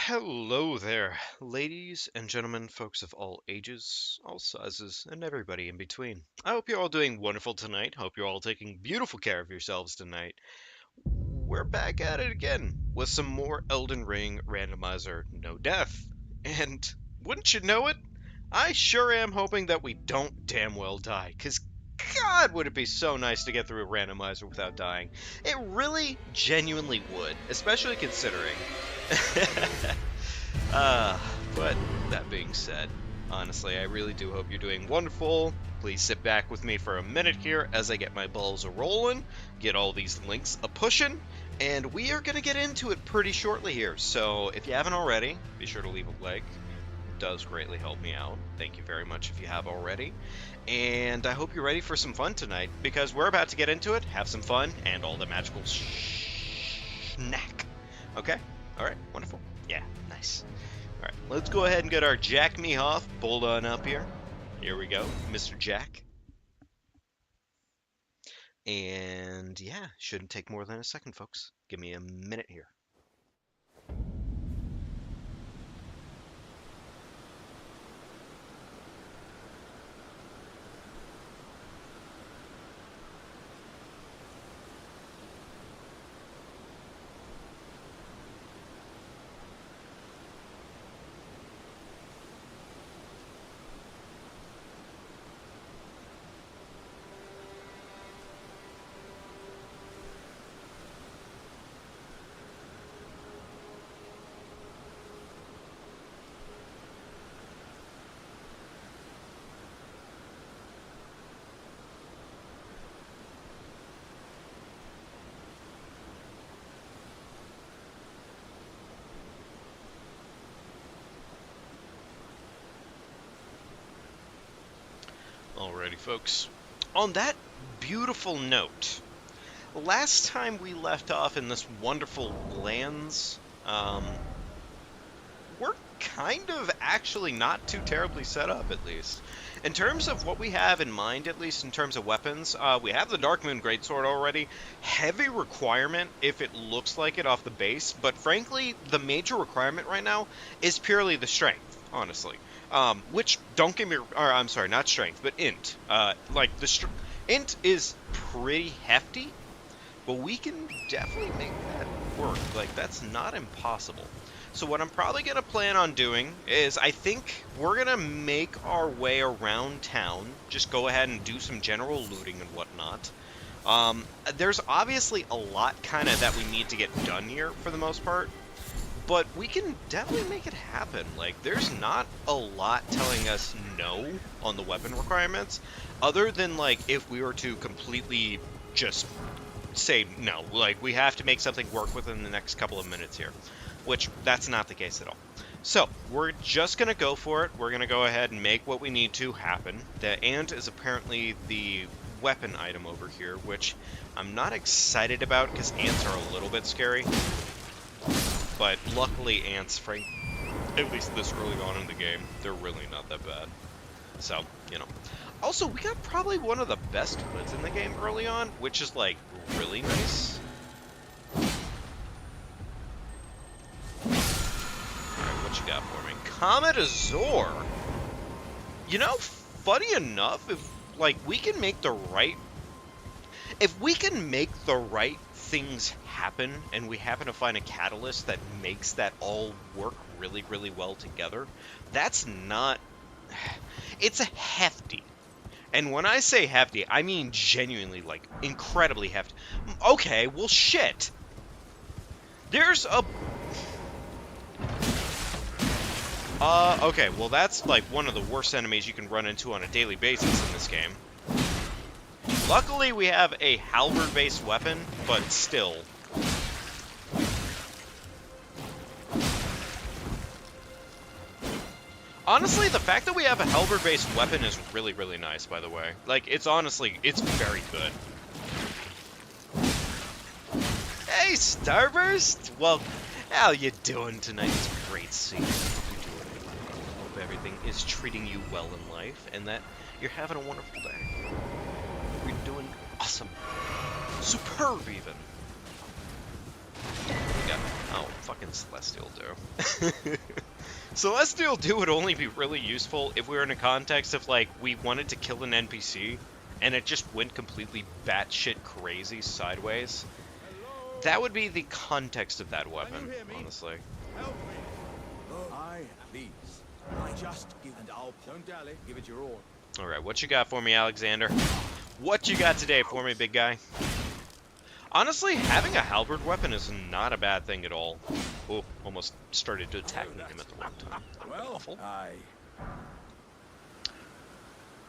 Hello there, ladies and gentlemen, folks of all ages, all sizes, and everybody in between. I hope you're all doing wonderful tonight. Hope you're all taking beautiful care of yourselves tonight. We're back at it again with some more Elden Ring Randomizer No Death. And wouldn't you know it, I sure am hoping that we don't damn well die, because God, would it be so nice to get through a randomizer without dying. It really, genuinely would, especially considering. But that being said, honestly, I really do hope you're doing wonderful. Please sit back with me for a minute here as I get my balls a-rolling, get all these links a-pushing, and we are going to get into it pretty shortly here. So if you haven't already, be sure to leave a like. It does greatly help me out. Thank you very much if you have already. And I hope you're ready for some fun tonight, because we're about to get into it, have some fun, and all the magical snack. Okay? Alright, wonderful. Yeah, nice. Alright, let's go ahead and get our Jack Me Hoff pulled on up here. Here we go, Mr. Jack. And yeah, shouldn't take more than a second, folks. Give me a minute here. Alrighty, folks. On that beautiful note, last time we left off in this wonderful lands, we're kind of actually not too terribly set up, at least. In terms of what we have in mind, at least in terms of weapons, we have the Dark Moon Greatsword already. Heavy requirement if it looks like it off the base, but frankly, the major requirement right now is purely the strength, honestly. Which, don't get me, or I'm sorry, not strength, but int. Int is pretty hefty, but we can definitely make that work. Like, that's not impossible. So what I'm probably going to plan on doing is I think we're going to make our way around town, just go ahead and do some general looting and whatnot. There's obviously a lot kind of that we need to get done here for the most part, but we can definitely make it happen. Like, there's not a lot telling us no on the weapon requirements, other than, like, if we were to completely just say no. Like, we have to make something work within the next couple of minutes here, which that's not the case at all. So, we're just going to go for it. We're going to go ahead and make what we need to happen. The ant is apparently the weapon item over here, which I'm not excited about because ants are a little bit scary. But luckily ants, at least this early on in the game, they're really not that bad. So, you know. Also, we got probably one of the best hoods in the game early on, which is, like, really nice. Alright, what you got for me? Comet Azor! You know, funny enough, if, like, we can make the right... If we can make the right things happen, and we happen to find a catalyst that makes that all work really, really well together, that's not... It's a hefty. And when I say hefty, I mean genuinely, like, incredibly hefty. Okay, well, shit. There's a... okay, well, that's, like, one of the worst enemies you can run into on a daily basis in this game. Luckily, we have a halberd-based weapon, but still. Honestly, the fact that we have a halberd-based weapon is really, really nice, by the way. Like, it's honestly, it's very good. Hey, Starburst! Well, how you doing tonight? It's great seeing you. You're doing well. Hope everything is treating you well in life, and that you're having a wonderful day. You're doing awesome. Superb, even. We got... Oh, fucking fucking Celestial do? Celestial do would only be really useful if we were in a context of, like, we wanted to kill an NPC, and it just went completely batshit crazy sideways. That would be the context of that weapon, honestly. Help me. Aye, please. I just give and I'll don't dally. Give it your all. All right, what you got for me, Alexander? What you got today for me, big guy? Honestly, having a halberd weapon is not a bad thing at all. Oh, almost started attacking him at the wrong time. Well, Awful. aye.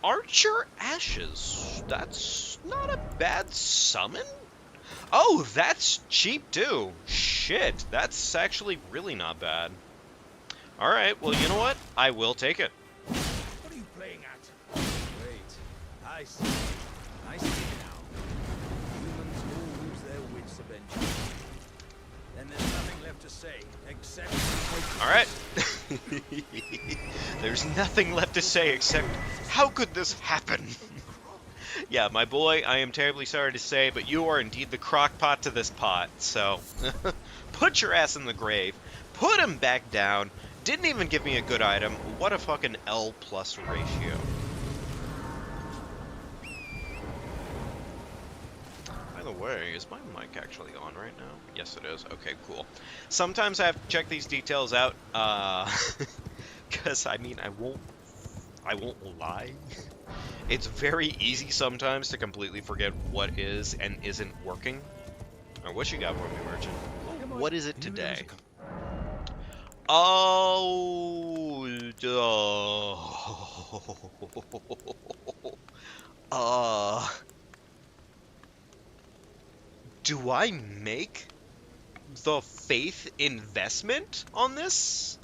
Archer Ashes. That's not a bad summon. Oh, that's cheap too. Shit, that's actually really not bad. All right, well, you know what? I will take it. What are you playing at? Wait. I see. I see now. Humans all lose their wits eventually. Then there's nothing left to say except. All right. There's nothing left to say except, how could this happen? Yeah, my boy, I am terribly sorry to say, but you are indeed the crock pot to this pot. So, put your ass in the grave. Put him back down. Didn't even give me a good item. What a fucking L plus ratio. By the way, is my mic actually on right now? Yes, it is. Okay, cool. Sometimes I have to check these details out, because, I mean, I won't lie. It's very easy sometimes to completely forget what is and isn't working. Or what you got for me, Merchant? What is it today? Oh, do I make the faith investment on this?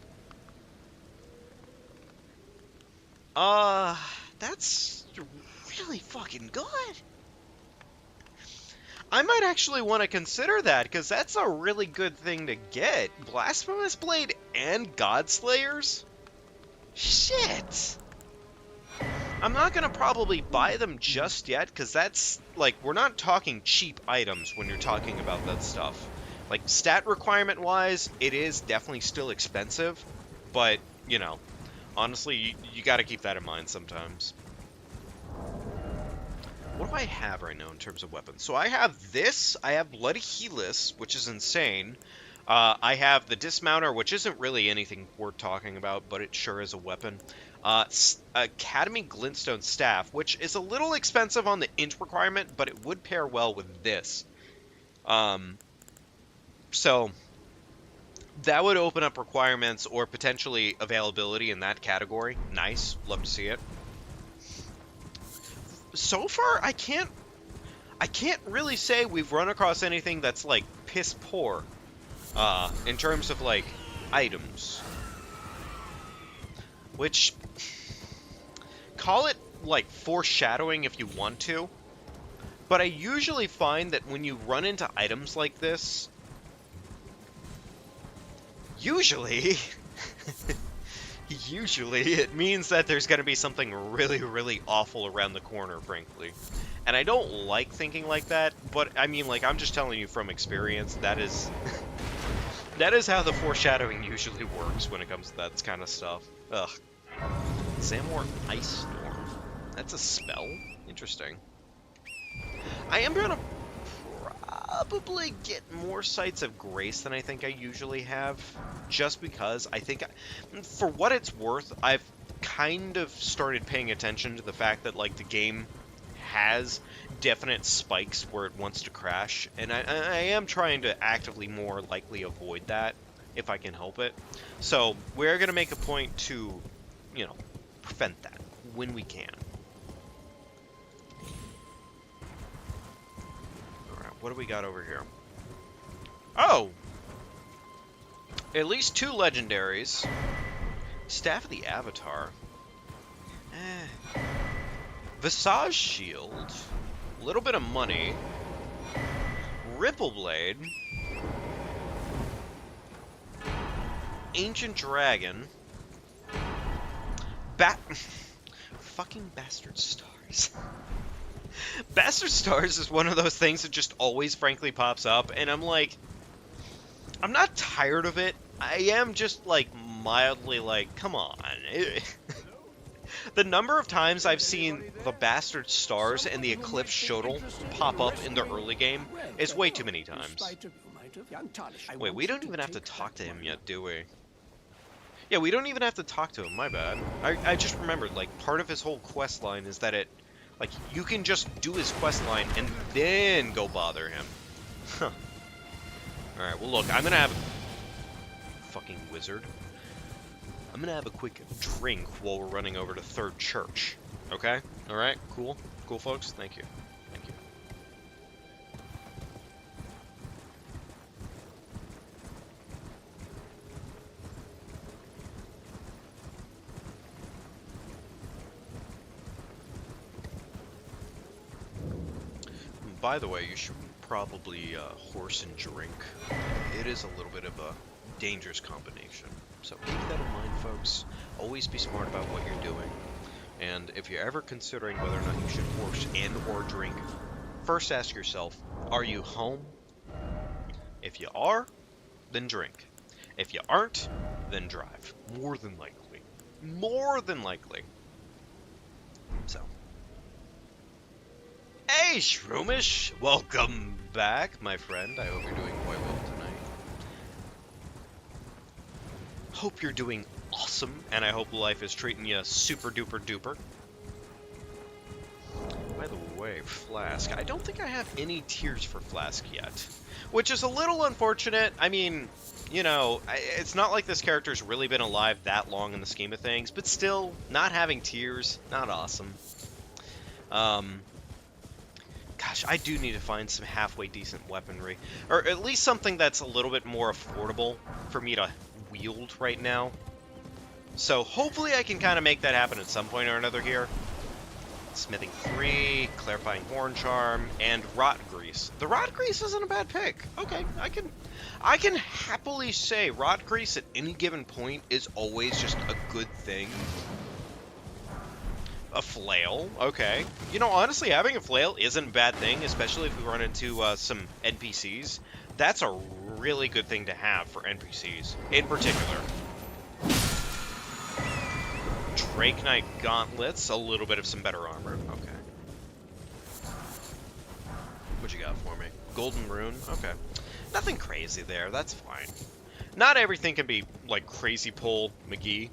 That's really fucking good. I might actually want to consider that, because that's a really good thing to get. Blasphemous Blade and Godslayers? Shit! I'm not going to probably buy them just yet, because that's, like, we're not talking cheap items when you're talking about that stuff. Like, stat requirement-wise, it is definitely still expensive, but, you know, honestly, you got to keep that in mind sometimes. What do I have right now in terms of weapons? So I have this. I have Bloody Helix, which is insane. I have the Dismounter, which isn't really anything worth talking about, but it sure is a weapon. Academy Glintstone Staff, which is a little expensive on the int requirement, but it would pair well with this. So that would open up requirements or potentially availability in that category. Nice. Love to see it. So far, I can't really say we've run across anything that's, like, piss poor, in terms of, like, items. Which, call it, like, foreshadowing if you want to, but I usually find that when you run into items like this, usually it means that there's going to be something really, really awful around the corner, frankly. And I don't like thinking like that, but I mean, like, I'm just telling you from experience, that is that is how the foreshadowing usually works when it comes to that kind of stuff. Ugh. Zamor Ice Storm. That's a spell? Interesting. I am going to probably get more Sights of Grace than I think I usually have, just because I think, for what it's worth, I've kind of started paying attention to the fact that, like, the game has definite spikes where it wants to crash, and I am trying to actively more likely avoid that, if I can help it. So, we're going to make a point to, you know, prevent that when we can. What do we got over here? Oh! At least 2 legendaries. Staff of the Avatar. Visage Shield. A little bit of money. Ripple Blade. Ancient Dragon. Fucking Bastard Stars. Bastard Stars is one of those things that just always frankly pops up, and I'm like, I'm not tired of it. I am just, like, mildly like, come on. The number of times I've seen the bastard stars and the Eclipse shuttle pop up in the early game is way too many times. Wait, we don't even have to talk to him yet, do we? Yeah, we don't even have to talk to him, my bad. I just remembered, like, part of his whole quest line is that like, you can just do his quest line and then go bother him. Huh. Alright, well look, I'm gonna have a fucking wizard. I'm gonna have a quick drink while we're running over to Third Church. Okay? Alright, cool. Cool, folks? Thank you. Thank you. By the way, you should probably horse and drink. It is a little bit of a dangerous combination. So keep that in mind, folks. Always be smart about what you're doing. And if you're ever considering whether or not you should horse and or drink, first ask yourself, are you home? If you are, then drink. If you aren't, then drive. More than likely. More than likely. So. Hey, Shroomish! Welcome back, my friend. I hope you're doing quite well tonight. Hope you're doing awesome, and I hope life is treating you super duper duper. By the way, Flask. I don't think I have any tiers for Flask yet, which is a little unfortunate. I mean, you know, it's not like this character's really been alive that long in the scheme of things, but still, not having tiers, not awesome. Gosh, I do need to find some halfway decent weaponry, or at least something that's a little bit more affordable for me to wield right now. So hopefully I can kind of make that happen at some point or another here. Smithing 3, Clarifying Horn Charm, and Rot Grease. The Rot Grease isn't a bad pick. Okay, I can happily say Rot Grease at any given point is always just a good thing. A flail, okay. You know, honestly, having a flail isn't a bad thing, especially if we run into some NPCs. That's a really good thing to have for NPCs, in particular. Drake Knight Gauntlets, a little bit of some better armor, okay. What you got for me? Golden Rune, okay. Nothing crazy there, that's fine. Not everything can be, like, Crazy Pull McGee.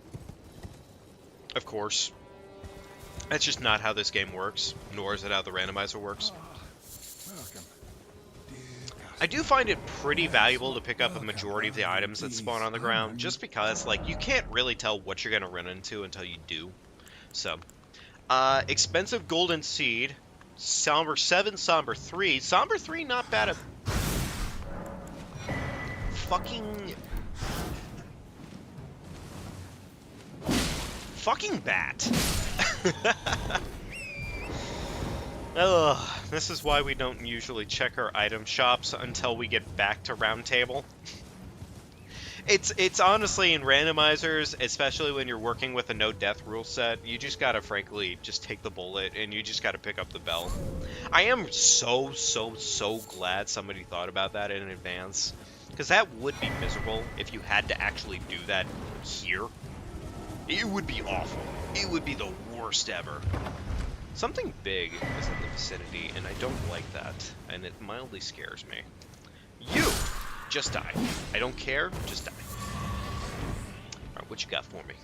Of course. That's just not how this game works, nor is it how the randomizer works. I do find it pretty valuable to pick up a majority of the items that spawn on the ground, just because, like, you can't really tell what you're going to run into until you do. So, expensive Golden Seed, Somber 7, Somber 3. Somber 3, not bad. Fucking bat. Ugh, this is why we don't usually check our item shops until we get back to round table. It's honestly, in randomizers, especially when you're working with a no death rule set, you just gotta frankly just take the bullet and you just gotta pick up the bell. I am so glad somebody thought about that in advance, because that would be miserable if you had to actually do that here. It would be awful. It would be the worst ever. Something big is in the vicinity, and I don't like that, and it mildly scares me. You! Just die. I don't care, just die. Alright, what you got for me?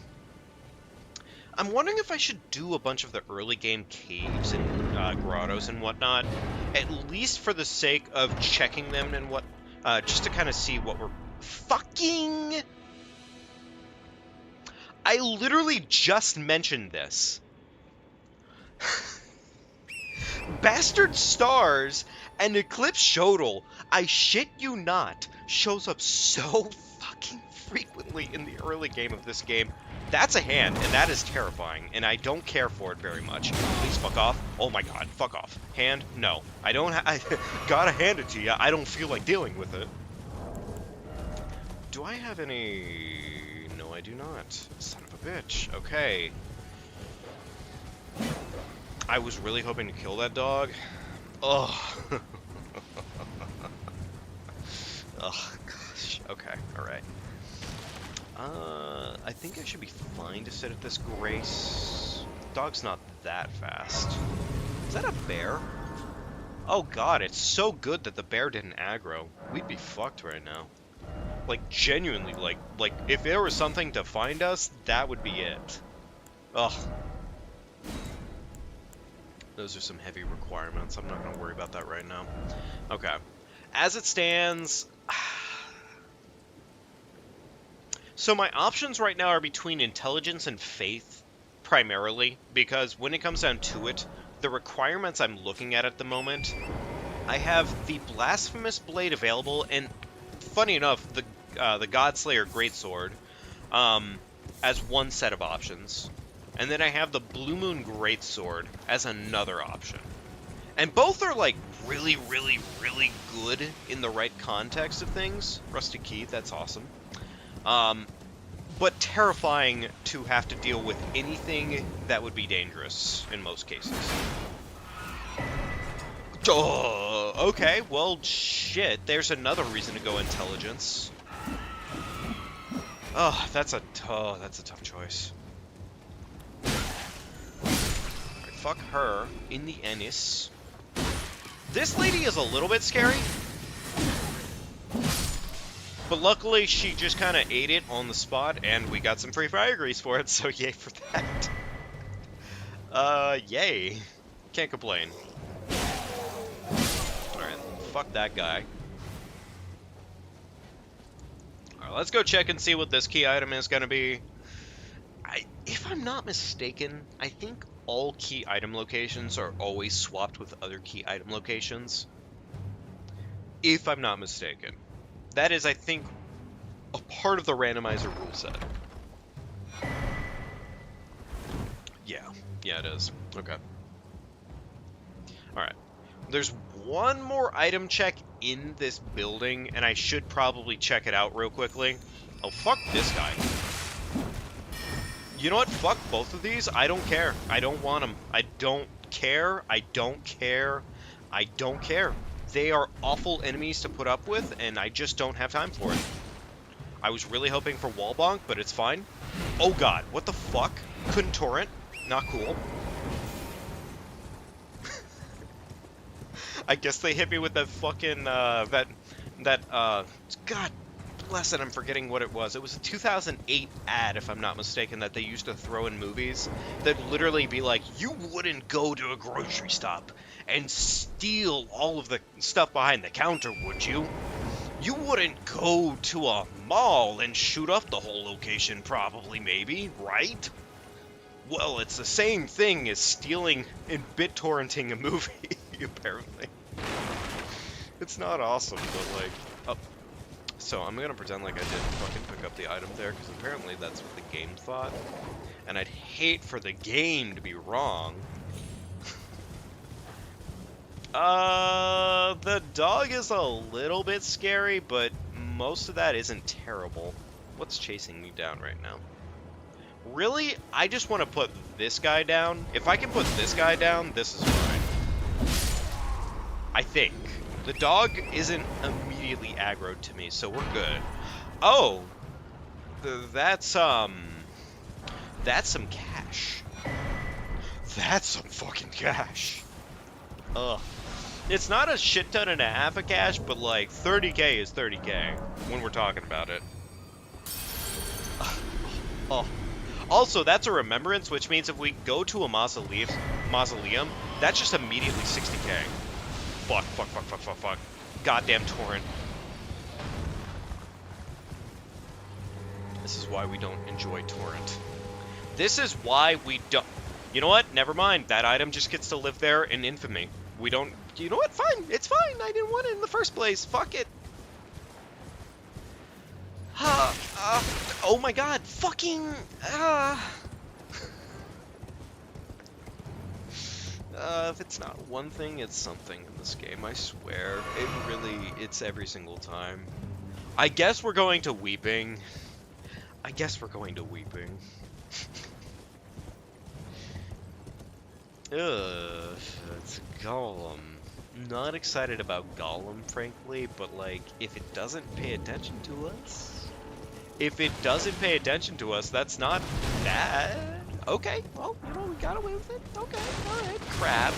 I'm wondering if I should do a bunch of the early game caves and grottos and whatnot, at least for the sake of checking them and what, just to kind of see what we're fucking... I literally just mentioned this. Bastard Stars and Eclipse Shuttle, I shit you not, shows up so fucking frequently in the early game of this game. That's a hand, and that is terrifying, and I don't care for it very much. Please fuck off. Oh my god, fuck off. Hand? No. I don't I gotta hand it to you. I don't feel like dealing with it. Do I have any... No, I do not. Son of a bitch. Okay. I was really hoping to kill that dog. Ugh. Oh, gosh. Okay. Okay, alright. I think I should be fine to sit at this grace. Dog's not that fast. Is that a bear? Oh god, it's so good that the bear didn't aggro. We'd be fucked right now. Like, genuinely, like, if there was something to find us, that would be it. Ugh. Those are some heavy requirements. I'm not gonna worry about that right now. Okay. As it stands... So my options right now are between intelligence and faith, primarily, because when it comes down to it, the requirements I'm looking at the moment, I have the Blasphemous Blade available, and funny enough, the Godslayer Greatsword, as one set of options. And then I have the Blue Moon Greatsword as another option. And both are, like, really, really, really good in the right context of things. Rusty Key, that's awesome. But terrifying to have to deal with anything that would be dangerous in most cases. Okay, well, shit. There's another reason to go intelligence. Oh, that's a tough choice. Alright, fuck her in the Ennis. This lady is a little bit scary. But luckily, she just kind of ate it on the spot, and we got some free fire grease for it, so yay for that. Yay. Can't complain. Alright, fuck that guy. Alright, let's go check and see what this key item is gonna be. If I'm not mistaken, I think all key item locations are always swapped with other key item locations. If I'm not mistaken. That is, I think, a part of the randomizer rule set. Yeah, it is. Okay. Alright. There's one more item check in this building, and I should probably check it out real quickly. Oh, fuck this guy. You know what? Fuck both of these. I don't care. I don't want them. I don't care. I don't care. I don't care. They are awful enemies to put up with, and I just don't have time for it. I was really hoping for wall bonk, but it's fine. Oh god, what the fuck? Couldn't torrent. Not cool. I guess they hit me with that fucking, God bless it, I'm forgetting what it was. It was a 2008 ad, if I'm not mistaken, that they used to throw in movies. That'd literally be like, you wouldn't go to a grocery stop and steal all of the stuff behind the counter, would you? You wouldn't go to a mall and shoot up the whole location, probably, maybe, right? Well, it's the same thing as stealing and BitTorrenting a movie, apparently. It's not awesome, but like... Oh. So I'm gonna pretend like I didn't fucking pick up the item there, because apparently that's what the game thought. And I'd hate for the game to be wrong. The dog is a little bit scary, but most of that isn't terrible. What's chasing me down right now? Really? I just want to put this guy down. If I can put this guy down, this is fine. I think. The dog isn't immediately aggroed to me, so we're good. Oh! That's some cash. That's some fucking cash. Ugh. It's not a shit ton and a half of cash, but like 30k is 30k when we're talking about it. Oh. Also, that's a remembrance, which means if we go to a mausoleum, that's just immediately 60k. Fuck. Goddamn torrent. This is why we don't enjoy torrent. This is why we don't... You know what? Never mind. That item just gets to live there in infamy. We don't... You know what? Fine. It's fine. I didn't want it in the first place. Fuck it. Oh my god. Fucking... if it's not one thing, it's something in this game, I swear. It's every single time. I guess we're going to Weeping. Ugh, it's Golem. not excited about Gollum, frankly, but like, if it doesn't pay attention to us, that's not bad. Okay, well, you know, we got away with it. Okay, alright. Crab,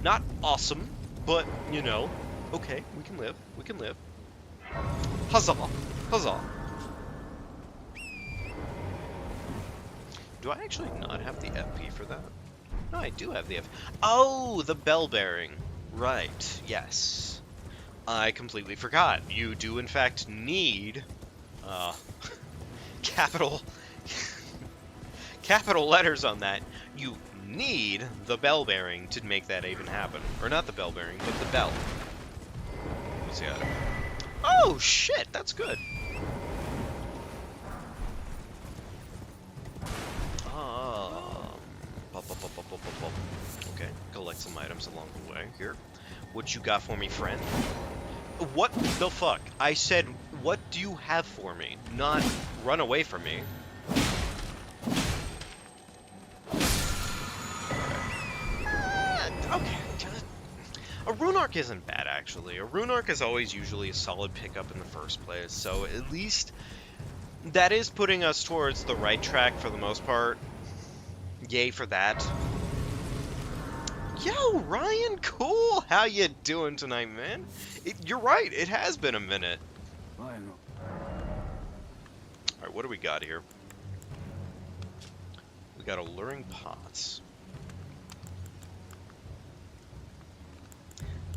not awesome, but, you know, okay, we can live. We can live. Huzzah! Huzzah! Do I actually not have the FP for that? No, I do have the F. Oh, the bell bearing. Right, yes. I completely forgot. You do, in fact, need, capital, capital letters on that. You need the bell bearing to make that even happen. Or not the bell bearing, but the bell. What's the other? Oh, shit, that's good. Okay, collect some items along the way here. What you got for me, friend? What the fuck? I said, what do you have for me? Not run away from me. Okay. A rune arc isn't bad, actually. A rune arc is always usually a solid pickup in the first place, so at least that is putting us towards the right track for the most part. Yay for that. Yo, Ryan, cool! How you doing tonight, man? You're right, it has been a minute. Alright, what do we got here? We got alluring pots.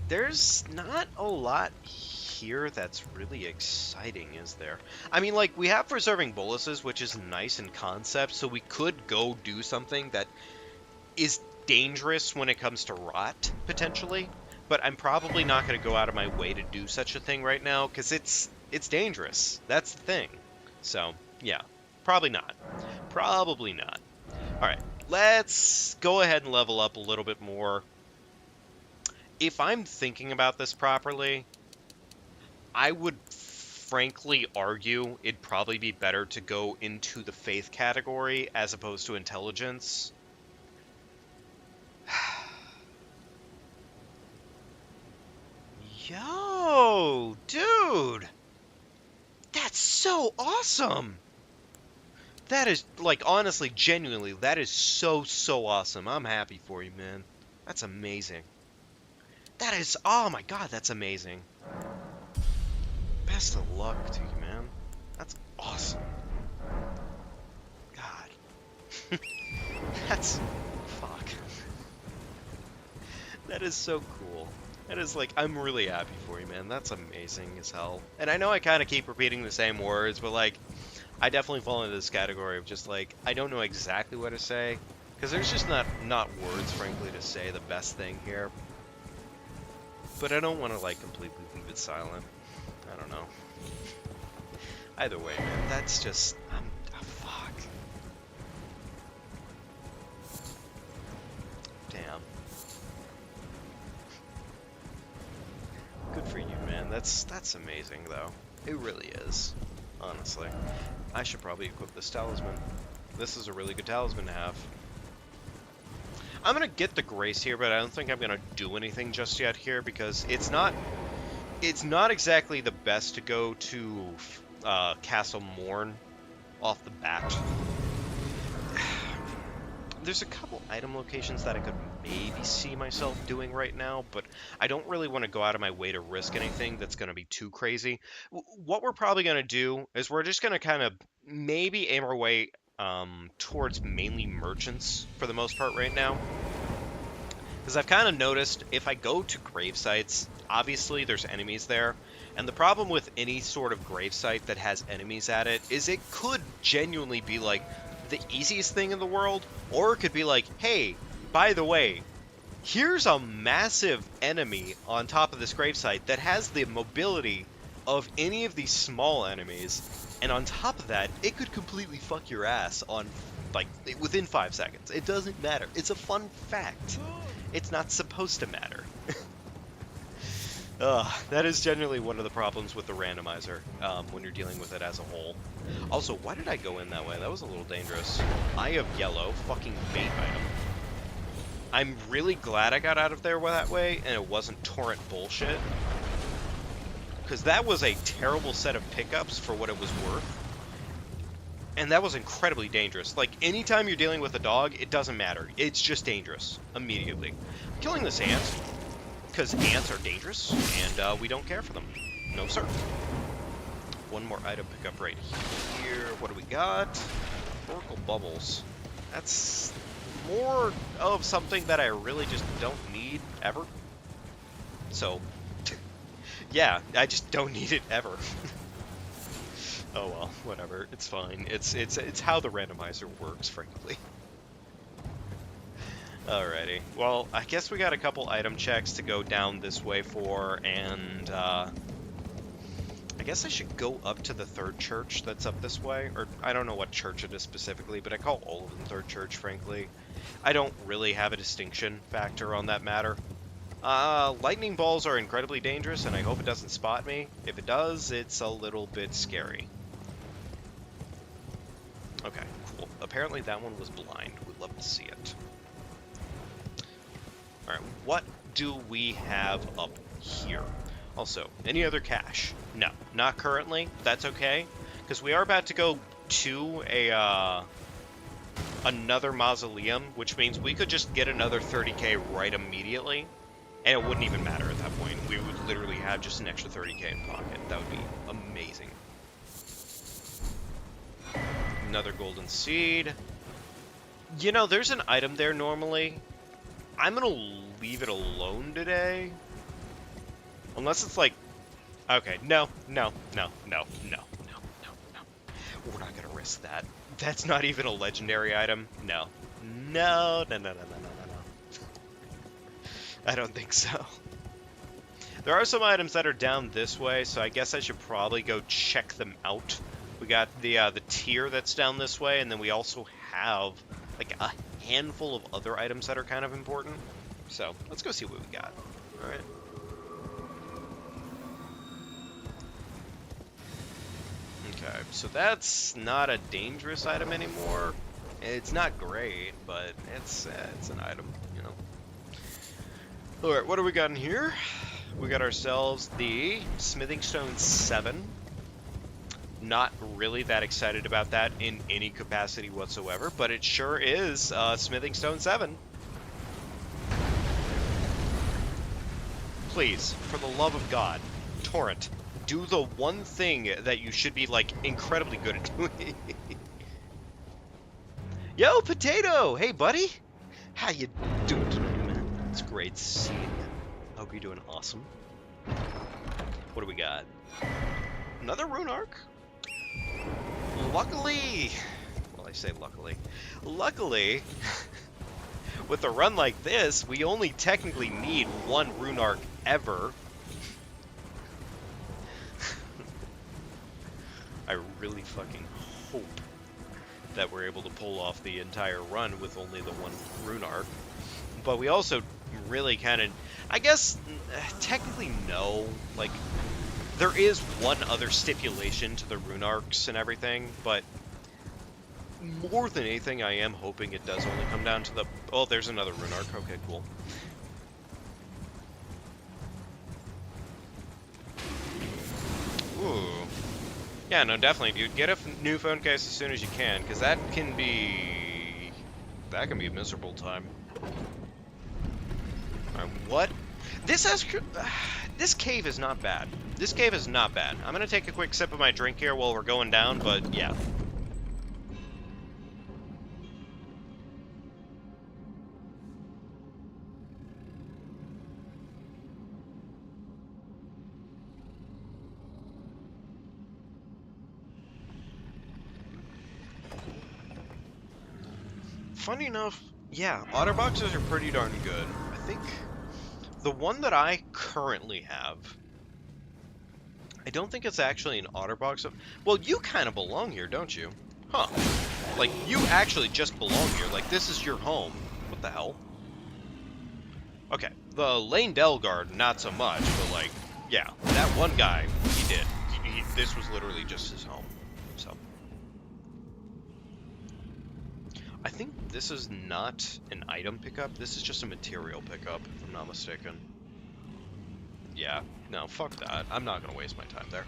There's not a lot here that's really exciting, is there? I mean, like, we have preserving boluses, which is nice in concept, so we could go do something that is dangerous when it comes to rot, potentially. But I'm probably not going to go out of my way to do such a thing right now, because it's dangerous. That's the thing. So, yeah. Probably not. Probably not. Alright, let's go ahead and level up a little bit more. If I'm thinking about this properly, I would frankly argue it'd probably be better to go into the faith category as opposed to intelligence. Yo, dude! That's so awesome! That is, like, honestly, genuinely, that is so awesome. I'm happy for you, man. That's amazing. That is, oh my god, that's amazing. Best of luck to you, man. That's awesome. God. That's, fuck. That is so cool. That is, like, I'm really happy for you, man. That's amazing as hell. And I know I kind of keep repeating the same words, but, like, I definitely fall into this category of just, like, I don't know exactly what to say. Because there's just not words, frankly, to say the best thing here. But I don't want to, like, completely leave it silent. I don't know. Either way, man, that's just, oh, fuck. Damn. Good for you, man. That's amazing, though. It really is. Honestly. I should probably equip this talisman. This is a really good talisman to have. I'm gonna get the Grace here, but I don't think I'm gonna do anything just yet here, because it's not exactly the best to go to Castle Morn off the bat. There's a couple item locations that I could maybe see myself doing right now, but I don't really want to go out of my way to risk anything that's going to be too crazy. What we're probably going to do is we're just going to kind of maybe aim our way towards mainly merchants for the most part right now. Because I've kind of noticed if I go to grave sites, obviously there's enemies there. And the problem with any sort of grave site that has enemies at it is it could genuinely be like the easiest thing in the world, or it could be like, hey, by the way, here's a massive enemy on top of this gravesite that has the mobility of any of these small enemies, and on top of that, it could completely fuck your ass on, like, within 5 seconds. It doesn't matter. It's a fun fact. It's not supposed to matter. That is generally one of the problems with the randomizer, when you're dealing with it as a whole. Also, why did I go in that way? That was a little dangerous. Eye of Yellow, fucking bait item. I'm really glad I got out of there that way, and it wasn't torrent bullshit. Because that was a terrible set of pickups for what it was worth. And that was incredibly dangerous. Like, anytime you're dealing with a dog, it doesn't matter. It's just dangerous. Immediately. I'm killing this ant, because ants are dangerous, and we don't care for them. No, sir. One more item pickup right here. What do we got? Oracle Bubbles. That's more of something that I really just don't need ever. So, yeah, I just don't need it ever. Oh well, whatever. It's fine. It's how the randomizer works, frankly. Alrighty. Well, I guess we got a couple item checks to go down this way for, and I guess I should go up to the third church that's up this way. Or, I don't know what church it is specifically, but I call all of them third church, frankly. I don't really have a distinction factor on that matter. Lightning balls are incredibly dangerous, and I hope it doesn't spot me. If it does, it's a little bit scary. Okay, cool. Apparently that one was blind. We'd love to see it. Alright, what do we have up here? Also, any other cash? No, not currently. That's okay, because we are about to go to a, another mausoleum, which means we could just get another 30k right immediately, and it wouldn't even matter at that point. We would literally have just an extra 30k in pocket. That would be amazing. Another golden seed. You know, there's an item there normally. I'm gonna leave it alone today. Unless it's like... Okay, no. We're not gonna risk that. That's not even a legendary item. No. I don't think so. There are some items that are down this way, so I guess I should probably go check them out. We got the tier that's down this way, and then we also have like a handful of other items that are kind of important. So let's go see what we got. All right. Okay, so that's not a dangerous item anymore. It's not great, but it's an item, you know. All right, what do we got in here? We got ourselves the Smithing Stone 7. Not really that excited about that in any capacity whatsoever, but it sure is Smithing Stone 7. Please, for the love of God, Torrent, do the one thing that you should be, like, incredibly good at doing. Yo, Potato! Hey, buddy! How you doing today, man? It's great seeing you. Hope you're doing awesome. What do we got? Another rune arc? Luckily, well, I say luckily. Luckily, with a run like this, we only technically need one rune arc ever. I really fucking hope that we're able to pull off the entire run with only the one rune arc. But we also really kind of, I guess, technically no. Like, there is one other stipulation to the rune arcs and everything, but more than anything, I am hoping it does only come down to the... Oh, there's another rune arc. Okay, cool. Ooh. Yeah, no, definitely, dude. Get a new phone case as soon as you can, because that can be a miserable time. Alright, what? This cave is not bad. This cave is not bad. I'm gonna take a quick sip of my drink here while we're going down, but yeah. Funny enough, yeah, otterboxes are pretty darn good. I think the one that I currently have, I don't think it's actually an otterbox. Well, you kind of belong here, don't you? Huh. Like, you actually just belong here. Like, this is your home. What the hell? Okay, the Lane Delgard, not so much, but, like, yeah, that one guy, he did. This was literally just his home, so. I think this is not an item pickup. This is just a material pickup, if I'm not mistaken. Yeah, no, fuck that. I'm not gonna waste my time there.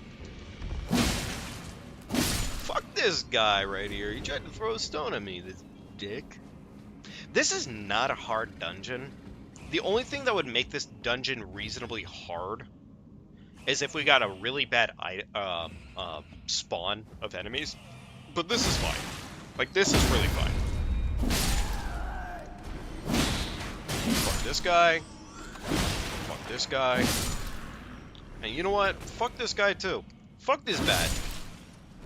Fuck this guy right here. He tried to throw a stone at me, this dick. This is not a hard dungeon. The only thing that would make this dungeon reasonably hard is if we got a really bad spawn of enemies. But this is fine. Like, this is really fine. Fuck this guy. Fuck this guy. And you know what? Fuck this guy too. Fuck this bat.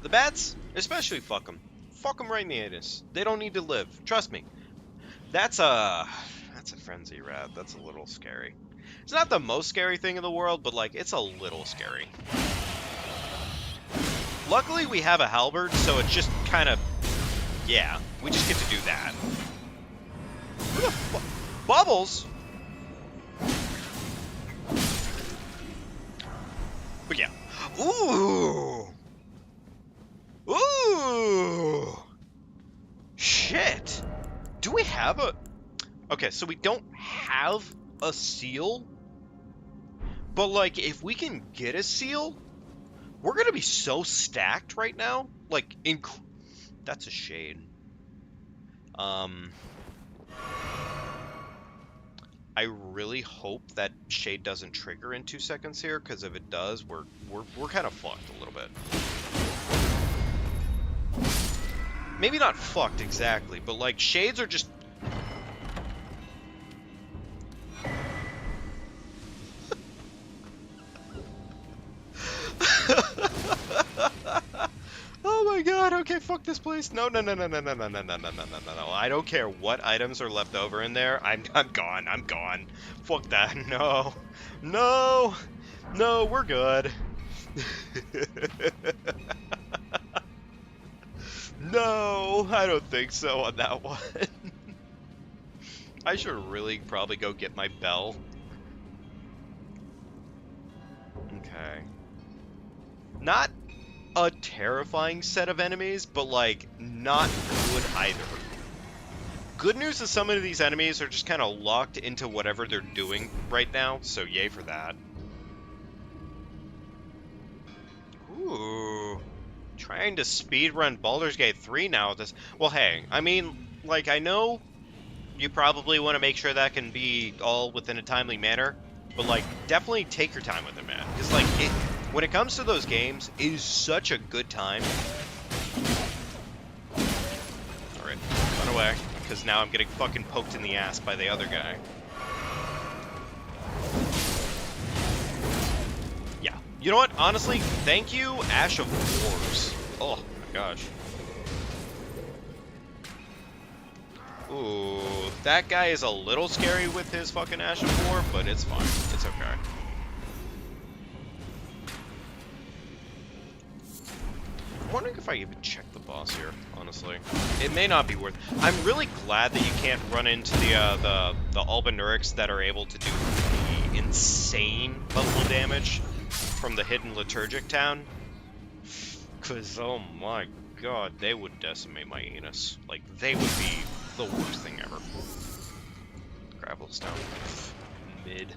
The bats, especially fuck them. Fuck them right in the anus. They don't need to live. Trust me. That's a frenzy rat. That's a little scary. It's not the most scary thing in the world, but like, it's a little scary. Luckily, we have a halberd, so it's just kind of, yeah, we just get to do that. Who the fuck? Bubbles? But yeah. Ooh! Ooh! Shit! Do we have a... Okay, so we don't have a seal? But, like, if we can get a seal, we're gonna be so stacked right now. Like, that's a shade. I really hope that shade doesn't trigger in 2 seconds here, because if it does, we're kind of fucked a little bit. Maybe not fucked exactly, but like shades are just... Oh my god, okay, fuck this place. No, no, no, no, no, no, no, no, no, no, no, no, no. I don't care what items are left over in there. I'm gone, I'm gone. Fuck that, no. No! No, we're good. No, I don't think so on that one. I should really probably go get my bell. Okay. Not a terrifying set of enemies, but like not good either. Good news is some of these enemies are just kind of locked into whatever they're doing right now, so yay for that. Ooh. Trying to speedrun Baldur's Gate 3 now with this. Well, hey, I mean, like, I know you probably want to make sure that can be all within a timely manner, but, like, definitely take your time with it, man. Because, like, when it comes to those games, it is such a good time. Alright, run away, because now I'm getting fucking poked in the ass by the other guy. Yeah. You know what? Honestly, thank you, Ash of Wars. Oh, my gosh. Ooh, that guy is a little scary with his fucking Ash of War, but it's fine. It's okay. I'm wondering if I even check the boss here, honestly. It may not be worth... I'm really glad that you can't run into the Albinurics that are able to do the insane level of damage from the hidden liturgic town. Because, oh my god, they would decimate my anus. Like, they would be the worst thing ever. Gravel's down mid.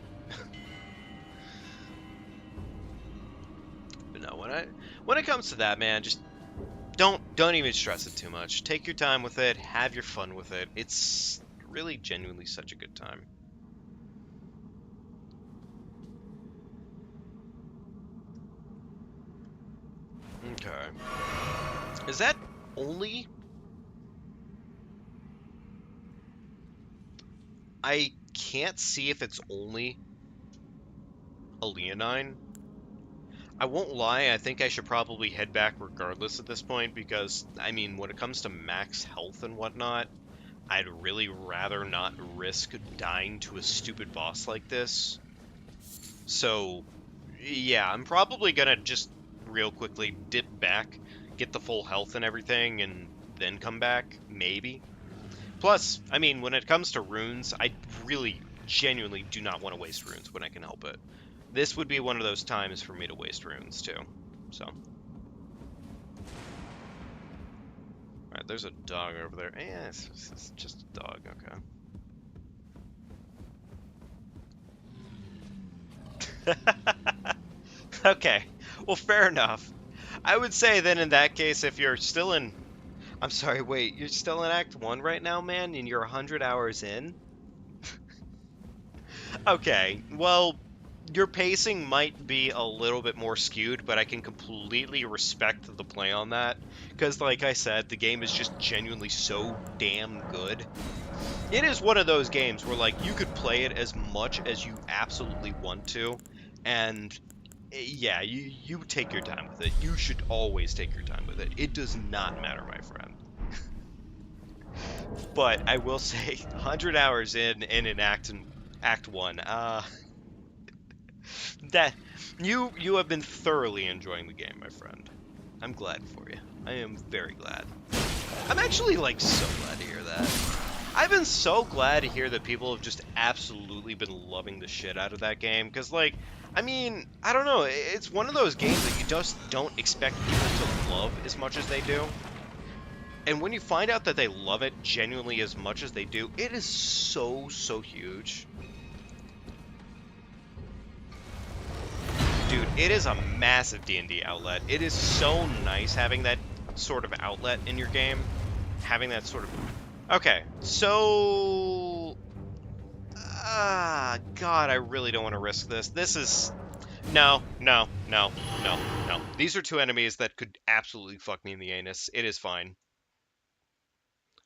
But no, when it comes to that, man, just don't even stress it too much. Take your time with it, have your fun with it. It's really genuinely such a good time. Okay. Is that only... I can't see if it's only a Leonine. I won't lie, I think I should probably head back regardless at this point, because, I mean, when it comes to max health and whatnot, I'd really rather not risk dying to a stupid boss like this. So, yeah, I'm probably gonna just real quickly dip back, get the full health and everything, and then come back, maybe. Plus, I mean, when it comes to runes, I really, genuinely do not want to waste runes when I can help it. This would be one of those times for me to waste runes, too. So. Alright, there's a dog over there. Yeah, it's just a dog, okay. Okay, well, fair enough. I would say then in that case, if you're still in... I'm sorry, wait, you're still in Act 1 right now, man, and you're 100 hours in? Okay, well, your pacing might be a little bit more skewed, but I can completely respect the play on that. Because, like I said, the game is just genuinely so damn good. It is one of those games where, like, you could play it as much as you absolutely want to, and yeah, you take your time with it. You should always take your time with it. It does not matter, my friend. But I will say, 100 hours in Act 1, that you have been thoroughly enjoying the game, my friend. I'm glad for you. I am very glad. I'm actually like so glad to hear that. I've been so glad to hear that people have just absolutely been loving the shit out of that game because like I mean, I don't know, it's one of those games that you just don't expect people to love as much as they do. And when you find out that they love it genuinely as much as they do, it is so huge. Dude, it is a massive D&D outlet. It is so nice having that sort of outlet in your game. Having that sort of... Okay, so... God, I really don't want to risk this. This is... No. These are two enemies that could absolutely fuck me in the anus. It is fine.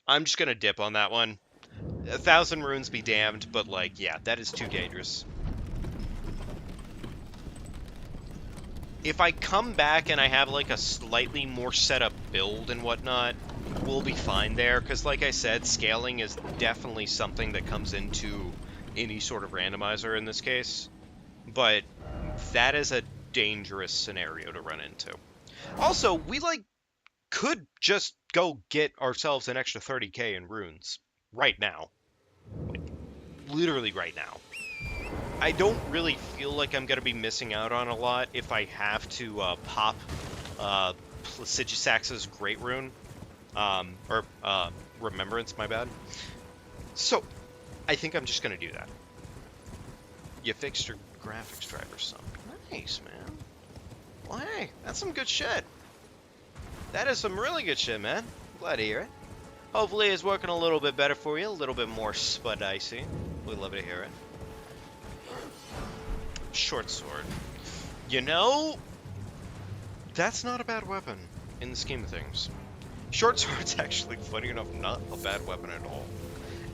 I'm just gonna dip on that one. 1,000 runes be damned, but like, yeah, that is too dangerous. If I come back and I have like a slightly more set up build and whatnot, we'll be fine there. Because like I said, scaling is definitely something that comes into any sort of randomizer in this case. But that is a dangerous scenario to run into. Also, we like could just go get ourselves an extra 30k in runes right now. Like, literally right now. I don't really feel like I'm going to be missing out on a lot if I have to pop Placidusax's Great Rune. Or Remembrance, my bad. So, I think I'm just going to do that. You fixed your graphics driver some. Nice, man. Well, hey, that's some good shit. That is some really good shit, man. Glad to hear it. Hopefully it's working a little bit better for you, a little bit more spud-icy. We'd love to hear it. Short sword. You know, that's not a bad weapon in the scheme of things. Short sword's actually, funny enough, not a bad weapon at all.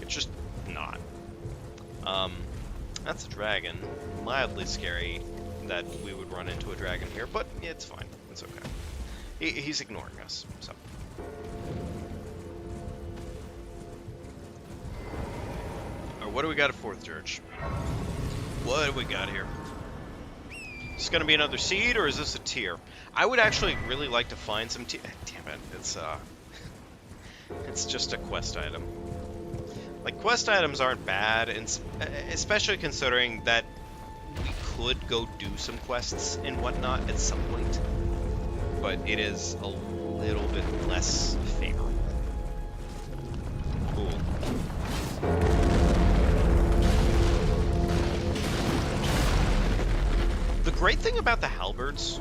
It's just not. That's a dragon. Mildly scary that we would run into a dragon here, but it's fine. It's okay. He's ignoring us, so. Alright, what do we got at 4th Church? What do we got here? Is this gonna be another seed, or is this a tier? I would actually really like to find some tier. Damn it, it's just a quest item. Like, quest items aren't bad, and especially considering that we could go do some quests and whatnot at some point. But it is a little bit less favorable. Cool. The great thing about the halberds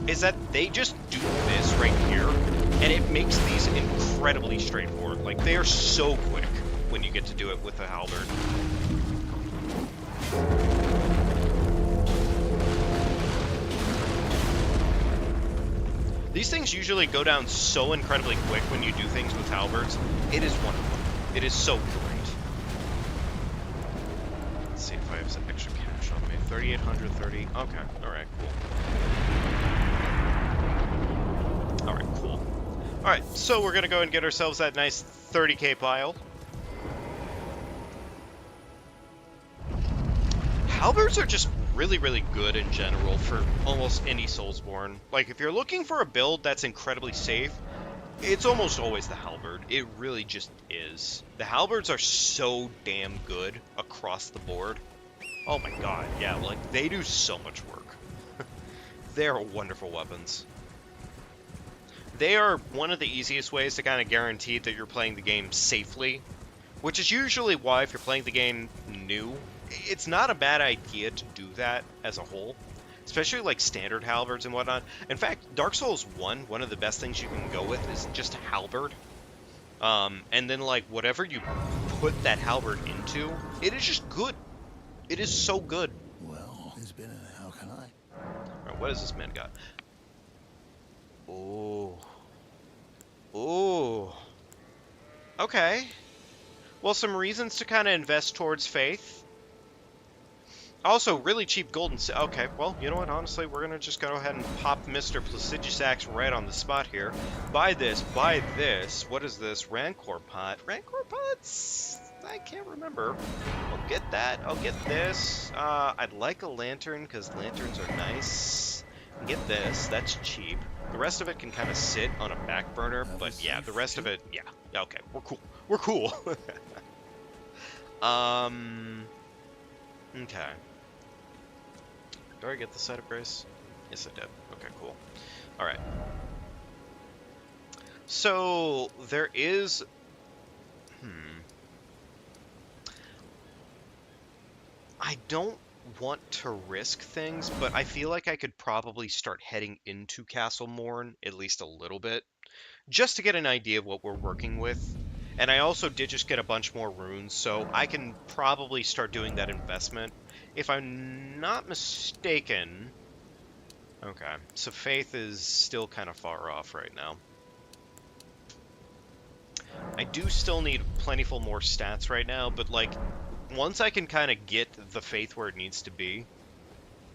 is that they just do this right here, and it makes these incredibly straightforward. Like, they are so quick when you get to do it with a halberd. These things usually go down so incredibly quick when you do things with halberds. It is wonderful. It is so great. Let's see if I have some extra cash on me. 3,830. Okay. Alright, cool. Alright, cool. Alright, so we're gonna go and get ourselves that nice 30k pile. Halberds are just really good in general for almost any Soulsborne. Like, if you're looking for a build that's incredibly safe, it's almost always the halberd. It really just is. The halberds are so damn good across the board. Oh my god, yeah, like, they do so much work. They're wonderful weapons. They are one of the easiest ways to kind of guarantee that you're playing the game safely, which is usually why if you're playing the game new, it's not a bad idea to do that as a whole, especially like standard halberds and whatnot. In fact, Dark Souls 1, one of the best things you can go with is just a halberd. And then like whatever you put that halberd into, it is just good. It is so good. Well, it's been a... How can I? All right, what has this man got? Oh. Oh. Okay. Well, some reasons to kind of invest towards faith. Also, really cheap golden... Okay, well, you know what? Honestly, we're going to just go ahead and pop Mr. Placidiosax right on the spot here. Buy this, buy this. What is this? Rancor pot. Rancor pots? I can't remember. I'll get that. I'll get this. I'd like a lantern, because lanterns are nice. Get this. That's cheap. The rest of it can kind of sit on a back burner, but yeah, the rest of it, yeah. Okay, we're cool. We're cool. Okay. Do I get the side of grace? Yes, I did. Okay, cool. Alright. So, there is... I don't want to risk things, but I feel like I could probably start heading into Castle Morn, at least a little bit, just to get an idea of what we're working with. And I also did just get a bunch more runes, so I can probably start doing that investment. If I'm not mistaken... Okay, so Faith is still kind of far off right now. I do still need plentiful more stats right now, but like, once I can kind of get the Faith where it needs to be,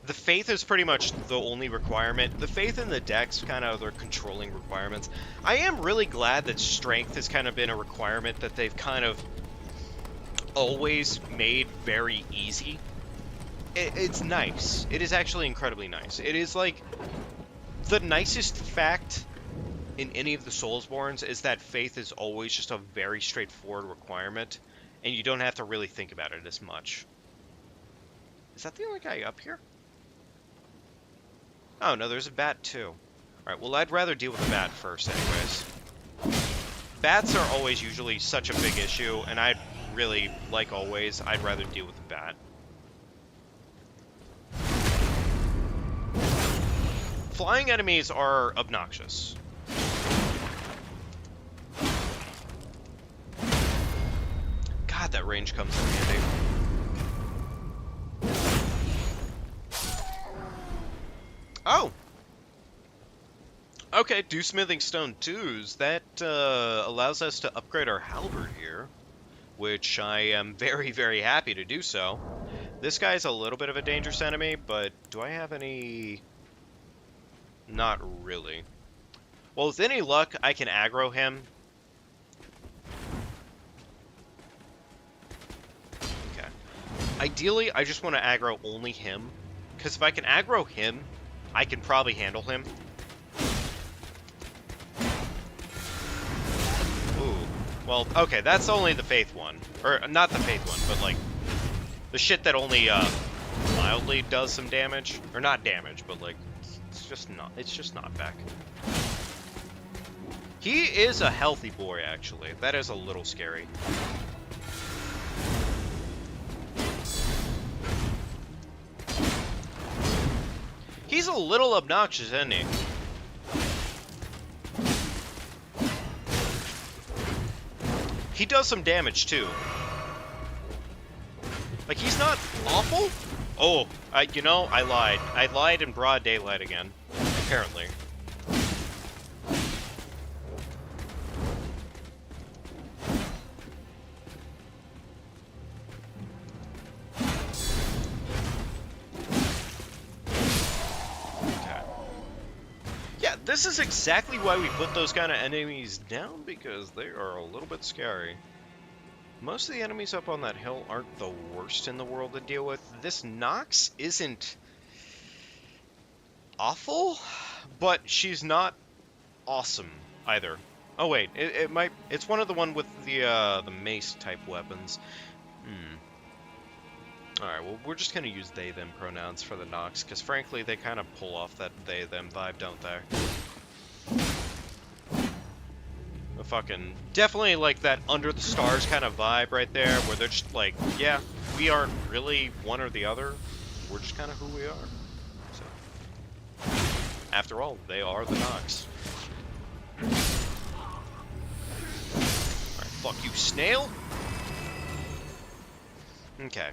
the Faith is pretty much the only requirement. The Faith and the Dex kind of are controlling requirements. I am really glad that Strength has kind of been a requirement that they've kind of always made very easy. It's nice. It is actually incredibly nice. It is like the nicest fact in any of the Soulsborns is that Faith is always just a very straightforward requirement, and you don't have to really think about it as much. Is that the only guy up here? Oh, no, there's a bat, too. Alright, well, I'd rather deal with the bat first, anyways. Bats are always usually such a big issue, and I'd really, like always, I'd rather deal with the bat. Flying enemies are obnoxious. God, that range comes in handy. Oh! Okay, do smithing stone 2s. That allows us to upgrade our halberd here, which I am very, very happy to do so. This guy's a little bit of a dangerous enemy, but do I have any... Not really. Well, with any luck, I can aggro him. Okay. Ideally, I just want to aggro only him, because if I can aggro him, I can probably handle him. Ooh. Well, okay, that's only the Faith one. Or, not the Faith one, but, like, the shit that only, mildly does some damage. Or not damage, but, like, it's just not back. He is a healthy boy, actually. That is a little scary. He's a little obnoxious, isn't he? He does some damage, too. Like, he's not awful. Oh, you know, I lied. I lied in broad daylight again. Apparently. Okay. Yeah, this is exactly why we put those kind of enemies down, because they are a little bit scary. Most of the enemies up on that hill aren't the worst in the world to deal with. This Nox isn't awful, but she's not awesome either. Oh wait, it might. It's one of the one with the mace type weapons. All right, well we're just gonna use they them pronouns for the Nox, because frankly they kind of pull off that they them vibe, don't they? fucking definitely like that under the stars kind of vibe right there, where they're just like, yeah, we aren't really one or the other. We're just kind of who we are. So, after all, they are the Nox. Alright, fuck you, snail. Okay.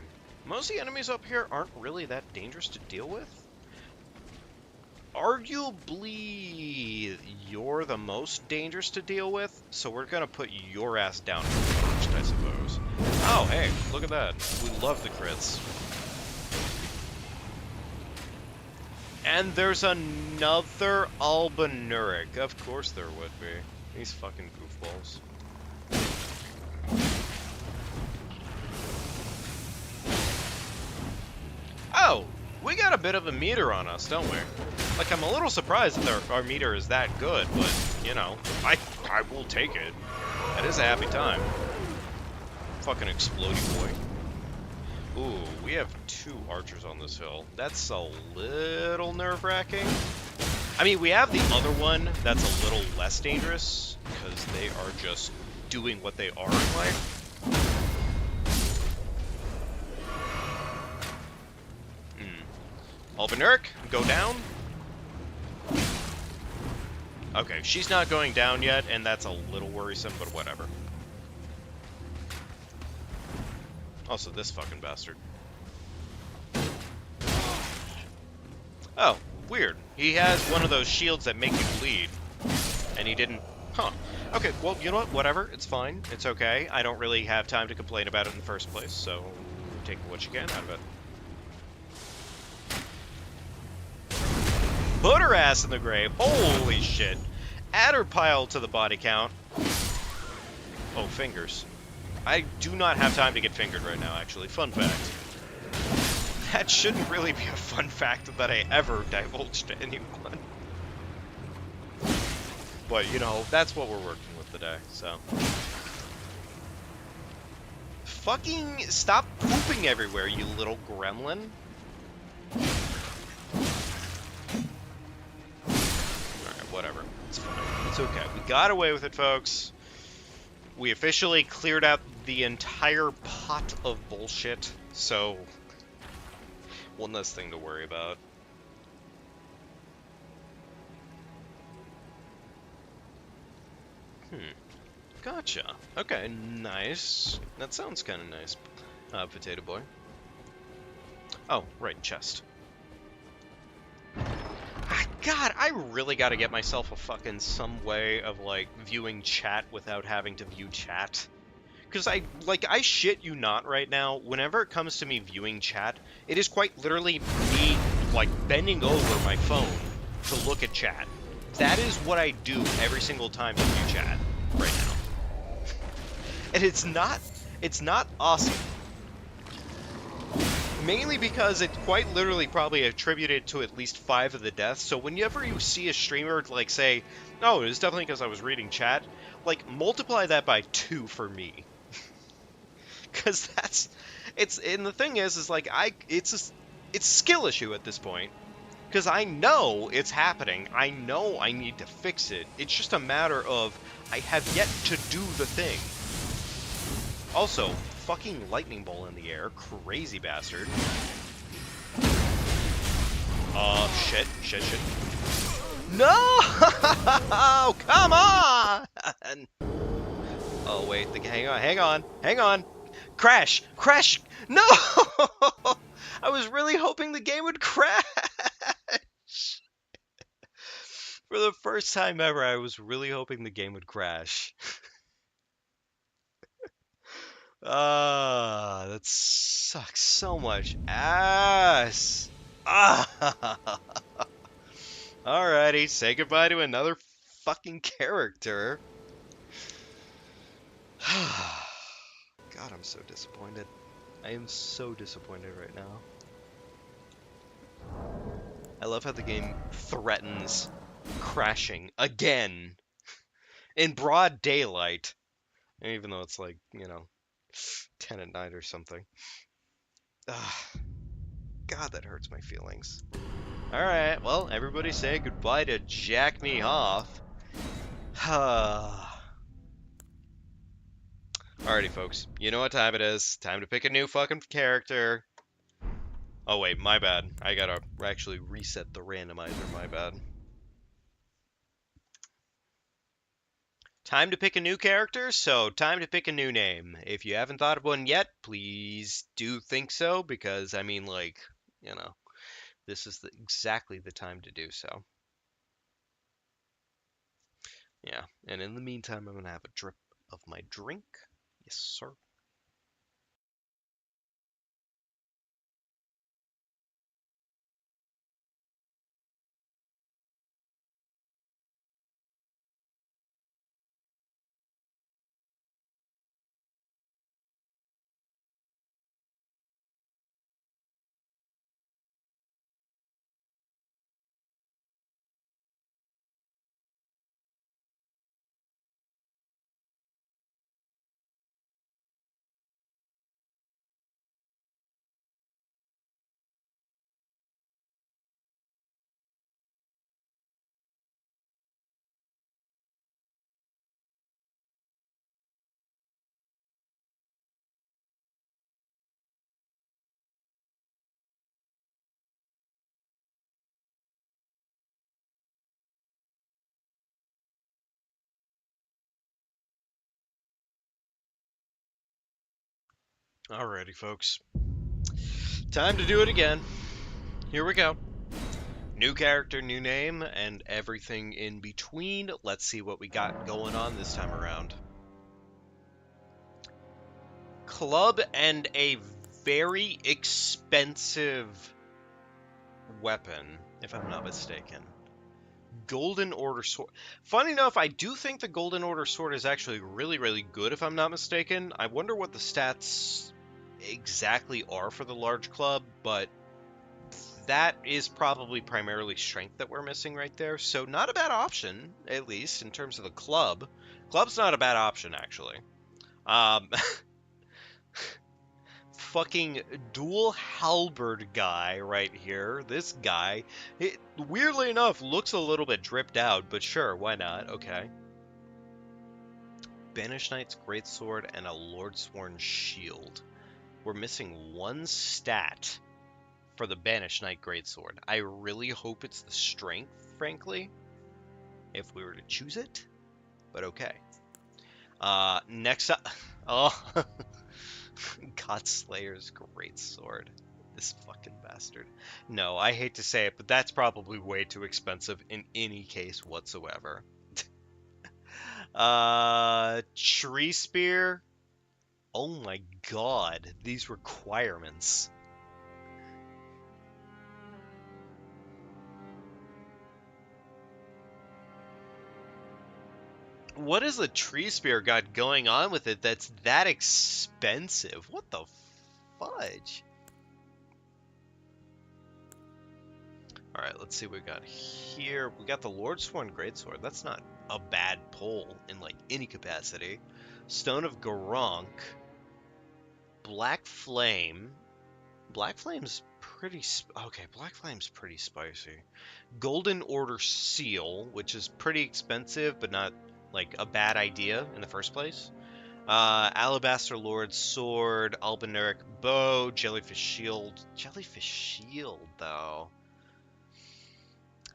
Most of the enemies up here aren't really that dangerous to deal with. Arguably, you're the most dangerous to deal with, so we're gonna put your ass down first, I suppose. Oh, hey, look at that. We love the crits. And there's another Albinuric. Of course there would be. These fucking goofballs. Oh, we got a bit of a meter on us, don't we? Like, I'm a little surprised that our meter is that good, but, you know, I will take it. That is a happy time. Fucking explodey boy. Ooh, we have 2 archers on this hill. That's a little nerve-wracking. I mean, we have the other one that's a little less dangerous, because they are just doing what they are in life. Albinuric, go down. Okay, she's not going down yet, and that's a little worrisome, but whatever. Also, this fucking bastard. Oh, weird. He has one of those shields that make you bleed. And he didn't... Huh. Okay, well, you know what? Whatever. It's fine. It's okay. I don't really have time to complain about it in the first place, so take what you can out of it. Put her ass in the grave. Holy shit. Add her pile to the body count. Oh, fingers. I do not have time to get fingered right now, actually. Fun fact. That shouldn't really be a fun fact that I ever divulged to anyone. But, you know, that's what we're working with today, so. Fucking stop pooping everywhere, you little gremlin. Alright, whatever. It's fine. It's okay. We got away with it, folks. We officially cleared out the entire pot of bullshit, so one less thing to worry about. Gotcha. Okay, nice. That sounds kind of nice, potato boy. Oh, right, chest. God, I really gotta get myself a fucking some way of, like, viewing chat without having to view chat. Because I shit you not right now, whenever it comes to me viewing chat, it is quite literally me, like, bending over my phone to look at chat. That is what I do every single time I view chat right now. And it's not awesome. Mainly because it's quite literally probably attributed to at least 5 of the deaths, so whenever you see a streamer, like, say, oh, it's definitely because I was reading chat, like, multiply that by 2 for me. Because and the thing is like, it's a skill issue at this point. Because I know it's happening, I know I need to fix it, it's just a matter of, I have yet to do the thing. Also, fucking lightning bolt in the air, crazy bastard. Shit. No! Come on! Oh, wait, hang on. Crash! No! I was really hoping the game would crash! For the first time ever, I was really hoping the game would crash. That sucks so much ass. Alrighty, say goodbye to another fucking character. God, I'm so disappointed. I am so disappointed right now. I love how the game threatens crashing again in broad daylight, even though it's like, you know, 10 at night or something. God, that hurts my feelings. Alright, well, everybody say goodbye to Jack Me Off. Alrighty, folks. You know what time it is. Time to pick a new fucking character. Oh, wait, my bad. I gotta actually reset the randomizer, my bad. Time to pick a new character, so time to pick a new name. If you haven't thought of one yet, please do think so, because, I mean, like, you know, this is exactly the time to do so. Yeah, and in the meantime, I'm gonna have a drip of my drink. Yes, sir. Alrighty, folks. Time to do it again. Here we go. New character, new name, and everything in between. Let's see what we got going on this time around. Club and a very expensive weapon, if I'm not mistaken. Golden Order Sword. Funny enough, I do think the Golden Order Sword is actually really, really good, if I'm not mistaken. I wonder what the stats exactly are for the large club, but that is probably primarily strength that we're missing right there. So not a bad option, at least in terms of the club. Club's not a bad option, actually. Um, fucking dual halberd guy right here. This guy, it, weirdly enough, looks a little bit dripped out, but sure, why not? Okay. Banished Knight's Greatsword and a Lordsworn Shield. We're missing one stat for the Banished Knight Greatsword. I really hope it's the strength, frankly, if we were to choose it, but okay. Next up, oh, Godslayer's Greatsword. This fucking bastard. No, I hate to say it, but that's probably way too expensive in any case whatsoever. Tree Spear. Oh my god, these requirements. What is a tree spear got going on with it that's that expensive? What the fudge? Alright, let's see what we got here. We got the Lordsworn Greatsword. That's not a bad pull in, like, any capacity. Stone of Garunk. Black Flame. Black Flame's pretty... okay, Black Flame's pretty spicy. Golden Order Seal, which is pretty expensive, but not, like, a bad idea in the first place. Alabaster Lord Sword, Albinauric Bow, Jellyfish Shield. Jellyfish Shield, though.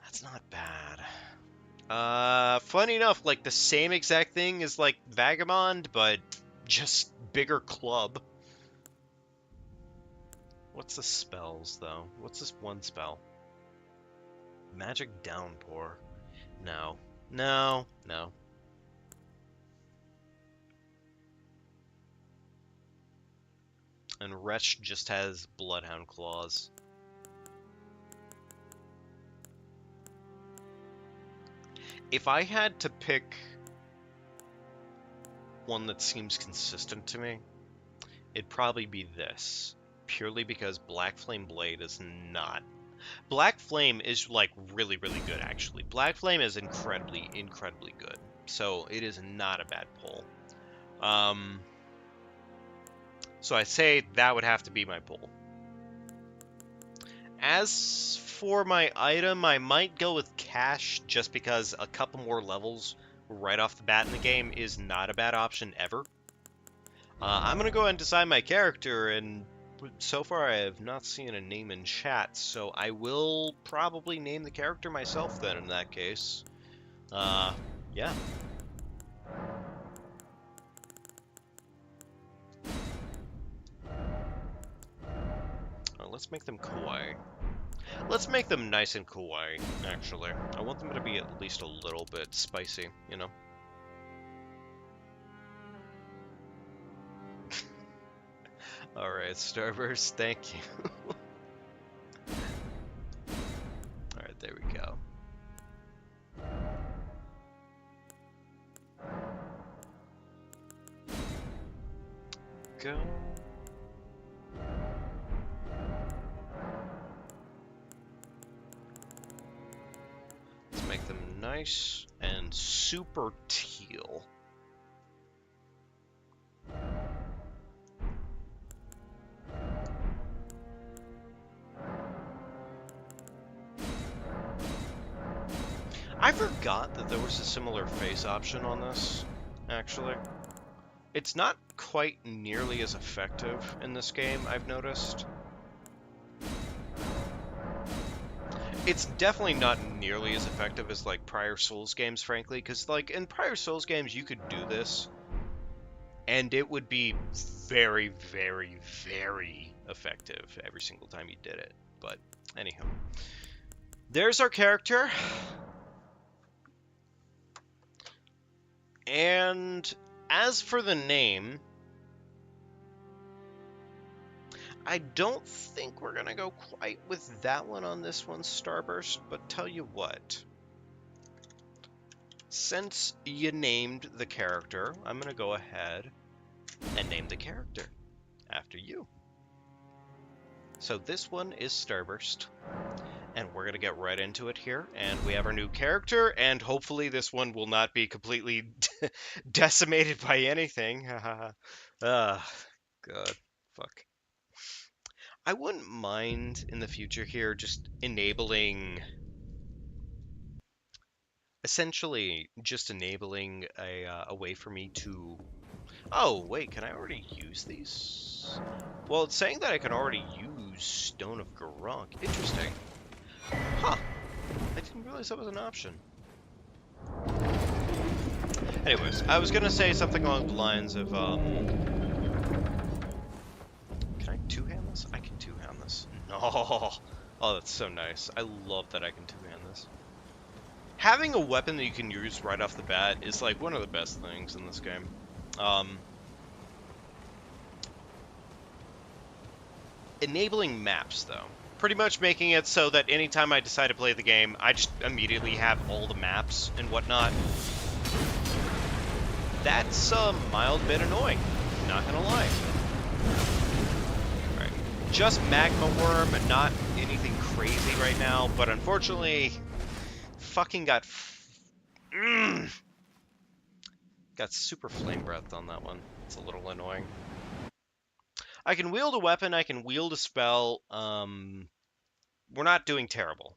That's not bad. Funny enough, like, the same exact thing as, like, Vagabond, but just bigger club. What's the spells, though? What's this one spell? Magic Downpour. No. No. No. And Wretch just has Bloodhound Claws. If I had to pick one that seems consistent to me, it'd probably be this. Purely because Black Flame Blade is not. Black Flame is, like, really, really good, actually. Black Flame is incredibly, incredibly good. So it is not a bad pull. So I say that would have to be my pull. As for my item, I might go with Cash just because a couple more levels right off the bat in the game is not a bad option ever. I'm gonna go ahead and decide my character, and so far I have not seen a name in chat, so I will probably name the character myself then in that case. Yeah. Let's make them kawaii. Let's make them nice and kawaii, actually. I want them to be at least a little bit spicy, you know? Alright, Starburst, thank you. Alright, there we go. Go. Let's make them nice and super teal. I forgot that there was a similar face option on this, actually. It's not quite nearly as effective in this game, I've noticed. It's definitely not nearly as effective as, like, prior Souls games, frankly, because, like, in prior Souls games, you could do this, and it would be very, very, very effective every single time you did it. But, anyhow. There's our character. And as for the name, I don't think we're going to go quite with that one on this one, Starburst, but tell you what. Since you named the character, I'm going to go ahead and name the character after you. So this one is Starburst, and we're going to get right into it here, and we have our new character, and hopefully this one will not be completely decimated by anything. God, fuck. I wouldn't mind in the future here just enabling, essentially just enabling a way for me to... Oh, wait, can I already use these? Well, it's saying that I can already use Stone of Garunk. Interesting. Huh. I didn't realize that was an option. Anyways, I was gonna say something along the lines of, Can I two-hand this? I can two-hand this. No. Oh, that's so nice. I love that I can two-hand this. Having a weapon that you can use right off the bat is, like, one of the best things in this game. Enabling maps, though. Pretty much making it so that anytime I decide to play the game, I just immediately have all the maps and whatnot. That's a mild bit annoying, not gonna lie. Alright, just Magma Worm, not anything crazy right now, but unfortunately, fucking got super flame breathed on that one. It's a little annoying. I can wield a weapon, I can wield a spell. We're not doing terrible.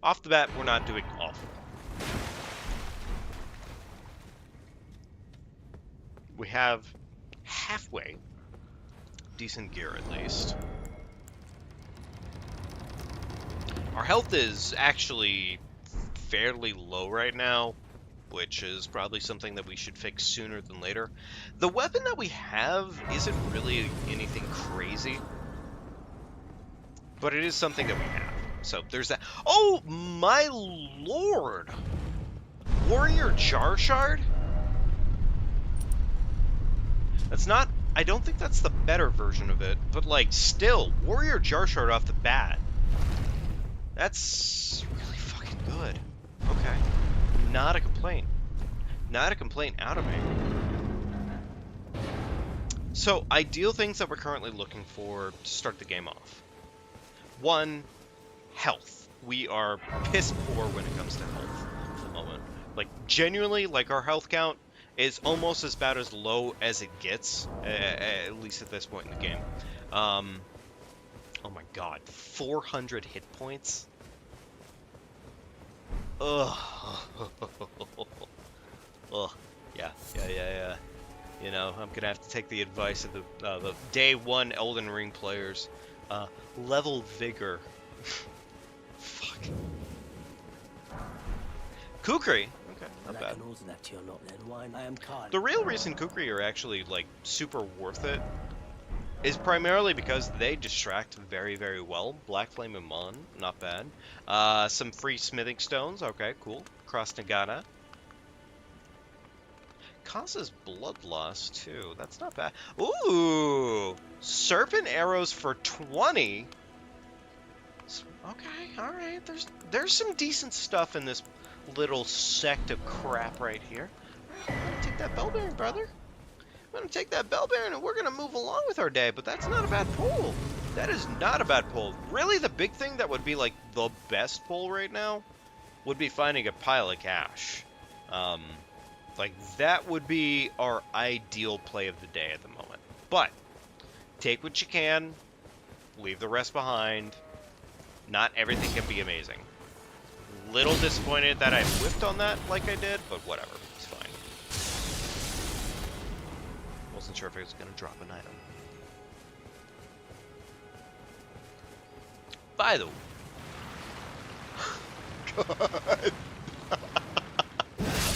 Off the bat, we're not doing awful. We have halfway decent gear, at least. Our health is actually fairly low right now, which is probably something that we should fix sooner than later. The weapon that we have isn't really anything crazy, but it is something that we have. So there's that. Oh, my lord! Warrior Jar Shard? That's not... I don't think that's the better version of it, but, like, still, Warrior Jar Shard off the bat. That's really fucking good. Okay. Not a complaint. Not a complaint out of me. So, ideal things that we're currently looking for to start the game off. 1, health. We are piss poor when it comes to health at the moment. Like, genuinely, like, our health count is almost as bad as low as it gets, at least at this point in the game. Oh my god, 400 hit points? Ugh. Ugh. Yeah. You know, I'm gonna have to take the advice of the day one Elden Ring players. Level vigor. Fuck. Kukri. Okay, not bad. The real reason Kukri are actually like super worth it is primarily because they distract very, very well. Black Flame and Mon, not bad. Some free smithing stones. Okay, cool. Cross Nagata. Causes blood loss too. That's not bad. Ooh, serpent arrows for 20. Okay, all right. There's some decent stuff in this little sect of crap right here. I'm gonna take that bell bearing, brother. I'm gonna take that bell bearing, and we're gonna move along with our day. But that's not a bad pull. That is not a bad pull. Really, the big thing that would be like the best pull right now would be finding a pile of cash. Like, that would be our ideal play of the day at the moment. But, take what you can, leave the rest behind. Not everything can be amazing. Little disappointed that I whiffed on that like I did, but whatever, it's fine. Wasn't sure if I was going to drop an item. By the way... God...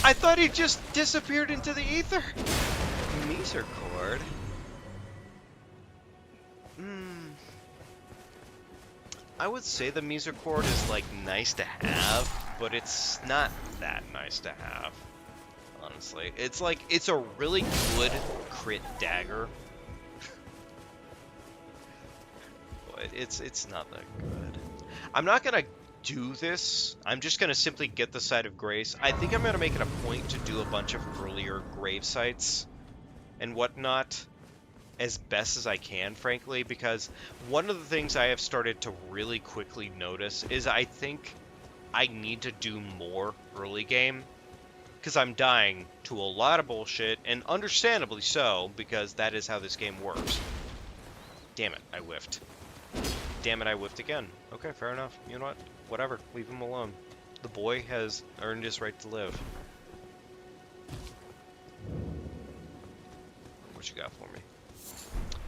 I thought he just disappeared into the ether. Misericord. I would say the Misericord is like nice to have, but it's not that nice to have. Honestly, it's like it's a really good crit dagger, but it's not that good. I'm not gonna do this. I'm just gonna simply get the Site of Grace. I think I'm gonna make it a point to do a bunch of earlier grave sites and whatnot as best as I can, frankly, because one of the things I have started to really quickly notice is I think I need to do more early game, because I'm dying to a lot of bullshit, and understandably so, because that is how this game works. Damn it, I whiffed. Damn it, I whiffed again. Okay, fair enough. You know what? Whatever. Leave him alone. The boy has earned his right to live. What you got for me?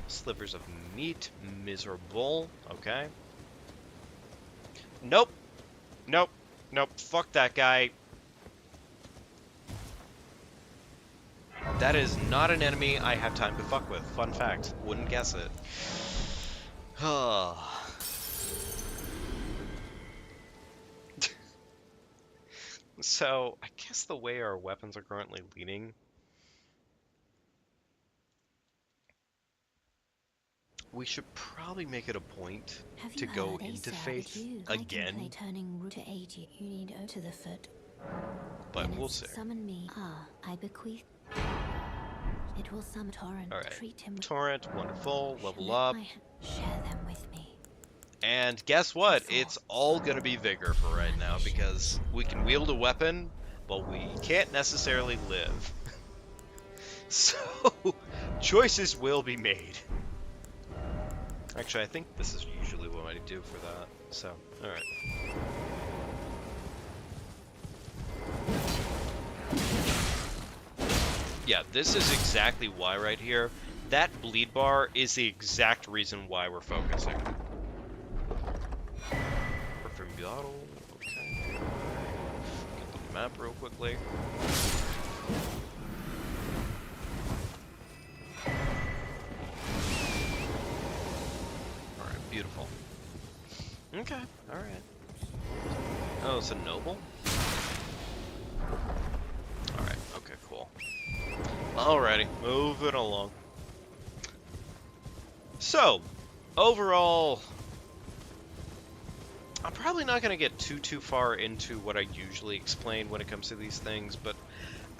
Slivers of meat. Miserable. Okay. Nope. Nope. Nope. Fuck that guy. That is not an enemy I have time to fuck with. Fun fact. Wouldn't guess it. So, I guess the way our weapons are currently leaning, we should probably make it a point to go into faith again. But we'll see. It will summon Torrent. All right. Treat him. Torrent, wonderful, level up. Share them with me. And guess what? It's all gonna be vigor for right now, because we can wield a weapon, but we can't necessarily live. So, choices will be made. Actually, I think this is usually what I do for that. So, alright. Yeah, this is exactly why right here. That bleed bar is the exact reason why we're focusing. Perfume bottle, okay. Get the map real quickly. Alright, beautiful. Okay, alright. Oh, it's a noble? Alright, okay, cool. Alrighty, moving along. So, overall, I'm probably not going to get too far into what I usually explain when it comes to these things, but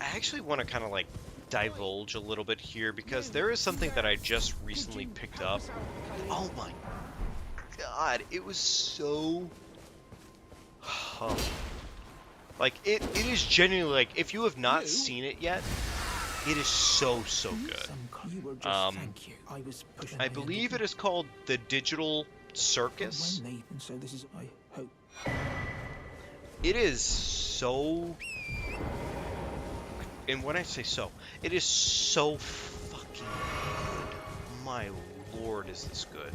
I actually want to kind of like divulge a little bit here, because there is something that I just recently picked up. Oh my god, it was so... like, it is genuinely, like, if you have not seen it yet, it is so good. I believe it is called the Digital Circus. It is so and when I say so, it is so fucking good. My lord, is this good.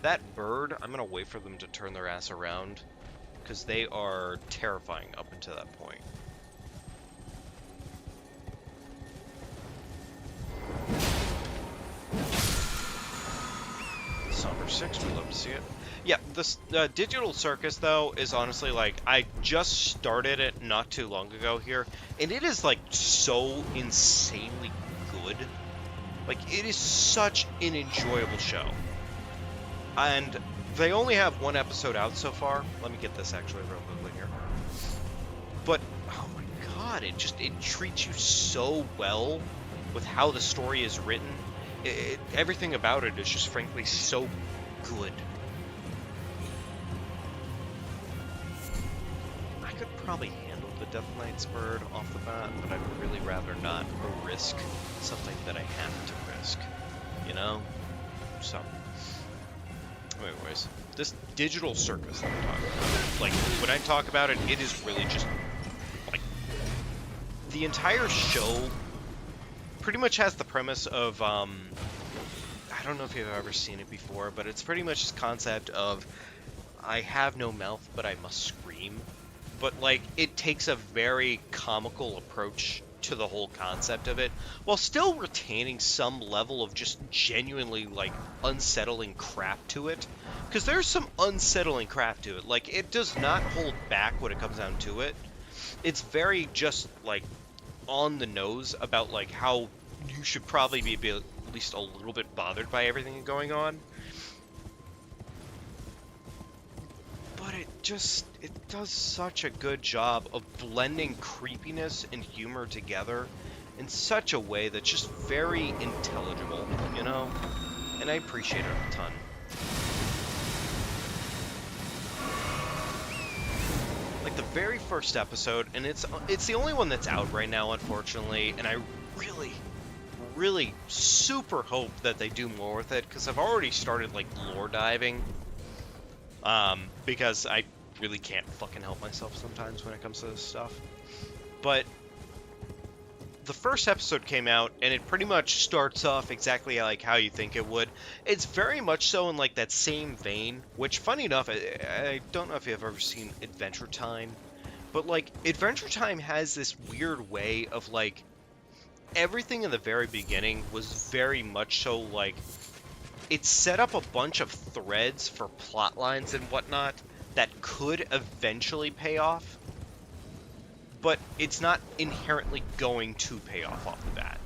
That bird, I'm gonna wait for them to turn their ass around, because they are terrifying up until that point. Somber 6, we love to see it. Yeah, this Digital Circus, though, is honestly, like, I just started it not too long ago here, and it is, like, so insanely good. Like, it is such an enjoyable show. And they only have one episode out so far. Let me get this actually real quickly here. But, oh my god, it treats you so well with how the story is written. Everything about it is just frankly so good. I could probably handle the Death Knight's bird off the bat, but I'd really rather not risk something that I have to risk, you know? So, anyways, this Digital Circus that I'm talking about, like, when I talk about it, it is really just, like, the entire show pretty much has the premise of, I don't know if you've ever seen it before, but it's pretty much this concept of, I have no mouth, but I must scream. But, like, it takes a very comical approach to the whole concept of it, while still retaining some level of just genuinely, like, unsettling crap to it. Because there's some unsettling crap to it. Like, it does not hold back when it comes down to it. It's very just, like, on the nose about, like, how you should probably be at least a little bit bothered by everything going on. But it does such a good job of blending creepiness and humor together in such a way that's just very intelligible, you know? And I appreciate it a ton. Like the very first episode, and it's the only one that's out right now, unfortunately, and I really super hope that they do more with it, because I've already started, like, lore diving, because I really can't fucking help myself sometimes when it comes to this stuff. But the first episode came out, and it pretty much starts off exactly like how you think it would. It's very much so in, like, that same vein, which, funny enough, I don't know if you've ever seen Adventure Time, but, like, Adventure Time has this weird way of, like, everything in the very beginning was very much so, like, it set up a bunch of threads for plot lines and whatnot that could eventually pay off, but it's not inherently going to pay off the bat.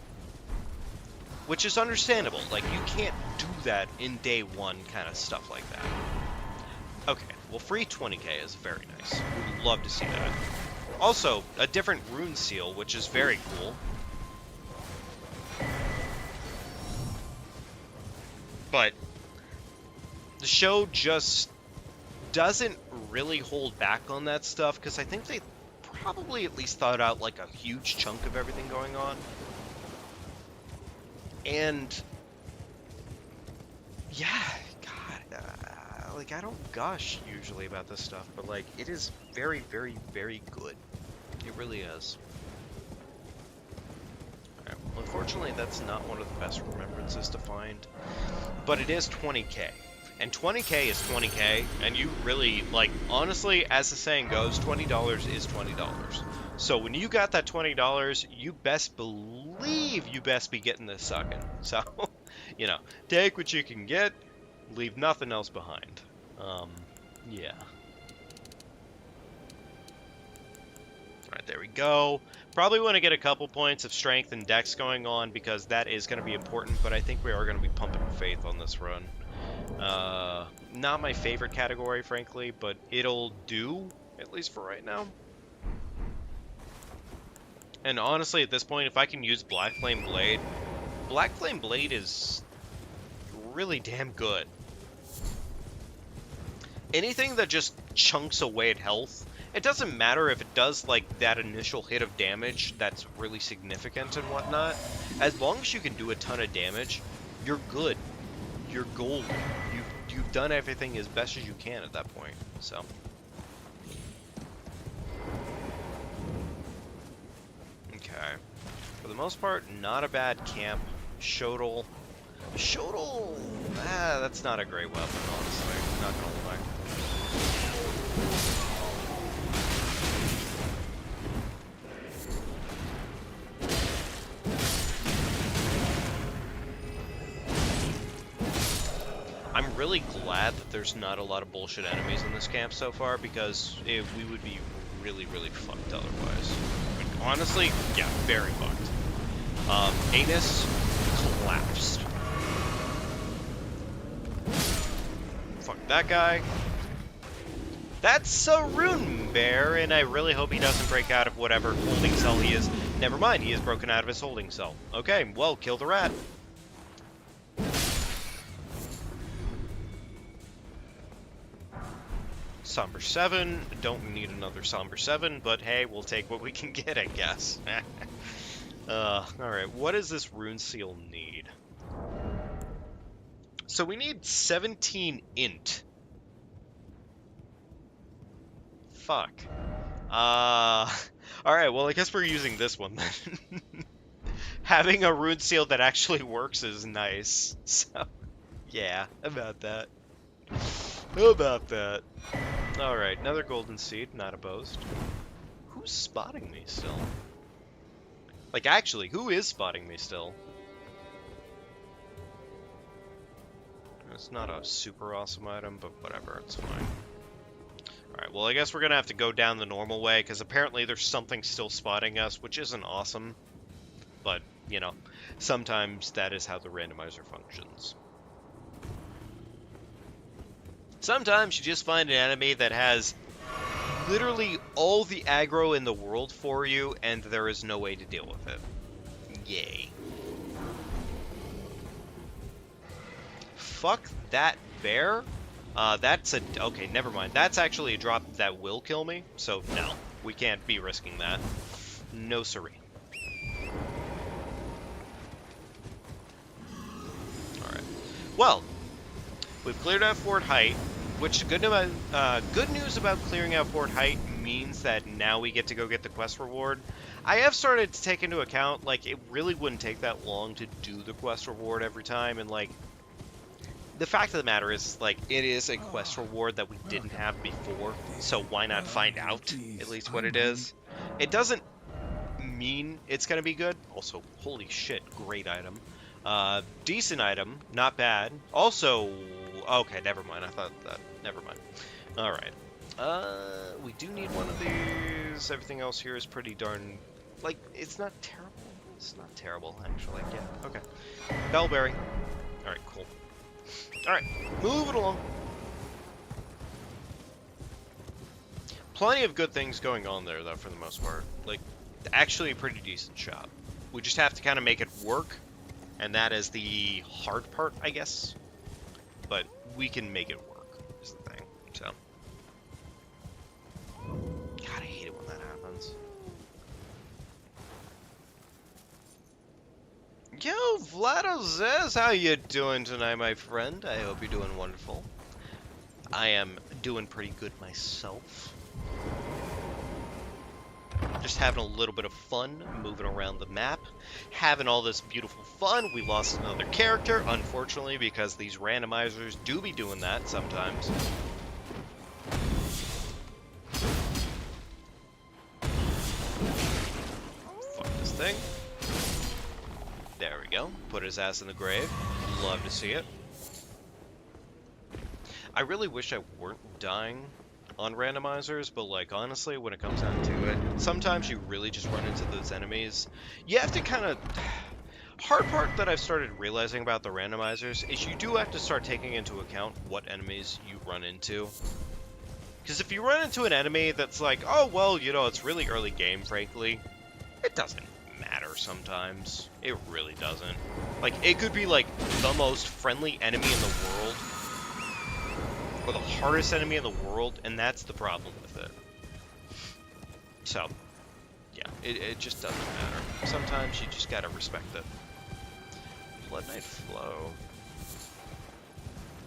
Which is understandable. Like, you can't do that in day one kind of stuff like that. Okay, well, free 20k is very nice. We'd love to see that. Also, a different rune seal, which is very cool. But the show just doesn't really hold back on that stuff, because I think they probably at least thought out, like, a huge chunk of everything going on. And yeah, God, like, I don't gush usually about this stuff, but, like, it is very, very, very good. It really is. Alright, well, unfortunately, that's not one of the best remembrances to find, but it is 20k. And 20k is 20k, and you really, like, honestly, as the saying goes, $20 is $20. So when you got that $20, you best believe you best be getting this sucking. So, you know, take what you can get, leave nothing else behind. Yeah. Alright, there we go. Probably want to get a couple points of strength and dex going on, because that is going to be important, but I think we are going to be pumping faith on this run. Not my favorite category, frankly, but it'll do, at least for right now. And honestly, at this point, if I can use Black Flame Blade is really damn good. Anything that just chunks away at health, it doesn't matter if it does, like, that initial hit of damage that's really significant and whatnot. As long as you can do a ton of damage, you're good. You're golden. You've done everything as best as you can at that point, so. Okay. For the most part, not a bad camp. Shodel. Shodel! Ah, that's not a great weapon, honestly. Not gonna lie. I'm really glad that there's not a lot of bullshit enemies in this camp so far, because we would be really, really fucked otherwise. Like, honestly, yeah, very fucked. Anus collapsed. Fuck that guy. That's a rune bear, and I really hope he doesn't break out of whatever holding cell he is. Never mind, he is broken out of his holding cell. Okay, well, kill the rat. Somber 7. Don't need another Somber 7, but hey, we'll take what we can get, I guess. Alright, what does this rune seal need? So we need 17 int. Fuck. Alright, well, I guess we're using this one then. Having a rune seal that actually works is nice. So, yeah, about that. About that. Alright, another golden seed, not opposed. Who's spotting me still? Like, actually, who is spotting me still? It's not a super awesome item, but whatever, it's fine. Alright, well, I guess we're gonna have to go down the normal way, because apparently there's something still spotting us, which isn't awesome. But, you know, sometimes that is how the randomizer functions. Sometimes you just find an enemy that has literally all the aggro in the world for you, and there is no way to deal with it. Yay. Fuck that bear. That's a... Okay, never mind. That's actually a drop that will kill me, so no. We can't be risking that. No siree. Alright. Well, we've cleared out Fort Height, which good news about clearing out Fort Height means that now we get to go get the quest reward. I have started to take into account, like, it really wouldn't take that long to do the quest reward every time, and, like, the fact of the matter is, like, it is a quest reward that we didn't have before, so why not find out at least what it is? It doesn't mean it's gonna be good. Also, holy shit, great item. Decent item, not bad. Also, okay, never mind. I thought that. Never mind. All right. We do need one of these. Everything else here is pretty darn. Like, it's not terrible. It's not terrible, actually. Yeah. Okay. Bellberry. All right. Cool. All right. Move it along. Plenty of good things going on there, though, for the most part. Like, actually a pretty decent shop. We just have to kind of make it work. And that is the hard part, I guess. But we can make it work, is the thing. So. God, I hate it when that happens. Yo, Vladozez, how you doing tonight, my friend? I hope you're doing wonderful. I am doing pretty good myself. Just having a little bit of fun, moving around the map, having all this beautiful fun. We lost another character, unfortunately, because these randomizers do be doing that sometimes. Fuck this thing. There we go. Put his ass in the grave. Love to see it. I really wish I weren't dying on randomizers, but, like, honestly, when it comes down to it, sometimes you really just run into those enemies. You have to kind of... Hard part that I've started realizing about the randomizers is you do have to start taking into account what enemies you run into. Because if you run into an enemy that's like, oh, well, you know, it's really early game, frankly, it doesn't matter sometimes. It really doesn't. Like, it could be, like, the most friendly enemy in the world, or the hardest enemy in the world, and that's the problem with it. So, yeah, it just doesn't matter. Sometimes you just gotta respect it. Blood Knight Flow.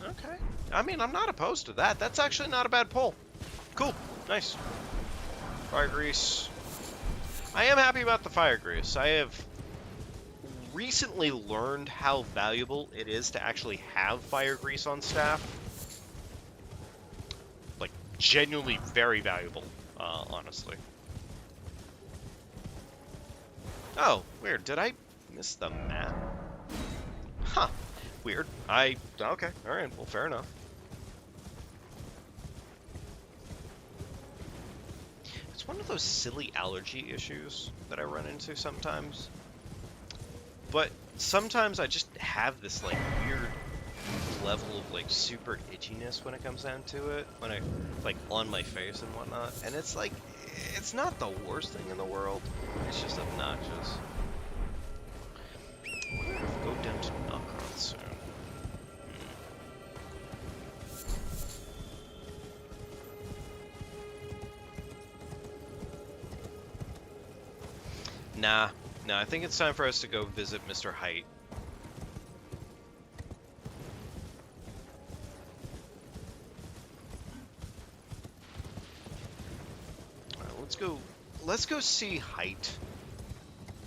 Okay. I mean, I'm not opposed to that. That's actually not a bad pull. Cool. Nice. Fire Grease. I am happy about the Fire Grease. I have recently learned how valuable it is to actually have fire grease on staff. Like, genuinely very valuable, honestly. Oh, weird. Did I miss the map? Huh. Weird. Okay. Alright, well, fair enough. It's one of those silly allergy issues that I run into sometimes. But sometimes I just have this, like, weird level of, like, super itchiness when it comes down to it. When I, like, on my face and whatnot. And it's, like, it's not the worst thing in the world. It's just obnoxious. I wonder if I go down to Knockroth soon. Nah, I think it's time for us to go visit Mr. Height. Alright, let's go see Height.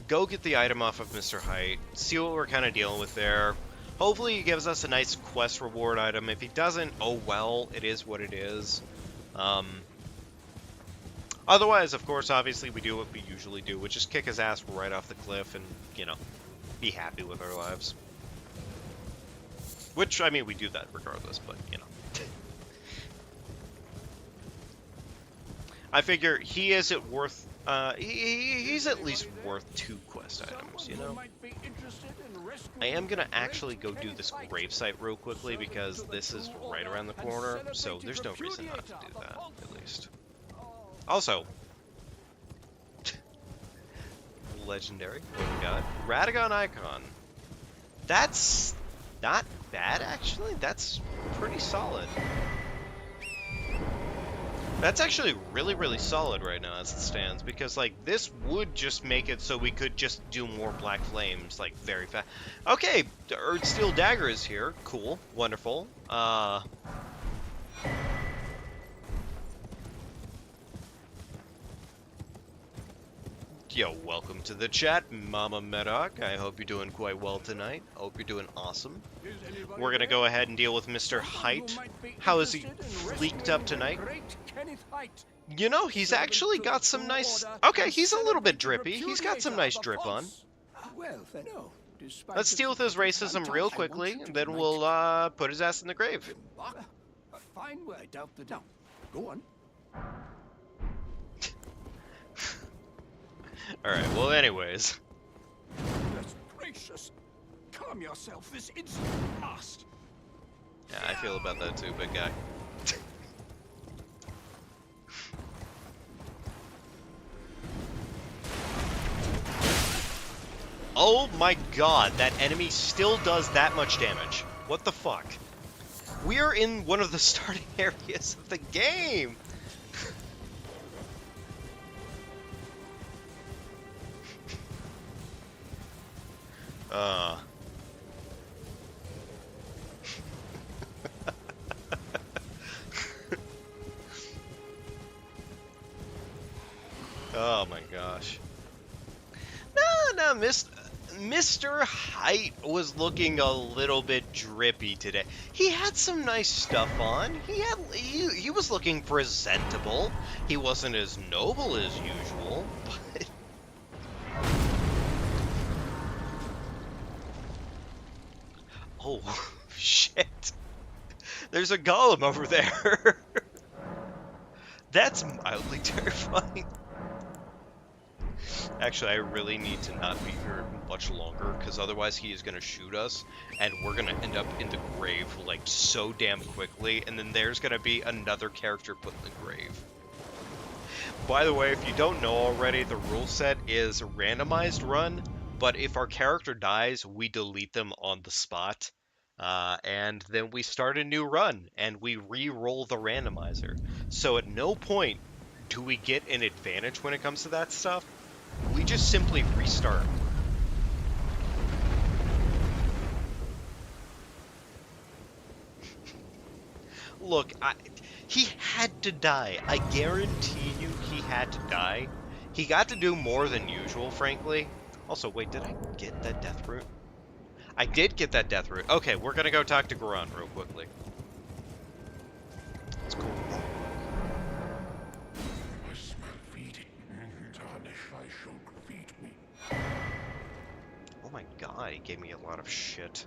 Go get the item off of Mr. Height, see what we're kind of dealing with there. Hopefully he gives us a nice quest reward item. If he doesn't, oh well, it is what it is. Otherwise, of course, obviously, we do what we usually do, which is kick his ass right off the cliff and, you know, be happy with our lives. Which, I mean, we do that regardless, but, you know. I figure he isn't worth, he's at least worth 2 quest items, you know? I am gonna actually go do this gravesite real quickly because this is right around the corner, so there's no reason not to do that, at least. Also, legendary, what we got? Radagon Icon. That's not bad, actually. That's pretty solid. That's actually really, really solid right now as it stands, because, like, this would just make it so we could just do more Black Flames, like, very fast. Okay, the Earthsteel Dagger is here. Cool. Wonderful. Yo, welcome to the chat, Mama Medoc. I hope you're doing quite well tonight. Hope you're doing awesome. We're gonna go ahead and deal with Mr. Height. How is he fleeked up tonight? You know, he's actually got some nice... Okay, he's a little bit drippy. He's got some nice drip on. Let's deal with his racism real quickly, and then we'll put his ass in the grave. Fine word, go on. Alright, well, anyways. Goodness gracious. Calm yourself, this instant past. Yeah, I feel about that too, big guy. Oh my god, that enemy still does that much damage. What the fuck? We are in one of the starting areas of the game! Oh my gosh. No, Mr. Height was looking a little bit drippy today. He had some nice stuff on. He was looking presentable. He wasn't as noble as usual, but oh shit. There's a golem over there. That's mildly terrifying. Actually, I really need to not be here much longer, because otherwise he is going to shoot us, and we're going to end up in the grave, like, so damn quickly, and then there's going to be another character put in the grave. By the way, if you don't know already, the rule set is randomized run, but if our character dies, we delete them on the spot, and then we start a new run, and we re-roll the randomizer. So at no point do we get an advantage when it comes to that stuff. We just simply restart. Look, he had to die. I guarantee you he had to die. He got to do more than usual, frankly. Also, wait, did I get that death root? I did get that death root. Okay, we're gonna go talk to Garan real quickly. Let's go. I smell feed it. Tarnish, I should feed me. Oh my god, he gave me a lot of shit.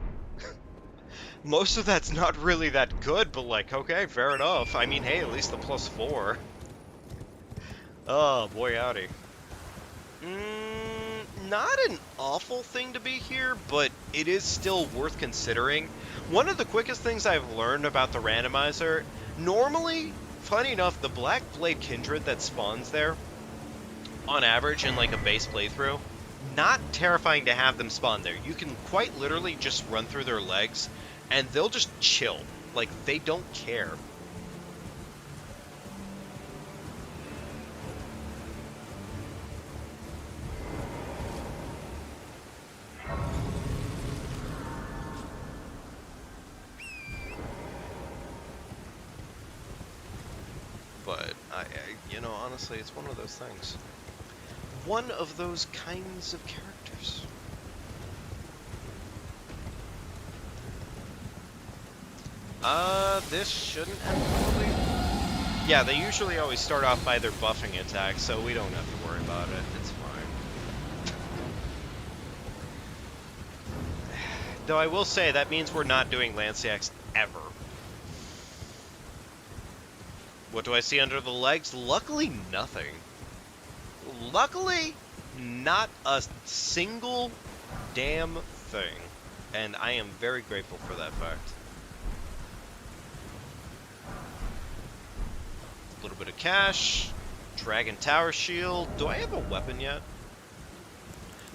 Most of that's not really that good, but like, okay, fair enough. I mean, hey, at least the +4. Oh, boy howdy. Not an awful thing to be here, but it is still worth considering. One of the quickest things I've learned about the randomizer, normally, funny enough, the Black Blade Kindred that spawns there, on average in like a base playthrough, not terrifying to have them spawn there. You can quite literally just run through their legs, and they'll just chill. Like, they don't care. But, you know, honestly, it's one of those things. One of those kinds of characters. This shouldn't have really... Yeah, they usually always start off by their buffing attack, so we don't have to worry about it. It's fine. Though I will say, that means we're not doing Lanciacs ever. What do I see under the legs? Luckily, nothing. Luckily, not a single damn thing. And I am very grateful for that fact. A little bit of cash. Dragon Tower Shield. Do I have a weapon yet?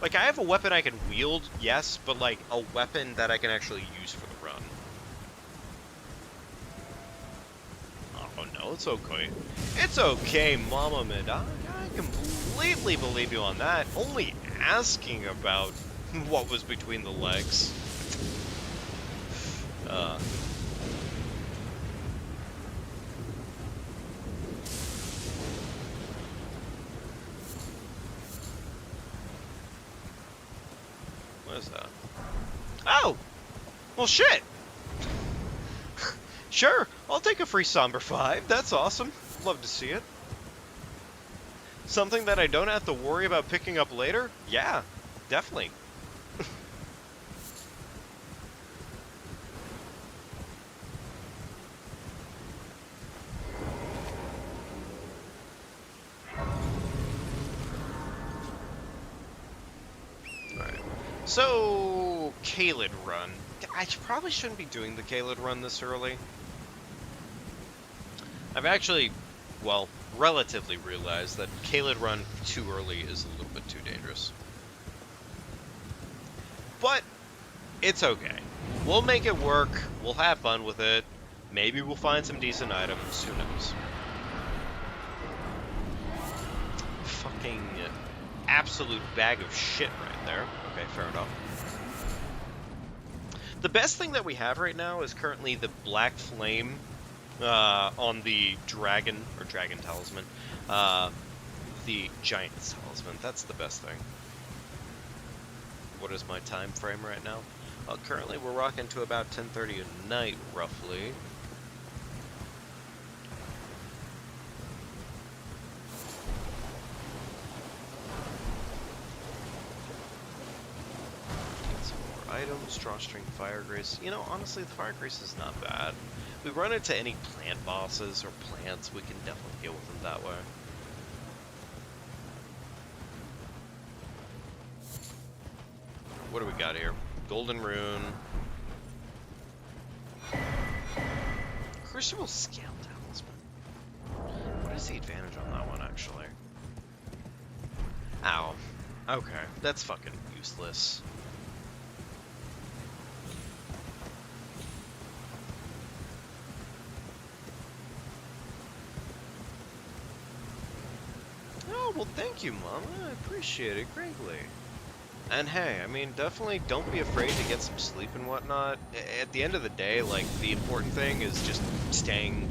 Like, I have a weapon I can wield, yes, but like, a weapon that I can actually use for the run. Oh no, it's okay. It's okay, Mama Mid. I completely believe you on that. Only asking about what was between the legs. What is that? Oh! Well, shit! Sure, I'll take a free Somber 5. That's awesome. Love to see it. Something that I don't have to worry about picking up later? Yeah, definitely. Alright. So, Caelid run. I probably shouldn't be doing the Caelid run this early. I've actually, well, relatively realized that Caelid run too early is a little bit too dangerous. But, it's okay. We'll make it work, we'll have fun with it, maybe we'll find some decent items, who knows. Fucking absolute bag of shit right there. Okay, fair enough. The best thing that we have right now is currently the Black Flame on the Dragon, or Dragon Talisman. The Giant's Talisman, that's the best thing. What is my time frame right now? Currently we're rocking to about 10:30 at night, roughly. Items, Drawstring, Fire Grace. You know, honestly, the Fire Grace is not bad. We run into any plant bosses or plants, we can definitely deal with them that way. What do we got here? Golden Rune. Crucible Scale Talisman. What is the advantage on that one, actually? Ow. Okay, that's fucking useless. Oh, well, thank you, Mama. I appreciate it greatly. And hey, I mean, definitely don't be afraid to get some sleep and whatnot. At the end of the day, like, the important thing is just staying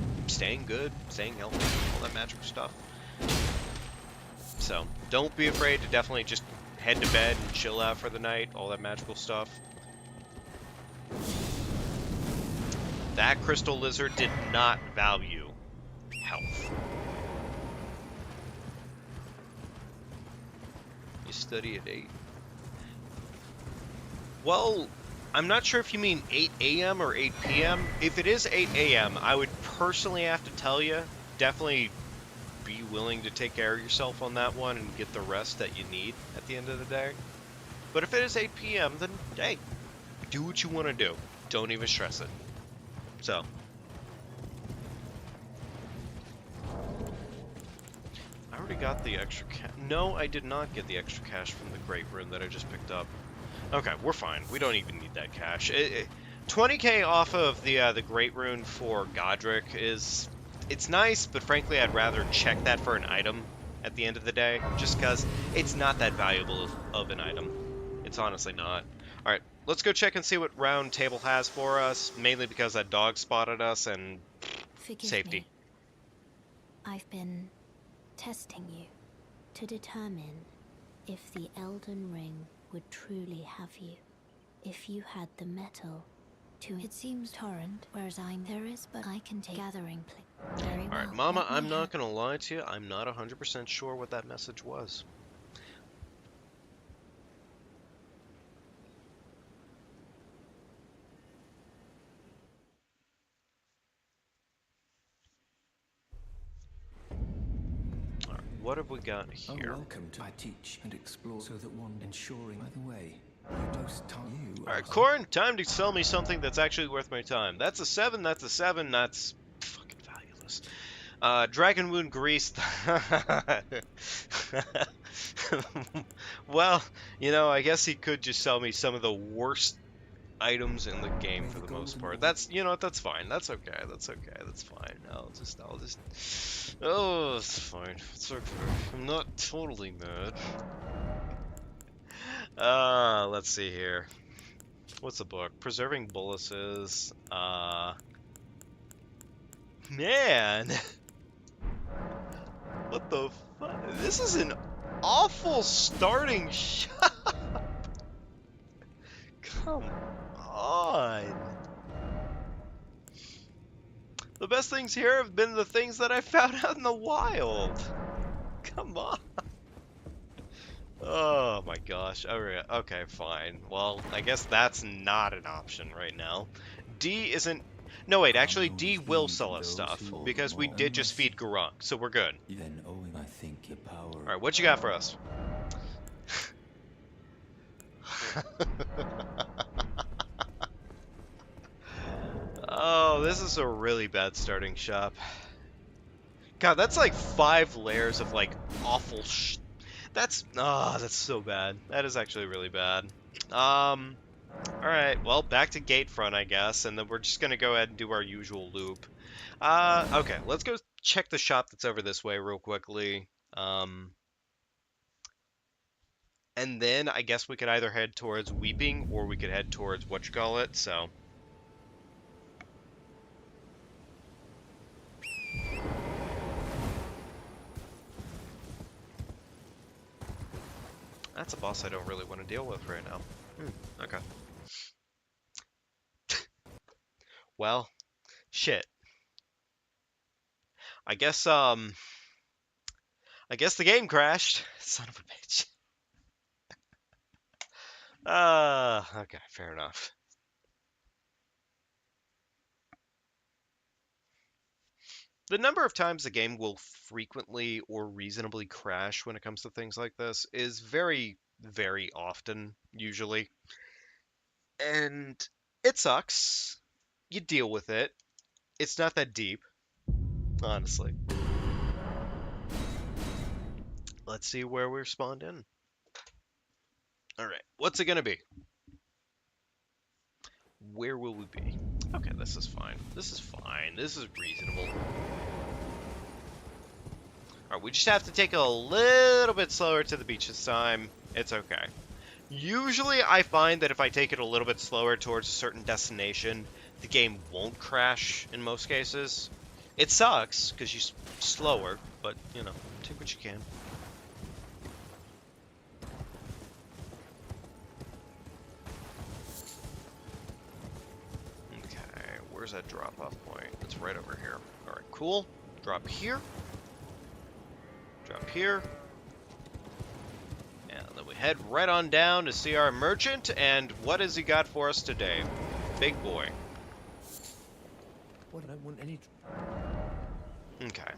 good, staying healthy, all that magic stuff. So, don't be afraid to definitely just, head to bed and chill out for the night, all that magical stuff. That crystal lizard did not value health. You study at 8. Well, I'm not sure if you mean 8 a.m. or 8 p.m. If it is 8 a.m., I would personally have to tell you, definitely be willing to take care of yourself on that one and get the rest that you need at the end of the day. But if it is 8 p.m., then hey, do what you want to do. Don't even stress it. So. I already got the extra cash. No, I did not get the extra cash from the Great Rune that I just picked up. Okay, we're fine. We don't even need that cash. 20k off of the Great Rune for Godric is... It's nice, but frankly, I'd rather check that for an item at the end of the day, just because it's not that valuable of an item. It's honestly not. Alright, let's go check and see what Round Table has for us, mainly because that dog spotted us, and Forgive safety. me. I've been testing you to determine if the Elden Ring would truly have you. If you had the metal to... It seems torrent, whereas there is, but I can take gathering very well. Alright, Mama, Let me I'm not gonna lie to you, I'm not 100% sure what that message was. Alright, what have we got here? Welcome to I teach and explore so that one ensuring either way. You dose time. Alright, Corn, time to sell me something that's actually worth my time. That's a 7, that's a 7, that's fucking valueless. Dragon Wound Grease. Well, you know, I guess he could just sell me some of the worst items in the game for the most part. That's, you know, that's fine. That's okay. That's okay. That's fine. I'll just... Oh, it's fine. It's okay. I'm not totally mad. Let's see here. What's the book? Preserving Boluses. Man! What the fuck? This is an awful starting shot! Come on! The best things here have been the things that I found out in the wild! Come on! Oh my gosh. Alright, okay, fine. Well, I guess that's not an option right now. D isn't... No, wait, actually, D will sell us stuff, because we did just feed Garunk, so we're good. Then owing, I think, your power. Alright, what you got for us? Oh, this is a really bad starting shop. God, that's like 5 layers of, like, awful That's so bad. That is actually really bad. Alright, well, back to Gatefront, I guess, and then we're just gonna go ahead and do our usual loop. Okay, let's go check the shop that's over this way real quickly. And then I guess we could either head towards Weeping, or we could head towards whatchamacallit, so... That's a boss I don't really want to deal with right now. Okay. Well, shit. I guess the game crashed. Son of a bitch. Okay, fair enough. The number of times the game will frequently or reasonably crash when it comes to things like this is very, very often, usually. And it sucks. You deal with it. It's not that deep, honestly. Let's see where we're spawned in. Alright, what's it gonna be? Where will we be? Okay, this is fine. This is fine. This is reasonable. Alright, we just have to take it a little bit slower to the beach this time. It's okay. Usually I find that if I take it a little bit slower towards a certain destination, the game won't crash in most cases. It sucks, because you're slower, but, you know, take what you can. Where's that drop-off point? It's right over here. Alright, cool. Drop here. Drop here. And then we head right on down to see our merchant, and what has he got for us today? Big boy. What? I don't want any. Okay.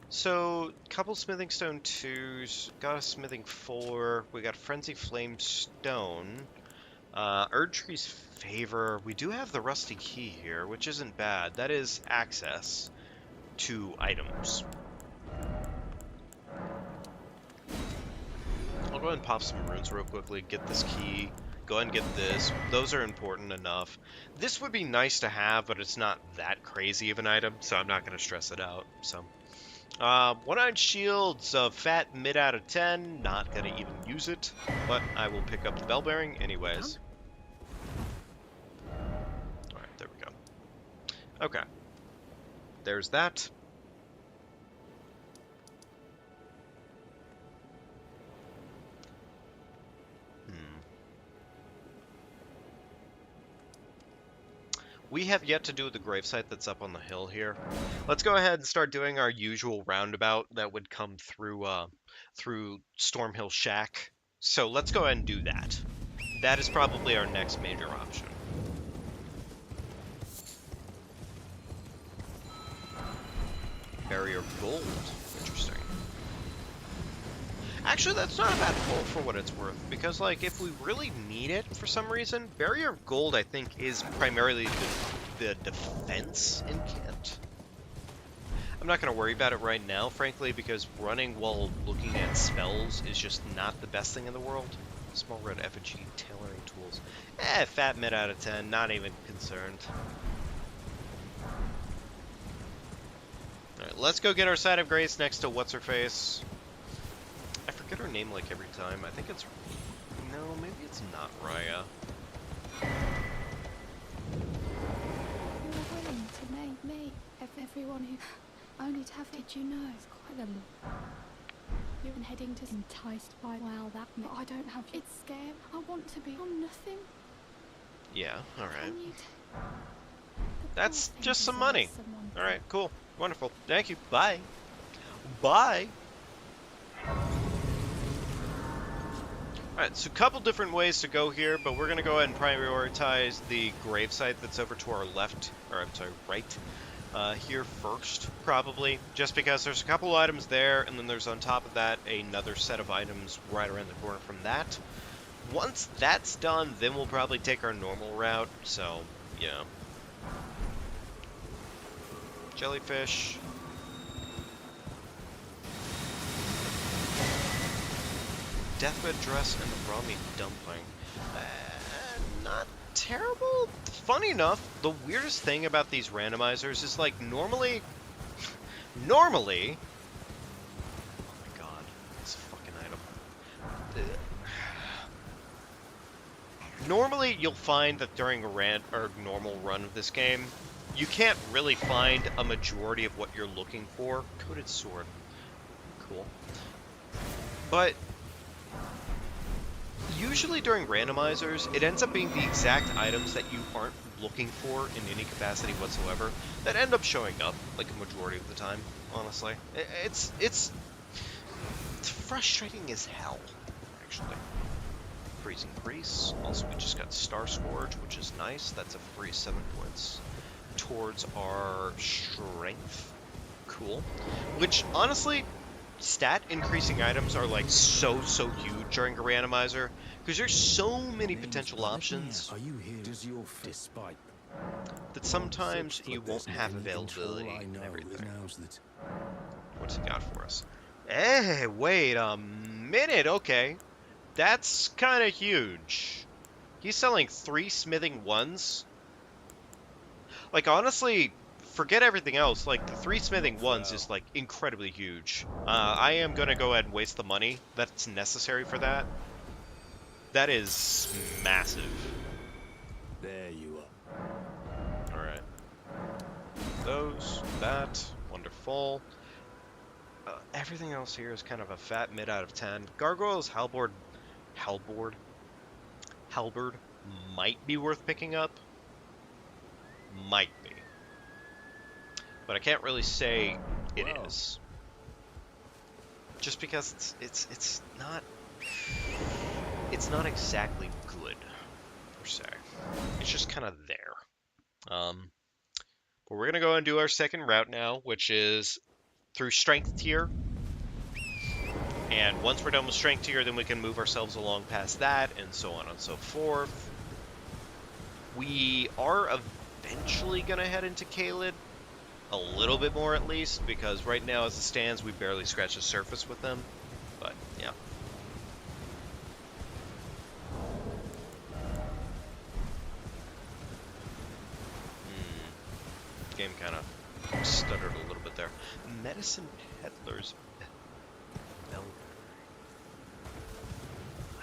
So, couple smithing stone 2s, got a smithing 4, we got frenzy flame stone, Erdtree's favor. We do have the rusty key here, which isn't bad. That is access to items. I'll go ahead and pop some runes real quickly, get this key, go ahead and get this. Those are important enough. This would be nice to have, but it's not that crazy of an item, so I'm not going to stress it out. So, one-eyed shields, fat mid out of 10. Not going to even use it, but I will pick up the bell bearing anyways. Alright, there we go. Okay. There's that. We have yet to do the gravesite that's up on the hill here. Let's go ahead and start doing our usual roundabout that would come through through Stormhill Shack. So let's go ahead and do that. That is probably our next major option. Barrier gold. Interesting. Actually, that's not a bad pull for what it's worth, because, like, if we really need it for some reason, Barrier of Gold, I think, is primarily the defense incant. I'm not going to worry about it right now, frankly, because running while looking at spells is just not the best thing in the world. Small red effigy, tailoring tools. Fat mid out of 10, not even concerned. Alright, let's go get our Side of Grace next to What's-Her-Face. I forget her name like every time. I think it's... No, maybe it's not Raya. You're willing to make me, everyone who... Only to have... Did you know? It's quite a... You've been heading to... Enticed by... Well, that... But I don't have... It's scary. I want to be on nothing. Yeah, alright. Can you That's just some money. Alright, cool. Wonderful. Thank you. Bye. Bye. Alright, so a couple different ways to go here, but we're going to go ahead and prioritize the gravesite that's over to our left, or I'm sorry, right, here first, probably, just because there's a couple items there, and then there's on top of that another set of items right around the corner from that. Once that's done, then we'll probably take our normal route, so, yeah. Jellyfish. Deathbed dress and the raw meat dumpling. Not terrible. Funny enough, the weirdest thing about these randomizers is, like, normally, oh my god, this fucking item. Normally, you'll find that during a normal run of this game, you can't really find a majority of what you're looking for. Coated sword. Cool. But usually during randomizers, it ends up being the exact items that you aren't looking for in any capacity whatsoever that end up showing up, like a majority of the time, honestly. It's frustrating as hell, actually. Freezing Grease. Also, we just got Star Scourge, which is nice. That's a free 7 points towards our strength. Cool. Which, honestly, stat increasing items are like so huge during a randomizer because there's so many potential options Are you here? Does your despite that sometimes you won't have availability and everything. What's he got for us? Hey, wait a minute. Okay, that's kind of huge. He's selling 3 smithing 1s. Like, honestly, forget everything else. Like, the 3 smithing 1s is, like, incredibly huge. I am going to go ahead and waste the money that's necessary for that. That is massive. There you are. Alright. Those, that, wonderful. Everything else here is kind of a fat mid out of 10. Gargoyle's halberd might be worth picking up. might be. But I can't really say it Well. is. Just because it's not exactly good, per se. It's just kind of there. But we're gonna go and do our second route now, which is through strength tier. And once we're done with strength tier, then we can move ourselves along past that, and so on and so forth. We are eventually gonna head into Caelid, a little bit more at least, because right now as it stands, we barely scratch the surface with them. But yeah. Game kind of stuttered a little bit there. Medicine Peddler's Bell.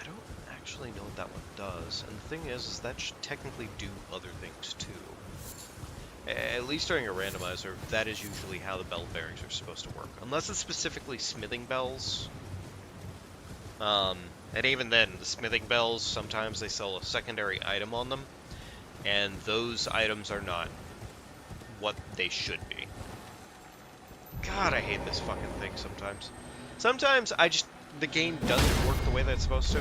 I don't actually know what that one does. And the thing is that should technically do other things too. At least during a randomizer, that is usually how the bell bearings are supposed to work. Unless it's specifically smithing bells. And even then, the smithing bells, sometimes they sell a secondary item on them. And those items are not what they should be. God, I hate this fucking thing sometimes. Sometimes the game doesn't work the way that it's supposed to.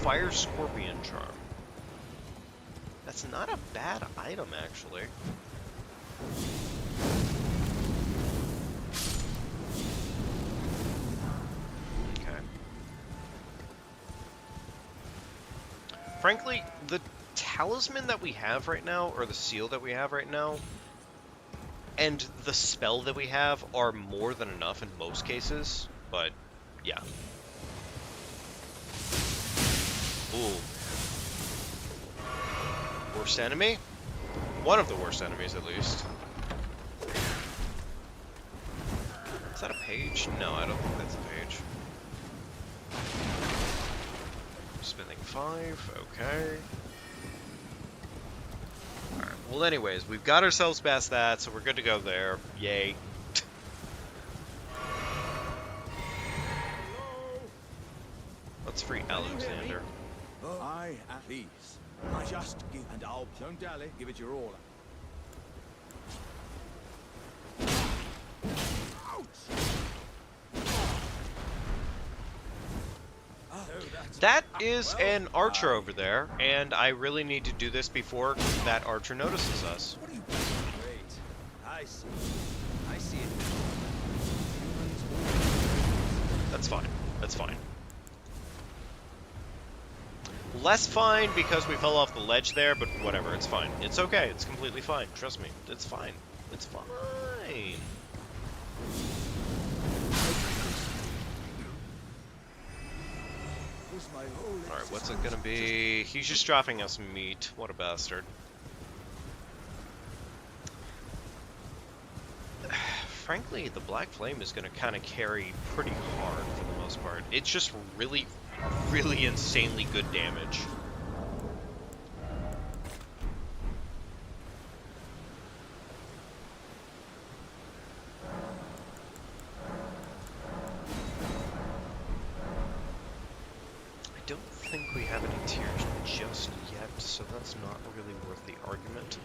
Fire Scorpion Charm. That's not a bad item, actually. Okay. Frankly, the talisman that we have right now, or the seal that we have right now, and the spell that we have are more than enough in most cases, but yeah. Ooh. Worst enemy? One of the worst enemies, at least. Is that a page? No, I don't think that's a page. Spinning 5, okay. Alright, well anyways, we've got ourselves past that, so we're good to go there. Yay. Let's free Alexander. I at least. I just give and I'll don't dally, give it your all. That is an archer over there, and I really need to do this before that archer notices us. What are you Great. I see. I see it. That's fine. That's fine. Less fine because we fell off the ledge there, but whatever, it's fine. It's okay, it's completely fine. Trust me, it's fine. It's fine. Alright, what's it gonna be? He's just dropping us meat. What a bastard. Frankly, the Black Flame is gonna kind of carry pretty hard for the most part. It's just really, really insanely good damage. I don't think we have any tiers just yet, so that's not really worth the argument.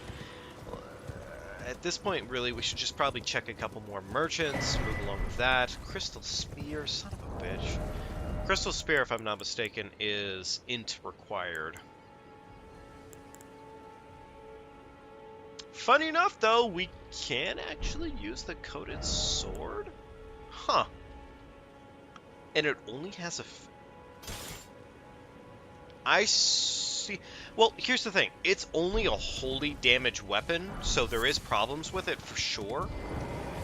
At this point, really, we should just probably check a couple more merchants, move along with that. Crystal Spear, son of a bitch. Crystal Spear, if I'm not mistaken, is int required. Funny enough, though, we can actually use the coated sword? Huh. And it only has a... I see... Well, here's the thing. It's only a wholly damage weapon, so there is problems with it for sure.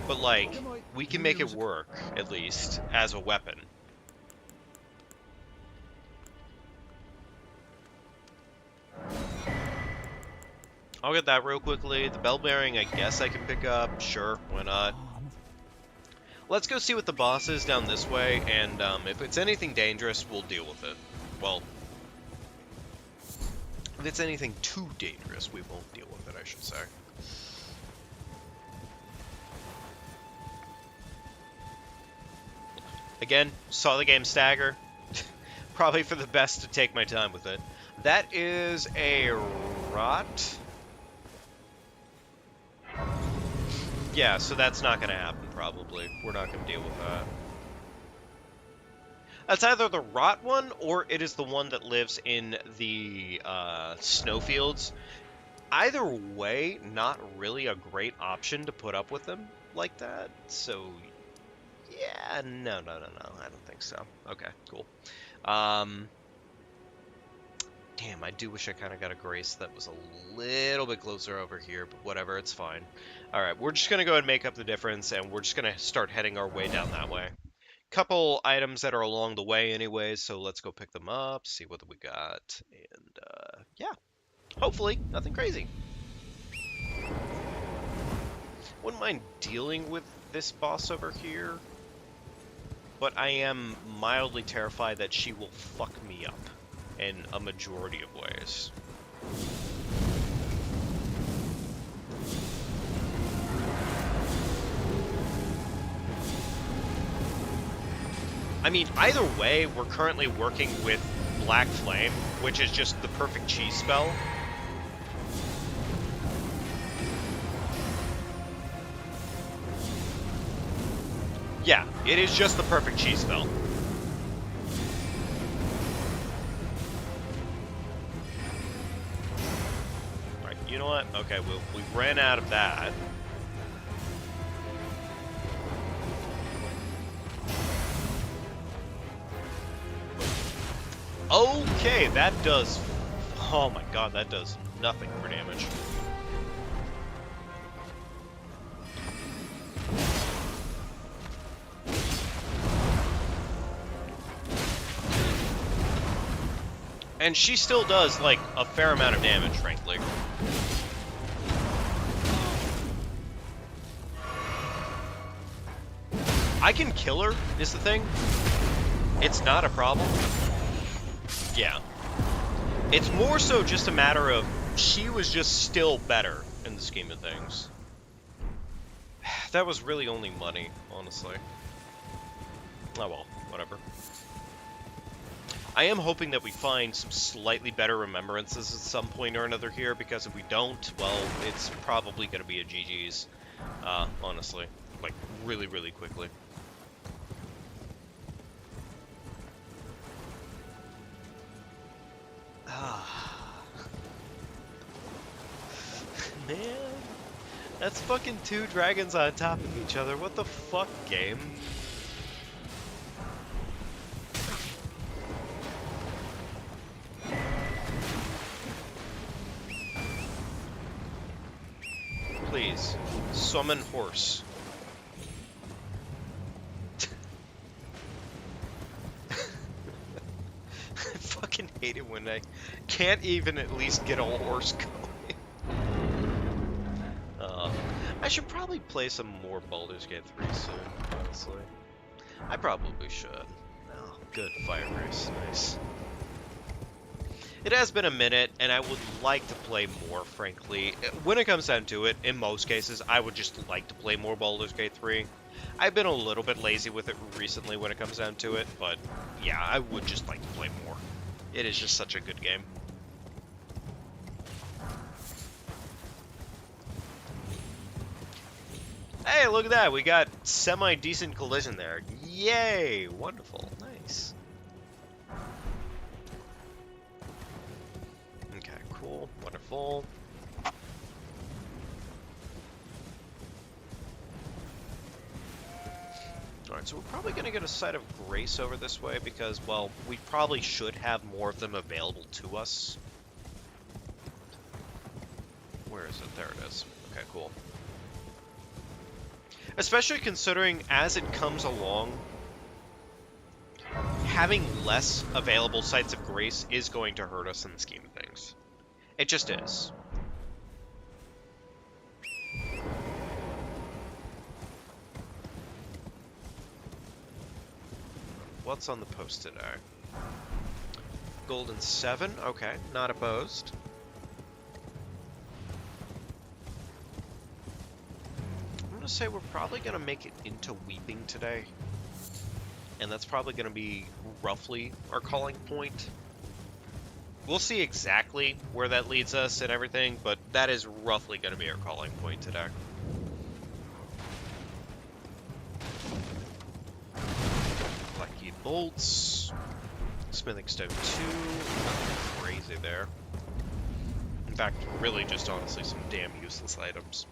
But, like, we can make it work, at least, as a weapon. I'll get that real quickly. The bell bearing, I guess I can pick up. Sure, why not? Let's go see what the boss is down this way, and if it's anything dangerous, we'll deal with it. Well, if it's anything too dangerous, we won't deal with it, I should say. Again, saw the game stagger. Probably for the best to take my time with it. That is a rot. Yeah, so that's not going to happen, probably. We're not going to deal with that. That's either the rot one, or it is the one that lives in the snowfields. Either way, not really a great option to put up with them like that. So, yeah, no, I don't think so. Okay, cool. Damn, I do wish I kind of got a Grace that was a little bit closer over here, but whatever, it's fine. Alright, we're just going to go ahead and make up the difference, and we're just going to start heading our way down that way. Couple items that are along the way anyways, so let's go pick them up, see what we got, and yeah, hopefully, nothing crazy. Wouldn't mind dealing with this boss over here, but I am mildly terrified that she will fuck me up in a majority of ways. I mean, either way, we're currently working with Black Flame, which is just the perfect cheese spell. Yeah, it is just the perfect cheese spell. Alright, you know what? Okay, we ran out of that. Okay, that does... Oh my god, that does nothing for damage. And she still does, like, a fair amount of damage, frankly. I can kill her, is the thing. It's not a problem. Yeah. It's more so just a matter of she was just still better in the scheme of things. That was really only money, honestly. Oh well, whatever. I am hoping that we find some slightly better remembrances at some point or another here, because if we don't, well, it's probably going to be a GG's, honestly. Like, really, really quickly. Man, that's fucking 2 dragons on top of each other. What the fuck, game? Please, summon horse. I fucking hate it when I can't even at least get a horse going. I should probably play some more Baldur's Gate 3 soon, honestly. I probably should. Oh, good, Fire Grace, nice. It has been a minute, and I would like to play more, frankly. When it comes down to it, in most cases, I would just like to play more Baldur's Gate 3. I've been a little bit lazy with it recently when it comes down to it, but yeah, I would just like to play more. It is just such a good game. Hey, look at that. We got semi-decent collision there. Yay! Wonderful. Nice. Okay, cool. Wonderful. Alright, so we're probably going to get a site of Grace over this way because, well, we probably should have more of them available to us. Where is it? There it is. Okay, cool. Especially considering as it comes along, having less available sites of Grace is going to hurt us in the scheme of things. It just is. What's on the post today? Golden 7? Okay, not opposed. Say we're probably going to make it into Weeping today, and that's probably going to be roughly our calling point. We'll see exactly where that leads us and everything, but that is roughly going to be our calling point today. bolts. Smithing stone 2. Nothing crazy there. In fact, really just honestly some damn useless items.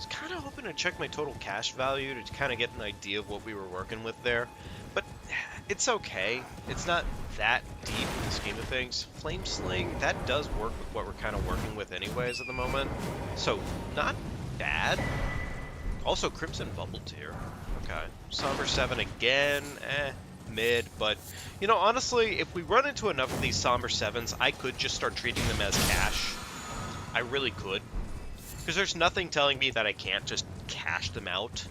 Kind of hoping to check my total cash value to kind of get an idea of what we were working with there, but it's okay. It's not that deep in the scheme of things. Flame Sling, that does work with what we're kind of working with anyways at the moment, so not bad. Also, Crimson Bubble Tear. Okay. Somber 7 again, mid, but, you know, honestly, if we run into enough of these Somber 7s, I could just start treating them as cash. I really could. Because there's nothing telling me that I can't just cash them out.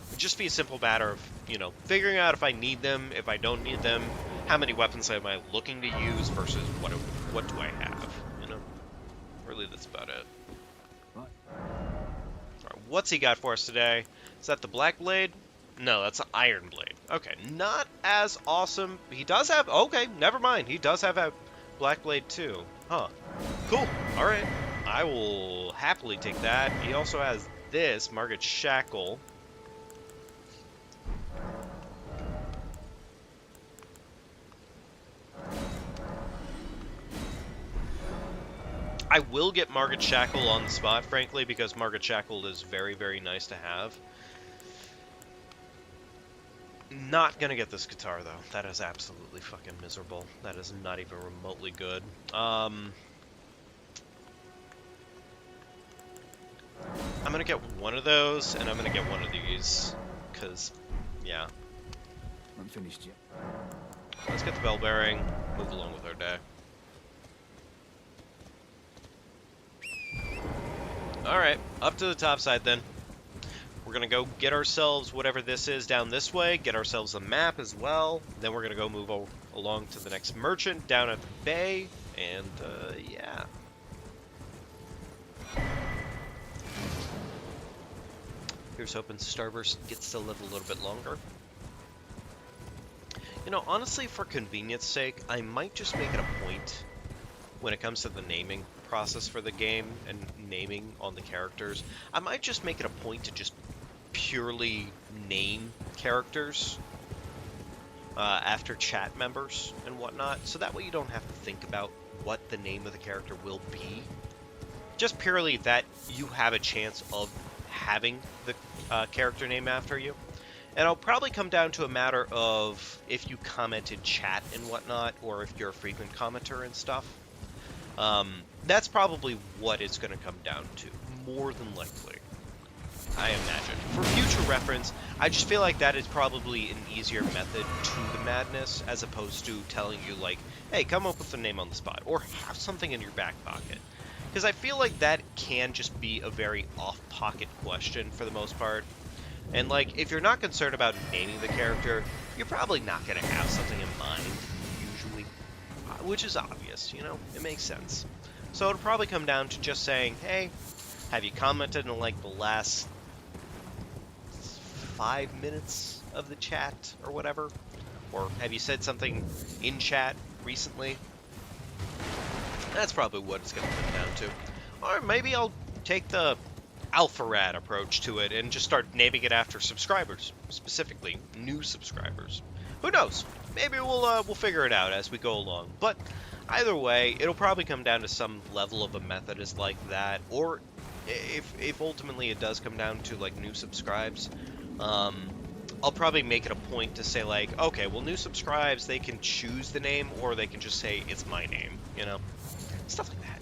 It'd just be a simple matter of, you know, figuring out if I need them, if I don't need them, how many weapons am I looking to use versus what do I have, you know? Really, that's about it. Right. Alright, what's he got for us today? Is that the Black Blade? No, that's an Iron Blade. Okay, not as awesome. He does have... Okay, never mind. He does have a Black Blade too. Huh. Cool. Alright. I will happily take that. He also has this, Margaret Shackle. I will get Margaret Shackle on the spot, frankly, because Margaret Shackle is very, very nice to have. Not gonna get this guitar, though. That is absolutely fucking miserable. That is not even remotely good. I'm gonna get one of those, and I'm gonna get one of these, because, yeah. I'm finished yet. Let's get the bell bearing, move along with our day. Alright, up to the top side then. We're gonna go get ourselves whatever this is down this way, get ourselves a map as well, then we're gonna go move along to the next merchant down at the bay, and, yeah. Here's hoping Starburst gets to live a little bit longer. You know, honestly, for convenience sake, I might just make it a point when it comes to the naming process for the game and naming on the characters. I might just make it a point to just purely name characters after chat members and whatnot, so that way you don't have to think about what the name of the character will be. Just purely that you have a chance of having the character name after you. And it'll probably come down to a matter of if you comment in chat and whatnot, or if you're a frequent commenter and stuff. That's probably what it's going to come down to, more than likely, I imagine. For future reference, I just feel like that is probably an easier method to the madness, as opposed to telling you, like, hey, come up with a name on the spot, or have something in your back pocket. Because I feel like that can just be a very off-pocket question for the most part. And, like, if you're not concerned about naming the character, you're probably not going to have something in mind, usually. Which is obvious, you know? It makes sense. So it'll probably come down to just saying, hey, have you commented in, like, the last 5 minutes of the chat or whatever? Or have you said something in chat recently? That's probably what it's going to come down to. Or maybe I'll take the Alpharad approach to it and just start naming it after subscribers, specifically new subscribers. Who knows? Maybe we'll figure it out as we go along. But either way, it'll probably come down to some level of a method is like that. Or if ultimately it does come down to like new subscribes, I'll probably make it a point to say like, okay, well, new subscribes, they can choose the name, or they can just say it's my name, you know? Stuff like that.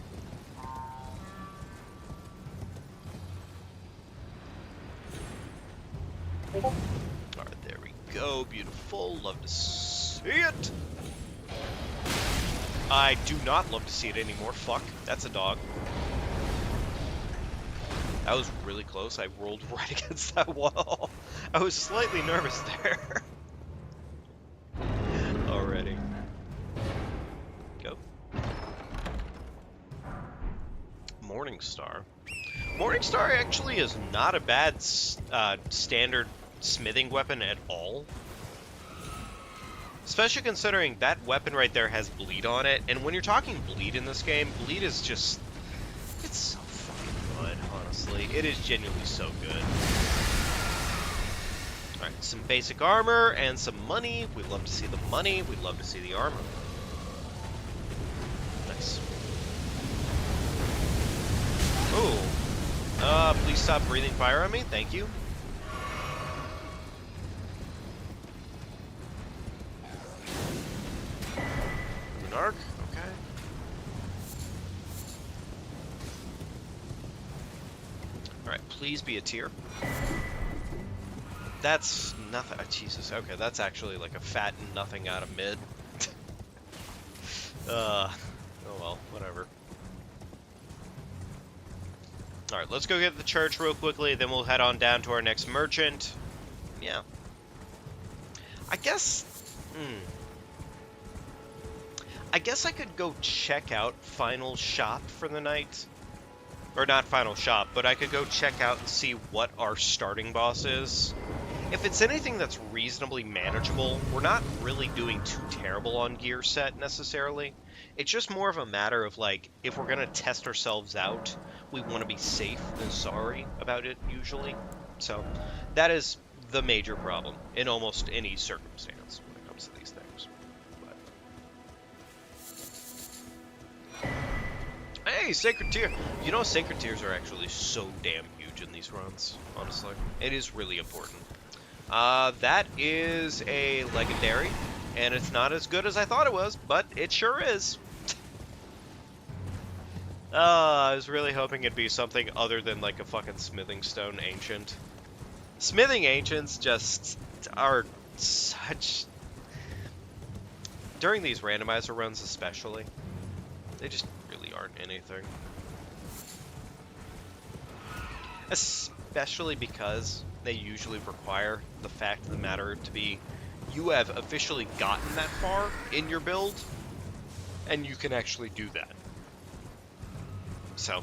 Alright, there we go. Beautiful. Love to see it. I do not love to see it anymore. Fuck. That's a dog. That was really close. I rolled right against that wall. I was slightly nervous there. Already. Go. Morningstar. Morningstar actually is not a bad standard smithing weapon at all. Especially considering that weapon right there has bleed on it, and when you're talking bleed in this game, bleed is just... it's so fucking good, honestly. It is genuinely so good. Alright, some basic armor and some money. We'd love to see the money. We'd love to see the armor. Nice. Ooh. Please stop breathing fire on me. Thank you. Arc? Okay. Alright, please be a tier. That's nothing. Oh, Jesus, okay, that's actually like a fat nothing out of mid. Oh well, whatever. Alright, let's go get the church real quickly, then we'll head on down to our next merchant. Yeah. I guess... I guess I could go check out Final Shop for the night. Or not Final Shop, but I could go check out and see what our starting boss is. If it's anything that's reasonably manageable, we're not really doing too terrible on gear set necessarily. It's just more of a matter of like, if we're gonna test ourselves out, we want to be safe than sorry about it usually. So that is the major problem in almost any circumstance when it comes to these things. Hey, Sacred Tier! You know, Sacred Tiers are actually so damn huge in these runs, honestly. It is really important. That is a Legendary, and it's not as good as I thought it was, but it sure is. I was really hoping it'd be something other than like a fucking Smithing Stone Ancient. Smithing Ancients just are such... during these randomizer runs especially, they just really aren't anything. Especially because they usually require the fact of the matter to be you have officially gotten that far in your build, and you can actually do that. So,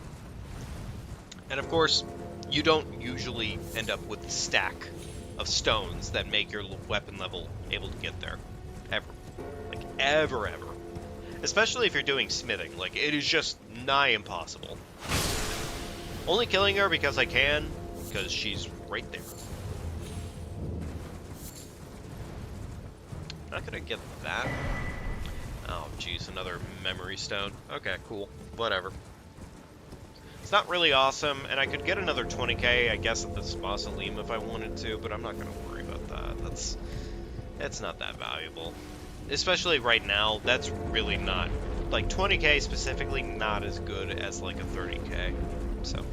and of course, you don't usually end up with a stack of stones that make your weapon level able to get there. Ever. Like, ever. Especially if you're doing smithing. Like, it is just nigh impossible. Only killing her because I can, because she's right there. Not gonna get that. Oh, jeez, another memory stone. Okay, cool. Whatever. It's not really awesome, and I could get another 20k, I guess, at this mausoleum if I wanted to, but I'm not gonna worry about that. That's not that valuable. Especially right now, that's really not... like, 20k specifically, not as good as, like, a 30k. So...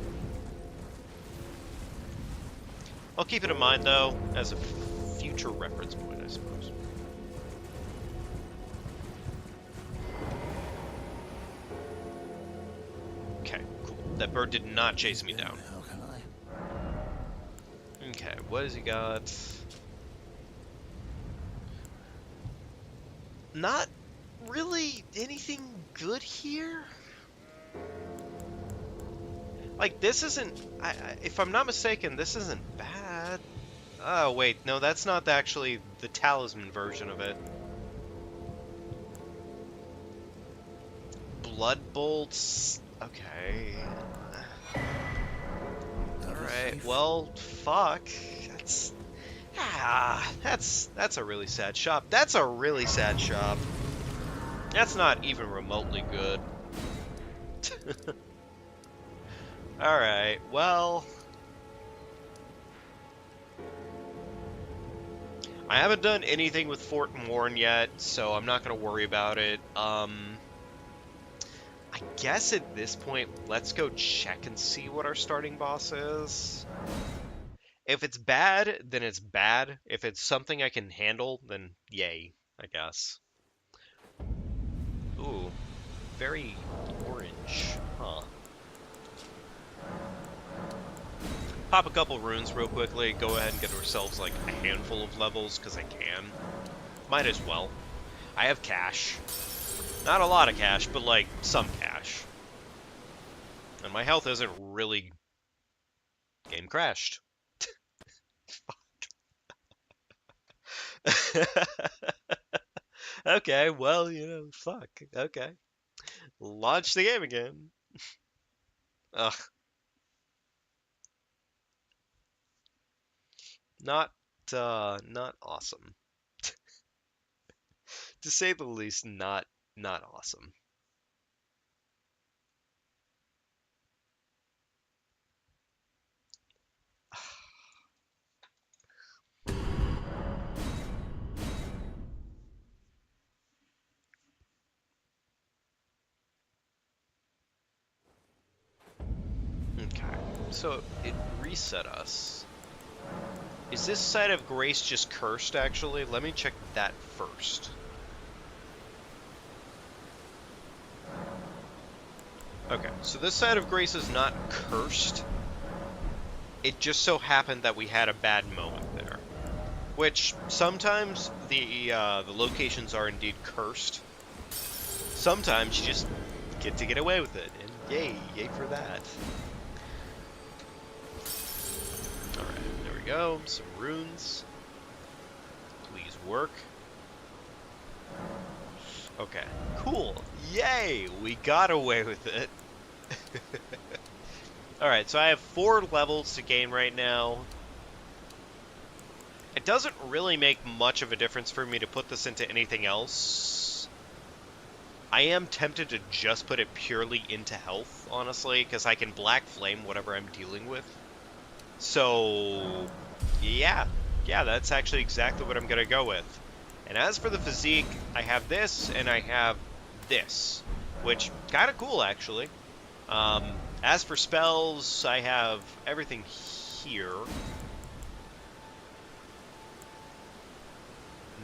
I'll keep it in mind, though, as a future reference point, I suppose. Okay, cool. That bird did not chase me down. How can I? Okay, what has he got? Not really anything good here. Like, this isn't... if I'm not mistaken, this isn't bad. Oh, wait. No, that's not actually the talisman version of it. Blood bolts... okay. Alright, well, fuck. That's a really sad shop. That's a really sad shop. That's not even remotely good. Alright, well... I haven't done anything with Fort and Warren yet, so I'm not going to worry about it. I guess at this point, let's go check and see what our starting boss is. If it's bad, then it's bad. If it's something I can handle, then yay, I guess. Ooh, very orange, huh? Pop a couple runes real quickly, go ahead and get ourselves like a handful of levels, because I can. Might as well. I have cash. Not a lot of cash, but like some cash. And my health isn't really... Game crashed. Okay, well, fuck. Okay. Launch the game again. Ugh. Not, not awesome. To say the least, not awesome. Okay, so it reset us. Is this side of grace just cursed, actually? Let me check that first. Okay, so this side of grace is not cursed. It just so happened that we had a bad moment there. Which, sometimes the locations are indeed cursed. Sometimes you just get away with it, and yay for that. Alright, there we go, some runes. Please work. Okay, cool, yay, we got away with it. Alright, so I have 4 levels to gain right now. It doesn't really make much of a difference for me to put this into anything else. I am tempted to just put it purely into health, honestly, because I can Black Flame whatever I'm dealing with. So, yeah, that's actually exactly what I'm going to go with. And as for the physique, I have this and I have this, which kind of cool, actually. As for spells, I have everything here.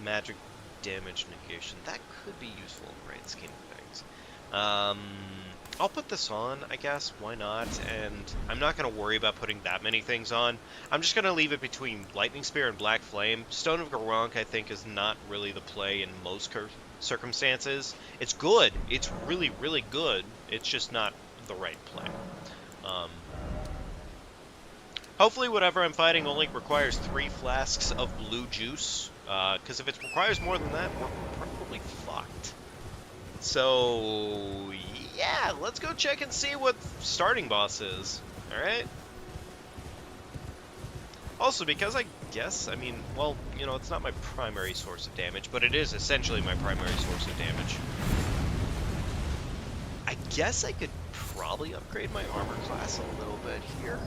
Magic damage negation. That could be useful in the right scheme of things. I'll put this on, I guess. Why not? And I'm not going to worry about putting that many things on. I'm just going to leave it between Lightning Spear and Black Flame. Stone of Garunk, I think, is not really the play in most circumstances. It's good. It's really, really good. It's just not the right play. Hopefully whatever I'm fighting only requires 3 flasks of blue juice. Because if it requires more than that, we're probably fucked. So, yeah, let's go check and see what starting boss is. Alright? Also, because I guess, I mean, well, it's not my primary source of damage, but it is essentially my primary source of damage. I guess I could probably upgrade my armor class a little bit here.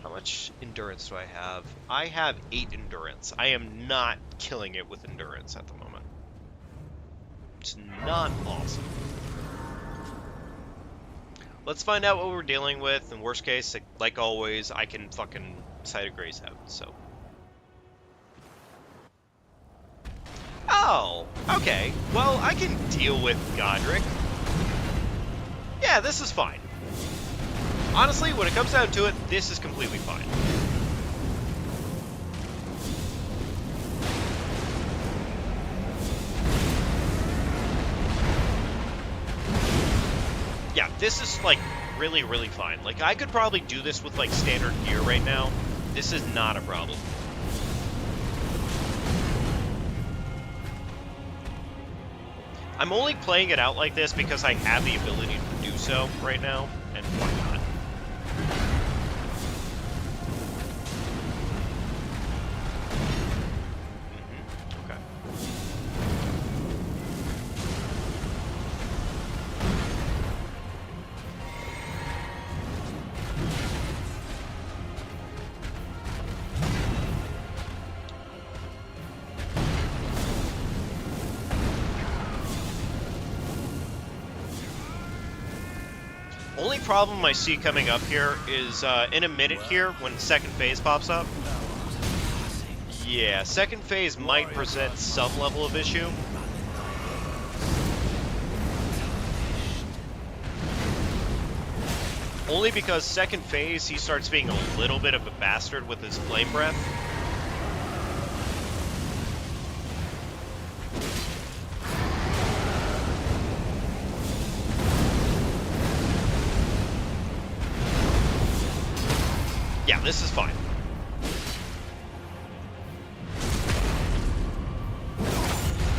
How much endurance do I have? I have 8 endurance. I am not killing it with endurance at the moment. It's not awesome. Let's find out what we're dealing with. In worst case, like always, I can fucking Site of Grace out, so. Oh, okay. Well, I can deal with Godric. Yeah, this is fine. Honestly, when it comes down to it, this is completely fine. Yeah, this is, like, really, really fine. Like, I could probably do this with, like, standard gear right now. This is not a problem. I'm only playing it out like this because I have the ability to do so right now, and why not? Okay. Only problem I see coming up here is in a minute here when second phase pops up. Yeah, second phase might present some level of issue. Only because second phase he starts being a little bit of a bastard with his flame breath. Yeah, this is fine.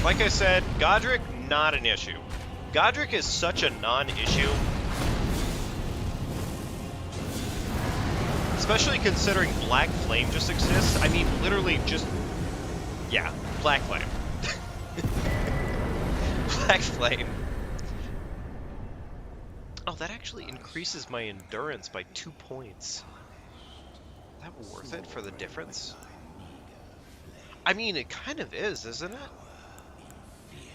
Like I said, Godric, not an issue. Godric is such a non-issue. Especially considering Black Flame just exists. I mean, literally just... Yeah, Black Flame. Black Flame. Oh, that actually increases my endurance by 2 points. Is that worth it for the difference? I mean, it kind of is, isn't it?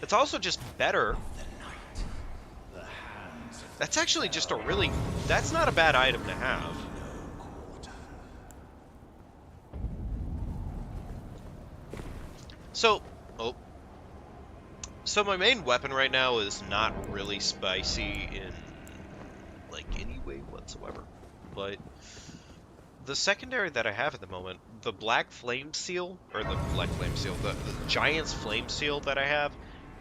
It's also just better. That's actually just a really... That's not a bad item to have. So... Oh. So my main weapon right now is not really spicy in, like, any way whatsoever. But the secondary that I have at the moment, the Black Flame Seal, or the Black Flame Seal, the Giant's Flame Seal that I have,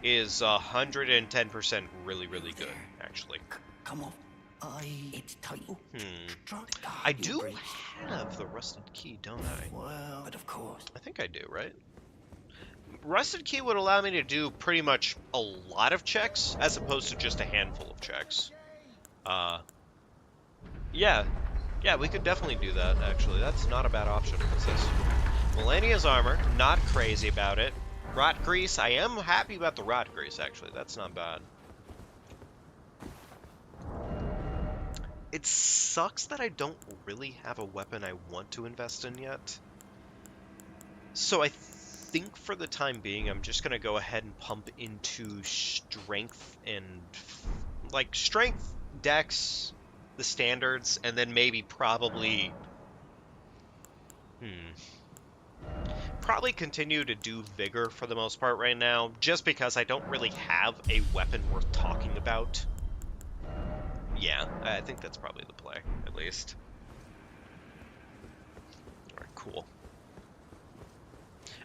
is 110% really, really good, actually. Come on. It's tight. I do have the Rusted Key, don't I? Well, but of course. I think I do, right? Rusted Key would allow me to do pretty much a lot of checks, as opposed to just a handful of checks. Yeah, we could definitely do that, actually. That's not a bad option. What's this? Melania's armor, not crazy about it. Rot Grease, I am happy about the Rot Grease, actually. That's not bad. It sucks that I don't really have a weapon I want to invest in yet. So I think for the time being, I'm just going to go ahead and pump into strength and... like, strength, dex, the standards, and then maybe probably... Probably continue to do Vigor for the most part right now, just because I don't really have a weapon worth talking about. Yeah, I think that's probably the play, at least. Alright, cool.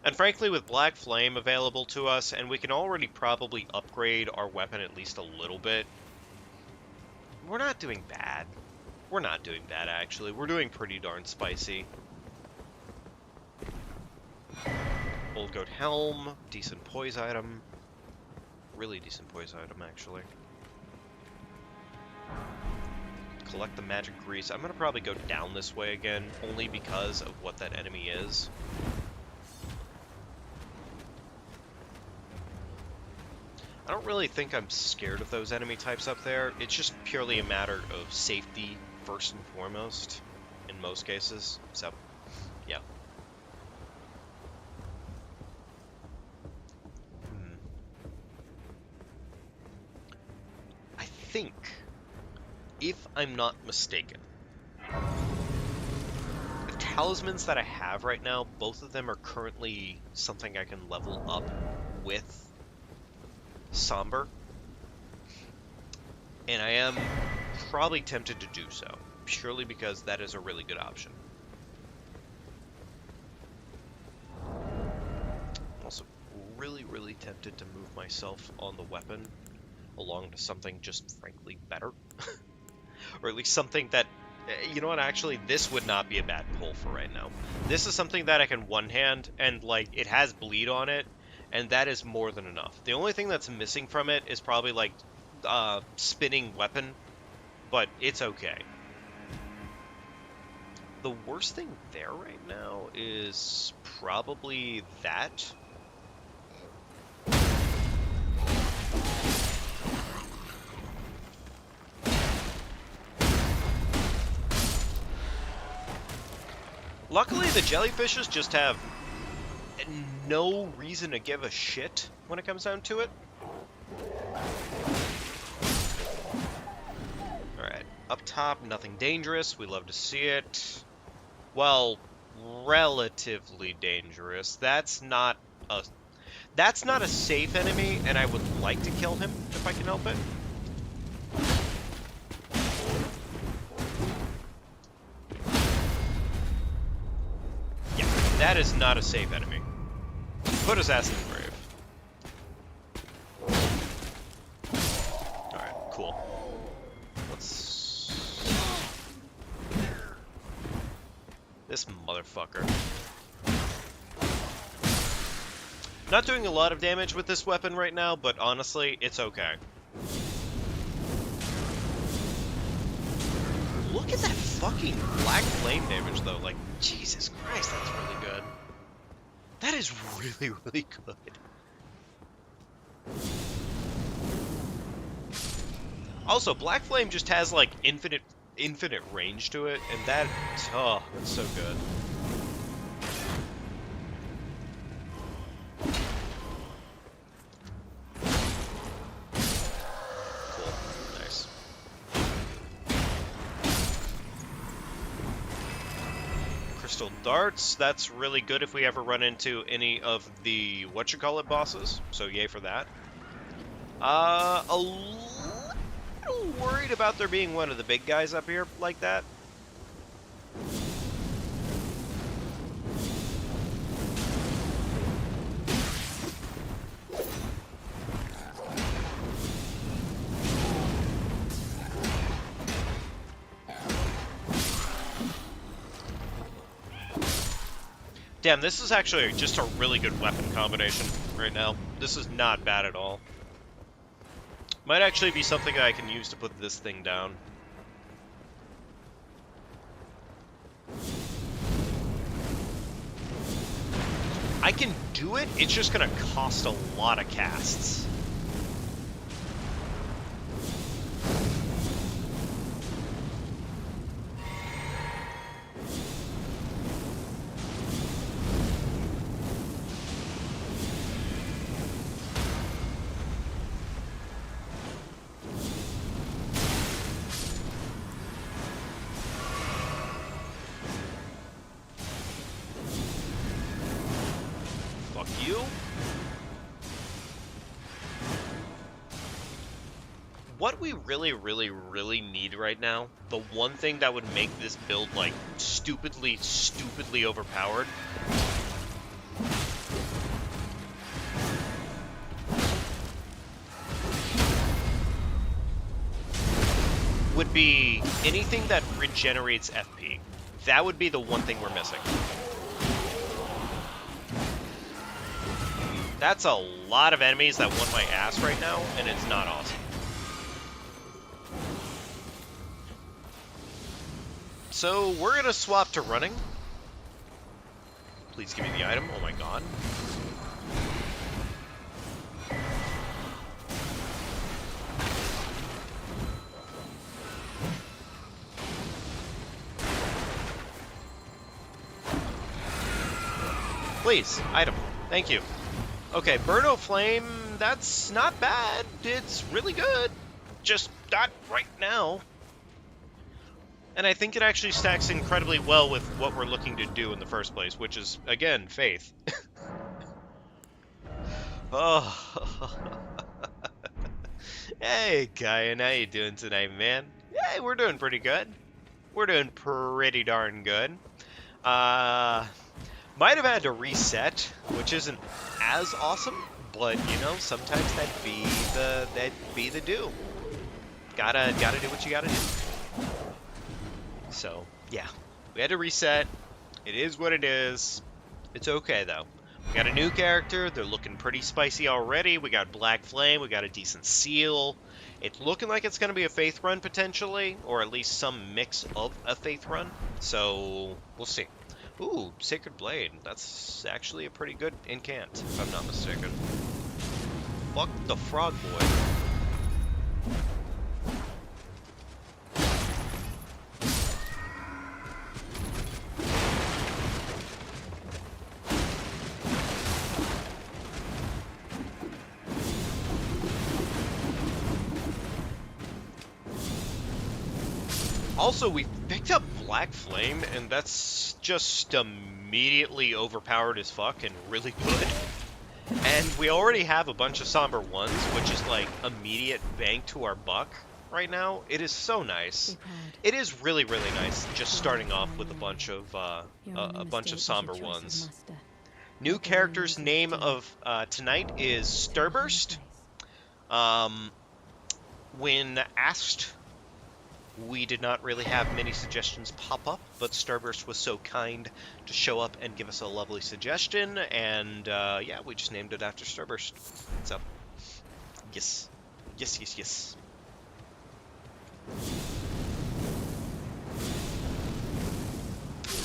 And frankly, with Black Flame available to us, and we can already probably upgrade our weapon at least a little bit, we're not doing bad. We're not doing bad, actually. We're doing pretty darn spicy. Old Goat Helm, decent poise item. Really decent poise item, actually. Collect the magic grease. I'm gonna probably go down this way again, only because of what that enemy is. I don't really think I'm scared of those enemy types up there. It's just purely a matter of safety first and foremost, in most cases. So, yeah. I think, if I'm not mistaken, the talismans that I have right now, both of them are currently something I can level up with Somber, and I am probably tempted to do so, purely because that is a really good option. I'm also really, really tempted to move myself on the weapon along to something just frankly better. Or at least something that, you know what, actually, this would not be a bad pull for right now. This is something that I can one-hand, and, like, it has bleed on it, and that is more than enough. The only thing that's missing from it is probably, like, spinning weapon, but it's okay. The worst thing there right now is probably that. Luckily, the jellyfishes just have no reason to give a shit when it comes down to it. Alright, up top, nothing dangerous. We love to see it. Well, relatively dangerous. That's not a safe enemy, and I would like to kill him if I can help it. That is not a safe enemy. Put his ass in the grave. Alright, cool. Let's... This motherfucker. Not doing a lot of damage with this weapon right now, but honestly, it's okay. Look at that fucking black flame damage, though. Like, Jesus Christ, that's really good. That is really, really good. Also, black flame just has, like, infinite range to it, and that, oh, that's so good. Cool. Nice. Crystal darts, that's really good if we ever run into any of the whatchamacallit bosses, so yay for that. A little worried about there being one of the big guys up here like that. Damn, this is actually just a really good weapon combination right now. This is not bad at all. Might actually be something that I can use to put this thing down. I can do it, it's just gonna cost a lot of casts. What we really need right now, the one thing that would make this build, like, stupidly overpowered, would be anything that regenerates FP. That would be the one thing we're missing. That's a lot of enemies that want my ass right now, and it's not awesome. So, we're gonna swap to running. Please give me the item. Oh my god. Please, item. Thank you. Okay, Burno Flame, that's not bad. It's really good. Just not right now. And I think it actually stacks incredibly well with what we're looking to do in the first place, which is, again, faith. Oh. Hey, Kyan, how you doing tonight, man? Hey, we're doing pretty good. We're doing pretty darn good. Might have had to reset, which isn't as awesome, but, you know, sometimes that'd be the do. Gotta do what you gotta do. So, yeah, we had to reset. It is what it is. It's okay, though. We got a new character. They're looking pretty spicy already. We got Black Flame. We got a decent seal. It's looking like it's going to be a Faith run, potentially, or at least some mix of a Faith run. So, we'll see. Ooh, Sacred Blade. That's actually a pretty good incant, if I'm not mistaken. Fuck the Frog Boy. Also, we picked up Black Flame, and that's just immediately overpowered as fuck and really good. And we already have a bunch of Somber Ones, which is like immediate bang to our buck right now. It is so nice. It is really nice just starting off with a bunch of Somber Ones. New character's name of tonight is Stirburst. When asked We did not really have many suggestions pop up, but Starburst was so kind to show up and give us a lovely suggestion, and yeah, we just named it after Starburst. So, yes. Yes, yes, yes.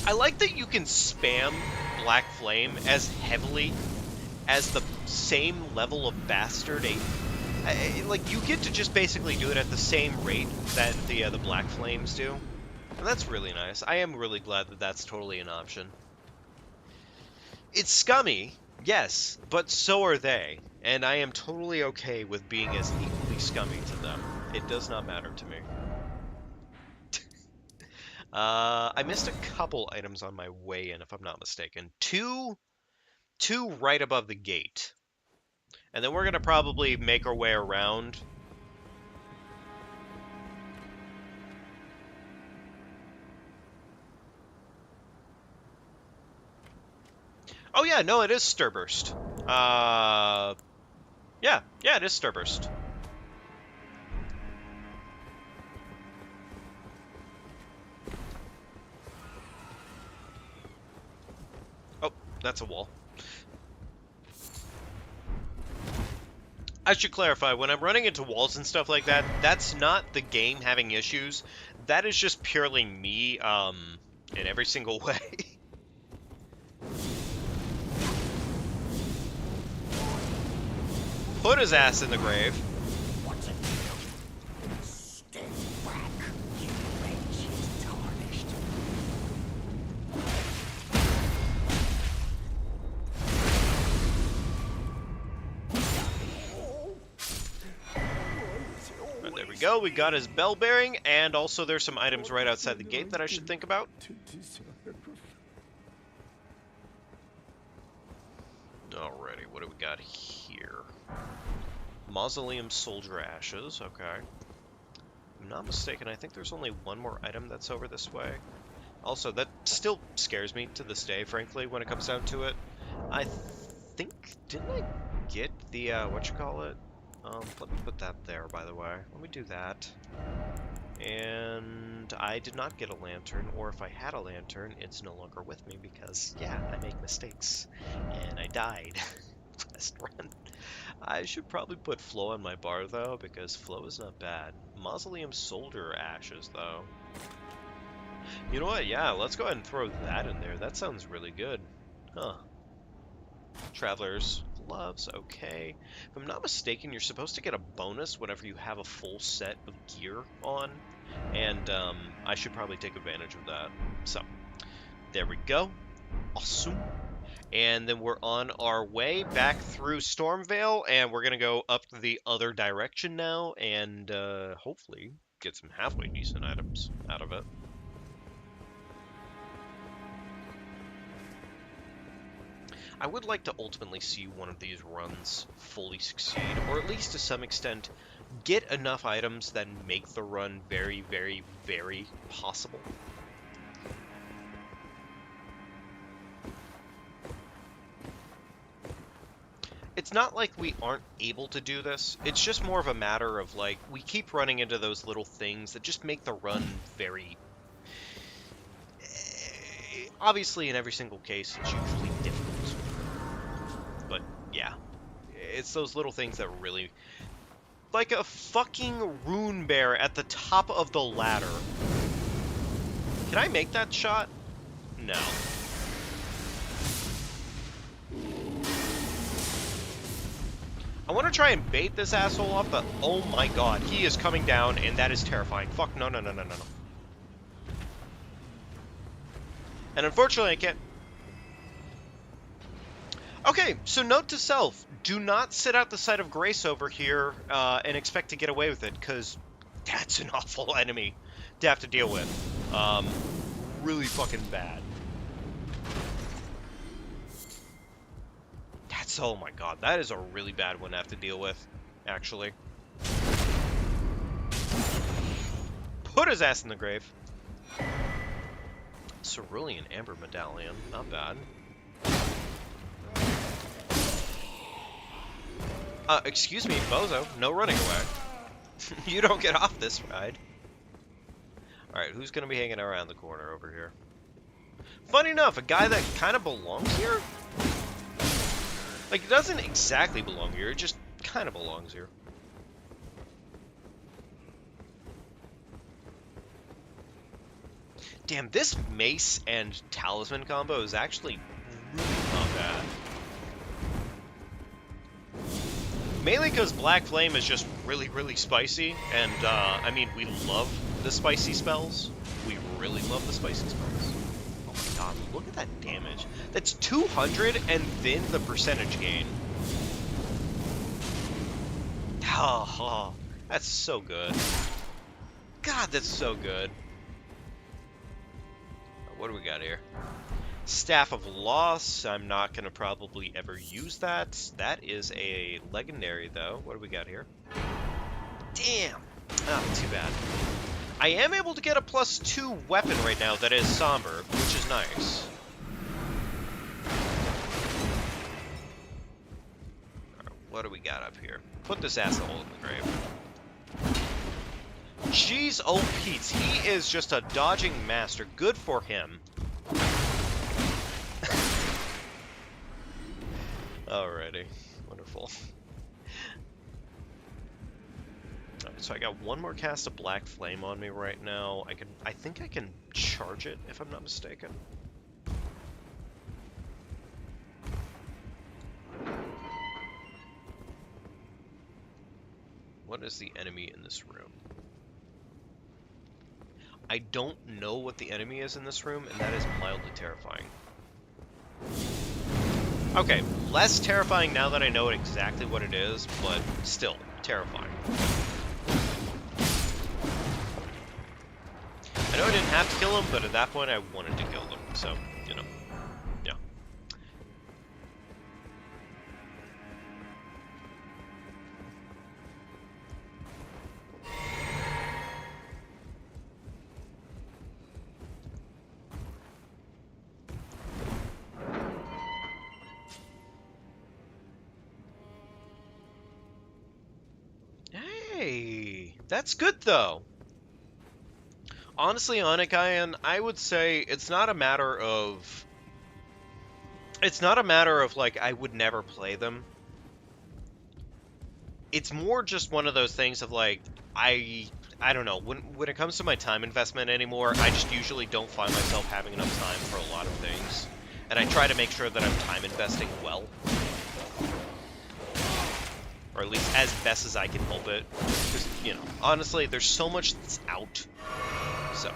I like that you can spam Black Flame as heavily as the same level of Bastard. Like, you get to just basically do it at the same rate that the Black Flames do. And that's really nice. I am really glad that that's totally an option. It's scummy, yes, but so are they. And I am totally okay with being as equally scummy to them. It does not matter to me. I missed a couple items on my way in, if I'm not mistaken. Two right above the gate. And then we're going to probably make our way around. Oh yeah, no, it is Starburst. Yeah, it is Starburst. Oh, that's a wall. I should clarify, when I'm running into walls and stuff like that, that's not the game having issues. That is just purely me, in every single way. Put his ass in the grave. What's it? Stay back, you wretched tarnished. Right, there we go, we got his bell bearing, and also there's some items right outside the gate that I should think about. Alrighty, what do we got here? Mausoleum Soldier Ashes, okay. If I'm not mistaken, I think there's only one more item that's over this way. Also, that still scares me to this day, frankly, when it comes down to it. I think, didn't I get the, whatchamacallit? Let me put that there, by the way. Let me do that. And I did not get a lantern, or if I had a lantern, it's no longer with me because, yeah, I make mistakes. And I died last run. I should probably put flow on my bar, though, because flow is not bad. Mausoleum Soldier Ashes, though. You know what? Yeah, let's go ahead and throw that in there. That sounds really good. Huh. Traveler's Gloves, okay. If I'm not mistaken, you're supposed to get a bonus whenever you have a full set of gear on, and I should probably take advantage of that. So, there we go. Awesome. And then we're on our way back through Stormvale, and we're going to go up the other direction now, and hopefully get some halfway decent items out of it. I would like to ultimately see one of these runs fully succeed, or at least to some extent get enough items that make the run very, very, very possible. It's not like we aren't able to do this, it's just more of a matter of, like, we keep running into those little things that just make the run very... Obviously, in every single case, it's usually difficult. But, yeah. It's those little things that really... Like a fucking rune bear at the top of the ladder. Can I make that shot? No. I want to try and bait this asshole off, but oh my god, he is coming down, and that is terrifying. Fuck, no, no, no, no, no, no. And unfortunately, I can't... Okay, so note to self, do not sit out the side of Grace over here and expect to get away with it, because that's an awful enemy to have to deal with. Really fucking bad. That's, oh my god, that is a really bad one to have to deal with, actually. Put his ass in the grave. Cerulean Amber Medallion, not bad. Excuse me, Bozo, no running away. You don't get off this ride. Alright, who's gonna be hanging around the corner over here? Funny enough, a guy that kind of belongs here? Like, it doesn't exactly belong here, it just kind of belongs here. Damn, this mace and talisman combo is actually really not bad. Mainly because Black Flame is just really, really spicy, and, I mean, we love the spicy spells. We really love the spicy spells. Oh my god, look at that damage. That's 200 and then the percentage gain. Oh, that's so good. God, that's so good. What do we got here? Staff of Loss. I'm not going to probably ever use that. That is a legendary, though. What do we got here? Damn! Oh, too bad. I am able to get a +2 weapon right now that is Somber, which is nice. Alright, what do we got up here? Put this asshole in the grave. Jeez, oh Pete, he is just a dodging master. Good for him. Alrighty, wonderful. Alright, so I got one more cast of Black Flame on me right now. I think I can charge it if I'm not mistaken. What is the enemy in this room? I don't know what the enemy is in this room, and that is mildly terrifying. Okay, less terrifying now that I know exactly what it is, but still terrifying. I know I didn't have to kill him, but at that point I wanted to kill him, so, you know, yeah. Hey, that's good though. Honestly, Onikayan, I would say it's not a matter of like I would never play them. It's more just one of those things of like I don't know, when it comes to my time investment anymore, I just usually don't find myself having enough time for a lot of things. And I try to make sure that I'm time investing well. Or at least as best as I can help it. Because, you know, honestly, there's so much that's out. So,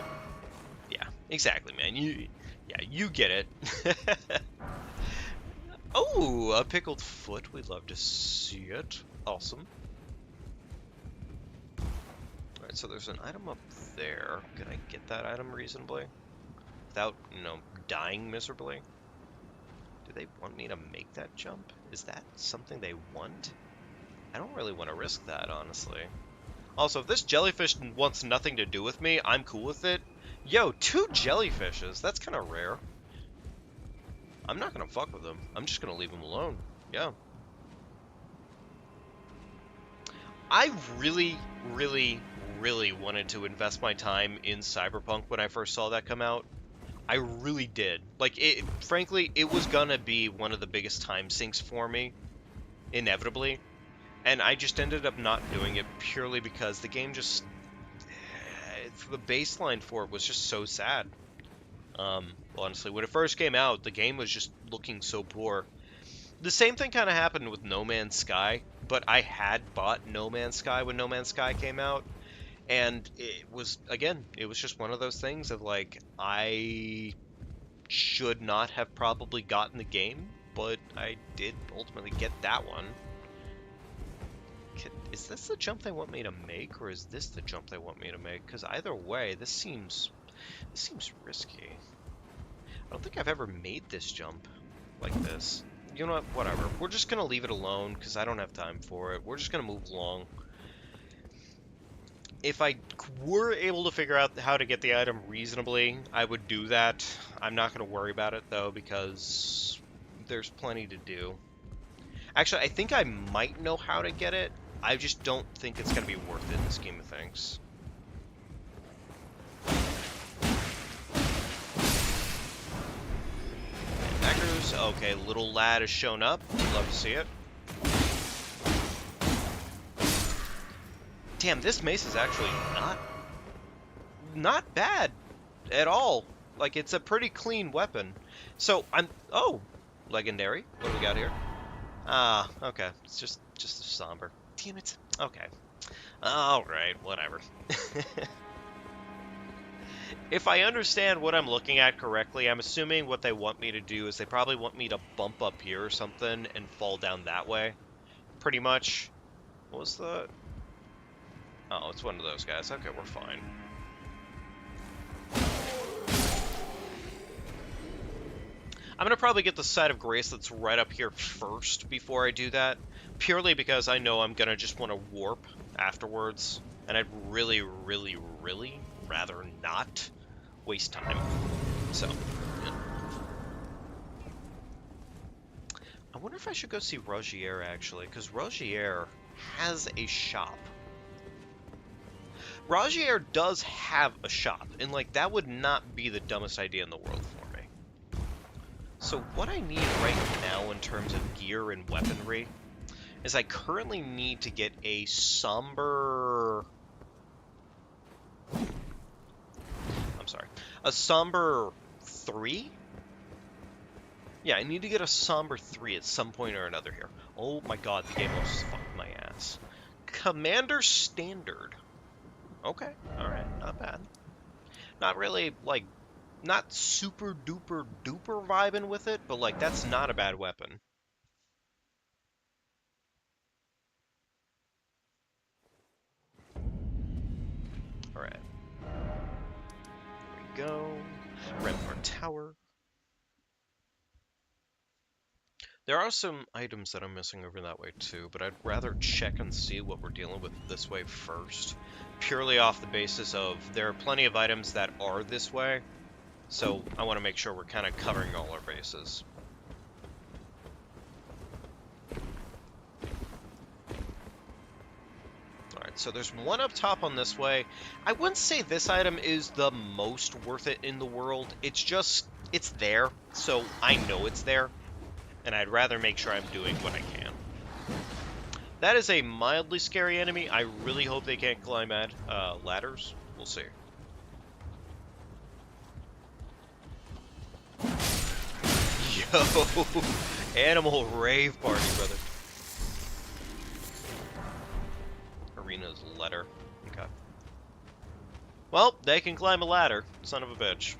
yeah, exactly, man. You get it. Oh, a pickled foot. We'd love to see it. Awesome. Alright, so there's an item up there. Can I get that item reasonably? Without, you know, dying miserably? Do they want me to make that jump? Is that something they want? I don't really want to risk that, honestly. Also, if this jellyfish wants nothing to do with me, I'm cool with it. Yo, 2 jellyfishes. That's kind of rare. I'm not going to fuck with them. I'm just going to leave them alone. Yeah. I really, really, really wanted to invest my time in Cyberpunk when I first saw that come out. I really did. Like, frankly, it was going to be one of the biggest time sinks for me. Inevitably. And I just ended up not doing it purely because the game just... the baseline for it was just so sad. Well, honestly, when it first came out, the game was just looking so poor. The same thing kind of happened with No Man's Sky, but I had bought No Man's Sky when No Man's Sky came out. And it was, again, it was just one of those things of like, I should not have probably gotten the game, but I did ultimately get that one. Is this the jump they want me to make, or is this the jump they want me to make? Because either way, this seems risky. I don't think I've ever made this jump like this. You know what? Whatever. We're just going to leave it alone, because I don't have time for it. We're just going to move along. If I were able to figure out how to get the item reasonably, I would do that. I'm not going to worry about it, though, because there's plenty to do. Actually, I think I might know how to get it. I just don't think it's going to be worth it in the scheme of things. Okay, little lad has shown up. Love to see it. Damn, this mace is actually not bad at all. Like, it's a pretty clean weapon. So, oh, legendary. What do we got here? Ah, okay. It's just a somber. Damn it. Okay. Alright, whatever. If I understand what I'm looking at correctly, I'm assuming what they want me to do is they probably want me to bump up here or something and fall down that way. Pretty much. What was the... Oh, it's one of those guys. Okay, we're fine. I'm going to probably get the side of grace that's right up here first before I do that. Purely because I know I'm going to just want to warp afterwards. And I'd really, really, really rather not waste time. So, yeah. I wonder if I should go see Rogier, actually. Because Rogier has a shop. Rogier does have a shop, and like that would not be the dumbest idea in the world for me. So what I need right now in terms of gear and weaponry is I currently need to get a somber... a somber 3? Yeah, I need to get a somber 3 at some point or another here. Oh my god, the game almost fucked my ass. Commander Standard. Okay, alright, not bad. Not really, like, not super duper duper vibing with it, but, like, that's not a bad weapon. Alright. There we go. Rampart Tower. There are some items that I'm missing over that way too, but I'd rather check and see what we're dealing with this way first. Purely off the basis of there are plenty of items that are this way, so I want to make sure we're kind of covering all our bases. Alright, so there's one up top on this way. I wouldn't say this item is the most worth it in the world. It's just, it's there, so I know it's there. And I'd rather make sure I'm doing what I can. That is a mildly scary enemy. I really hope they can't climb at ladders. We'll see. Yo! Animal rave party, brother. Arena's ladder. Okay. Well, they can climb a ladder. Son of a bitch.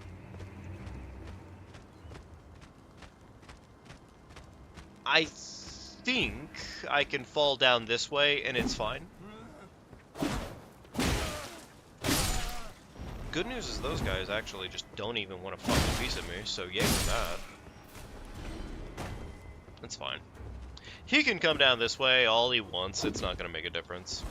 I think I can fall down this way and it's fine. Good news is those guys actually just don't even want to fuck a piece of me, so yay for that. It's fine. He can come down this way all he wants, it's not going to make a difference.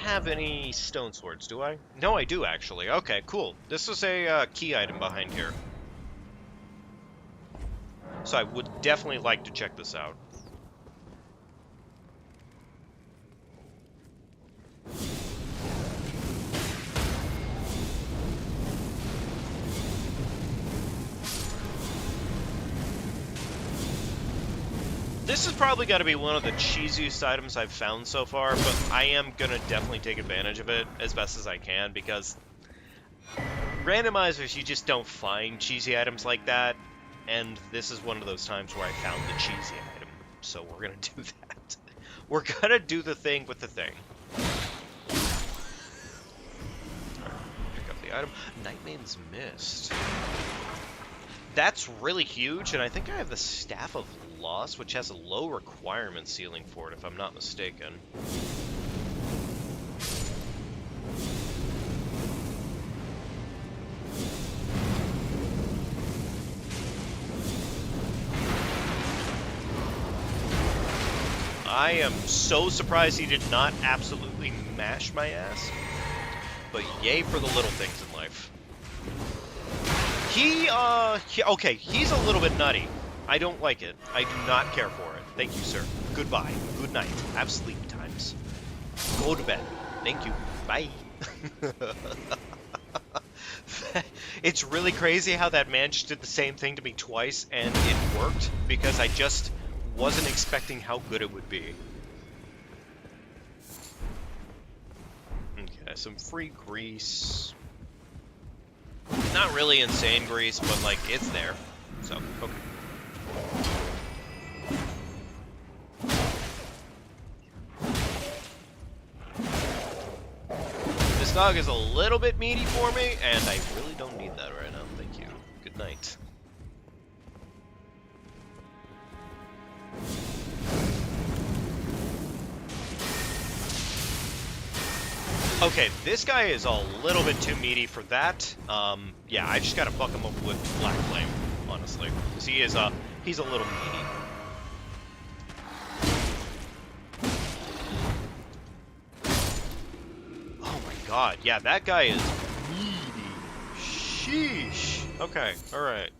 Have any stone swords, do I? No, I do actually. Okay, cool. This is a key item behind here. So I would definitely like to check this out. This is probably got to be one of the cheesiest items I've found so far, but I am going to definitely take advantage of it as best as I can, because randomizers, you just don't find cheesy items like that, and this is one of those times where I found the cheesy item, so we're going to do that. We're going to do the thing with the thing. Pick up the item. Nightmane's Mist. That's really huge, and I think I have the Staff of Loss, which has a low requirement ceiling for it, if I'm not mistaken. I am so surprised he did not absolutely mash my ass, but yay for the little things in life. Okay, he's a little bit nutty. I don't like it. I do not care for it. Thank you, sir. Goodbye. Good night. Have sleep times. Go to bed. Thank you. Bye. It's really crazy how that man just did the same thing to me twice, and it worked, because I just wasn't expecting how good it would be. Okay, some free grease. Not really insane grease, but, like, it's there. So, okay. This dog is a little bit meaty for me, and I really don't need that right now. Thank you. Good night. Okay, this guy is a little bit too meaty for that. Yeah, I just gotta fuck him up with Black Flame, honestly. Because he's a little meaty. Oh my god, yeah, that guy is meaty. Sheesh. Okay, alright.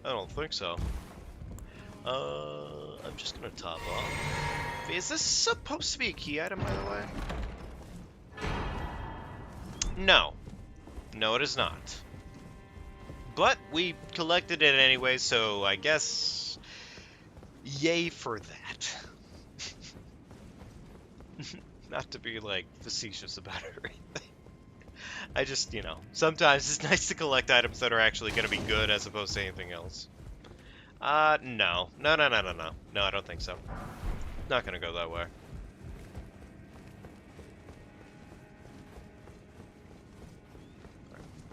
I don't think so. I'm just gonna top off. Is this supposed to be a key item, by the way? No. No, it is not. But we collected it anyway, so I guess... yay for that. Not to be, like, facetious about it or anything. I just, you know, sometimes it's nice to collect items that are actually going to be good as opposed to anything else. No. No, I don't think so. Not going to go that way.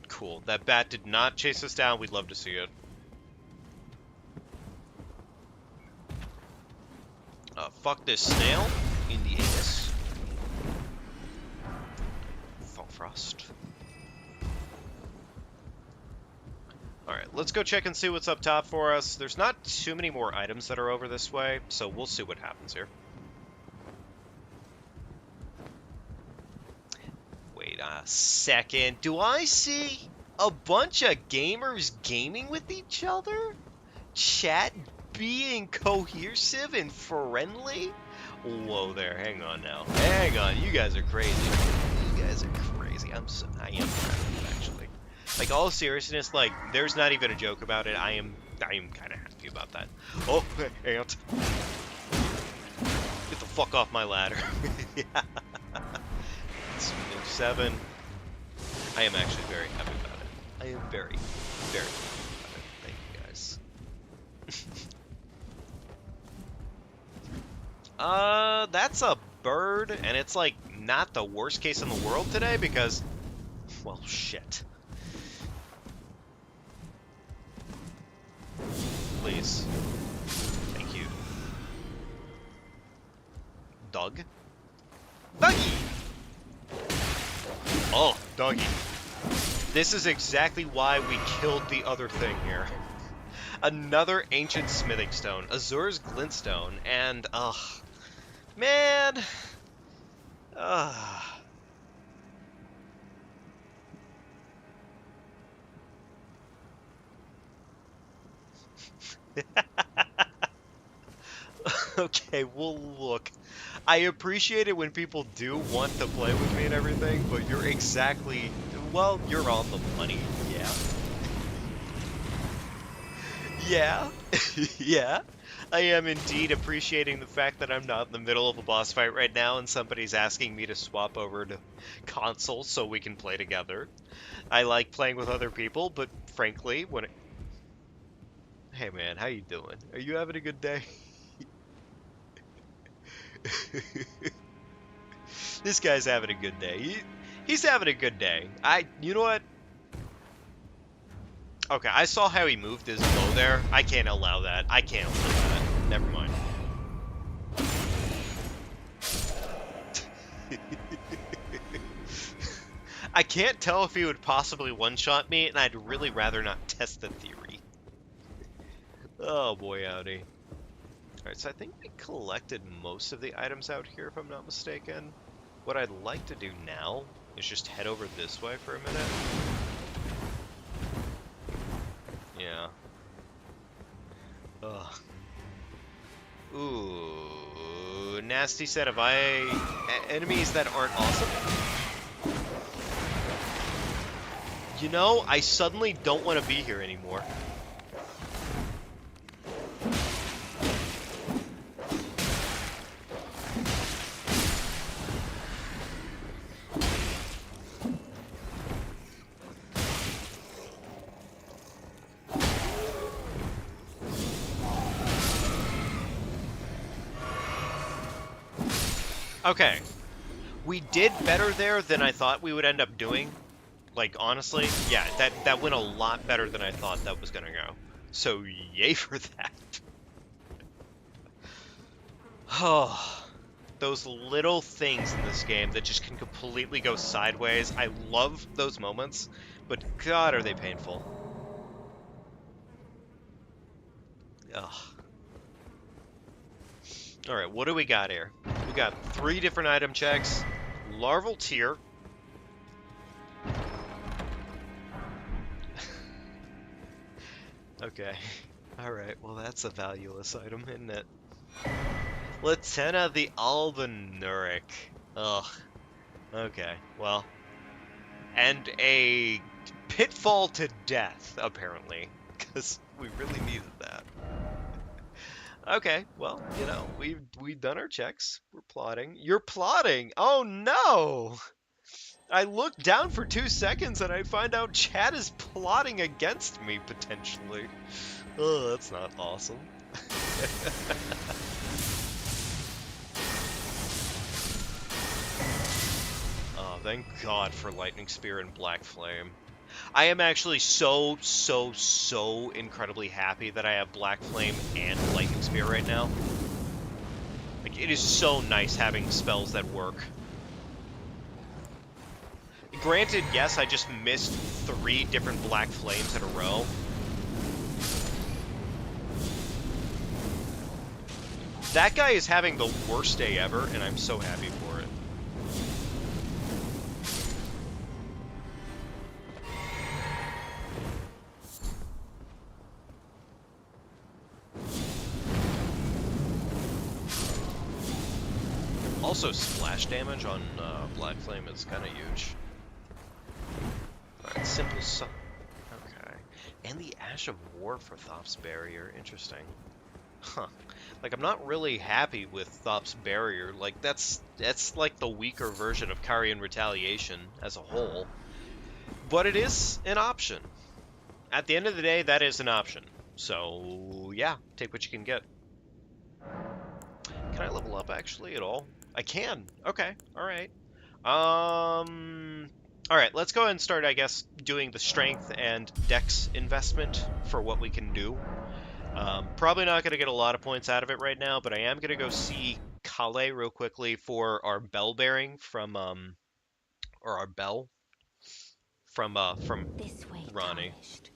Cool. That bat did not chase us down. We'd love to see it. Fuck this snail in the anus. Fall frost. Alright, let's go check and see what's up top for us. There's not too many more items that are over this way, so we'll see what happens here. Wait a second. Do I see a bunch of gamers gaming with each other? Chat being cohesive and friendly? Whoa there, hang on now. Hang on, you guys are crazy. You guys are crazy. I am proud of you, actually. Like, all seriousness, like, there's not even a joke about it. I am kind of happy about that. Oh, ant. Get the fuck off my ladder. Yeah. 7. I am actually very happy about it. I am very, very happy about it. Thank you, guys. That's a bird, and it's, like, not the worst case in the world today, because, well, shit. Please. Thank you. Doug? Doggy! Oh, doggy. This is exactly why we killed the other thing here. Another ancient smithing stone, Azur's glintstone, and, man. Okay, well, look. I appreciate it when people do want to play with me and everything, but you're exactly... well, you're on the money, yeah. Yeah. Yeah. I am indeed appreciating the fact that I'm not in the middle of a boss fight right now and somebody's asking me to swap over to console so we can play together. I like playing with other people, but frankly, when it... Hey man, how you doing? Are you having a good day? This guy's having a good day. He's having a good day. You know what? Okay, I saw how he moved his bow there. I can't allow that. I can't allow that. Never mind. I can't tell if he would possibly one-shot me, and I'd really rather not test the theory. Oh boy, howdy. Alright, so I think we collected most of the items out here, if I'm not mistaken. What I'd like to do now is just head over this way for a minute. Yeah. Ugh. Ooh, nasty set of enemies that aren't awesome. You know, I suddenly don't want to be here anymore. Okay, we did better there than I thought we would end up doing. Like, honestly, yeah, that went a lot better than I thought that was gonna go. So, yay for that. Oh, those little things in this game that just can completely go sideways. I love those moments, but God, are they painful. Ugh. Alright, what do we got here? We got 3 different item checks. Larval tier. Okay. Alright, well that's a valueless item, isn't it? Lieutenant the Albanuric. Ugh. Okay, well. And a pitfall to death, apparently. Because we really needed that. Okay, well, you know, we've done our checks. We're plotting. You're plotting! Oh no! I look down for 2 seconds and I find out Chad is plotting against me, potentially. Oh, that's not awesome. Oh, thank God for Lightning Spear and Black Flame. I am actually so incredibly happy that I have Black Flame and Lightning Spear right now. Like, it is so nice having spells that work. Granted, yes, I just missed 3 different Black Flames in a row. That guy is having the worst day ever, and I'm so happy for it. Also, splash damage on Black Flame is kind of huge. Alright, simple okay. And the Ash of War for Thoth's Barrier. Interesting. Huh. Like, I'm not really happy with Thoth's Barrier. Like, that's like the weaker version of Carian Retaliation as a whole. But it is an option. At the end of the day, that is an option. So, yeah, take what you can get. Can I level up, actually, at all? I can. Okay, alright. Alright, let's go ahead and start, I guess, doing the strength and dex investment for what we can do. Probably not going to get a lot of points out of it right now, but I am going to go see Kale real quickly for our bell bearing from, or our bell from This way, Ronnie. tarnished.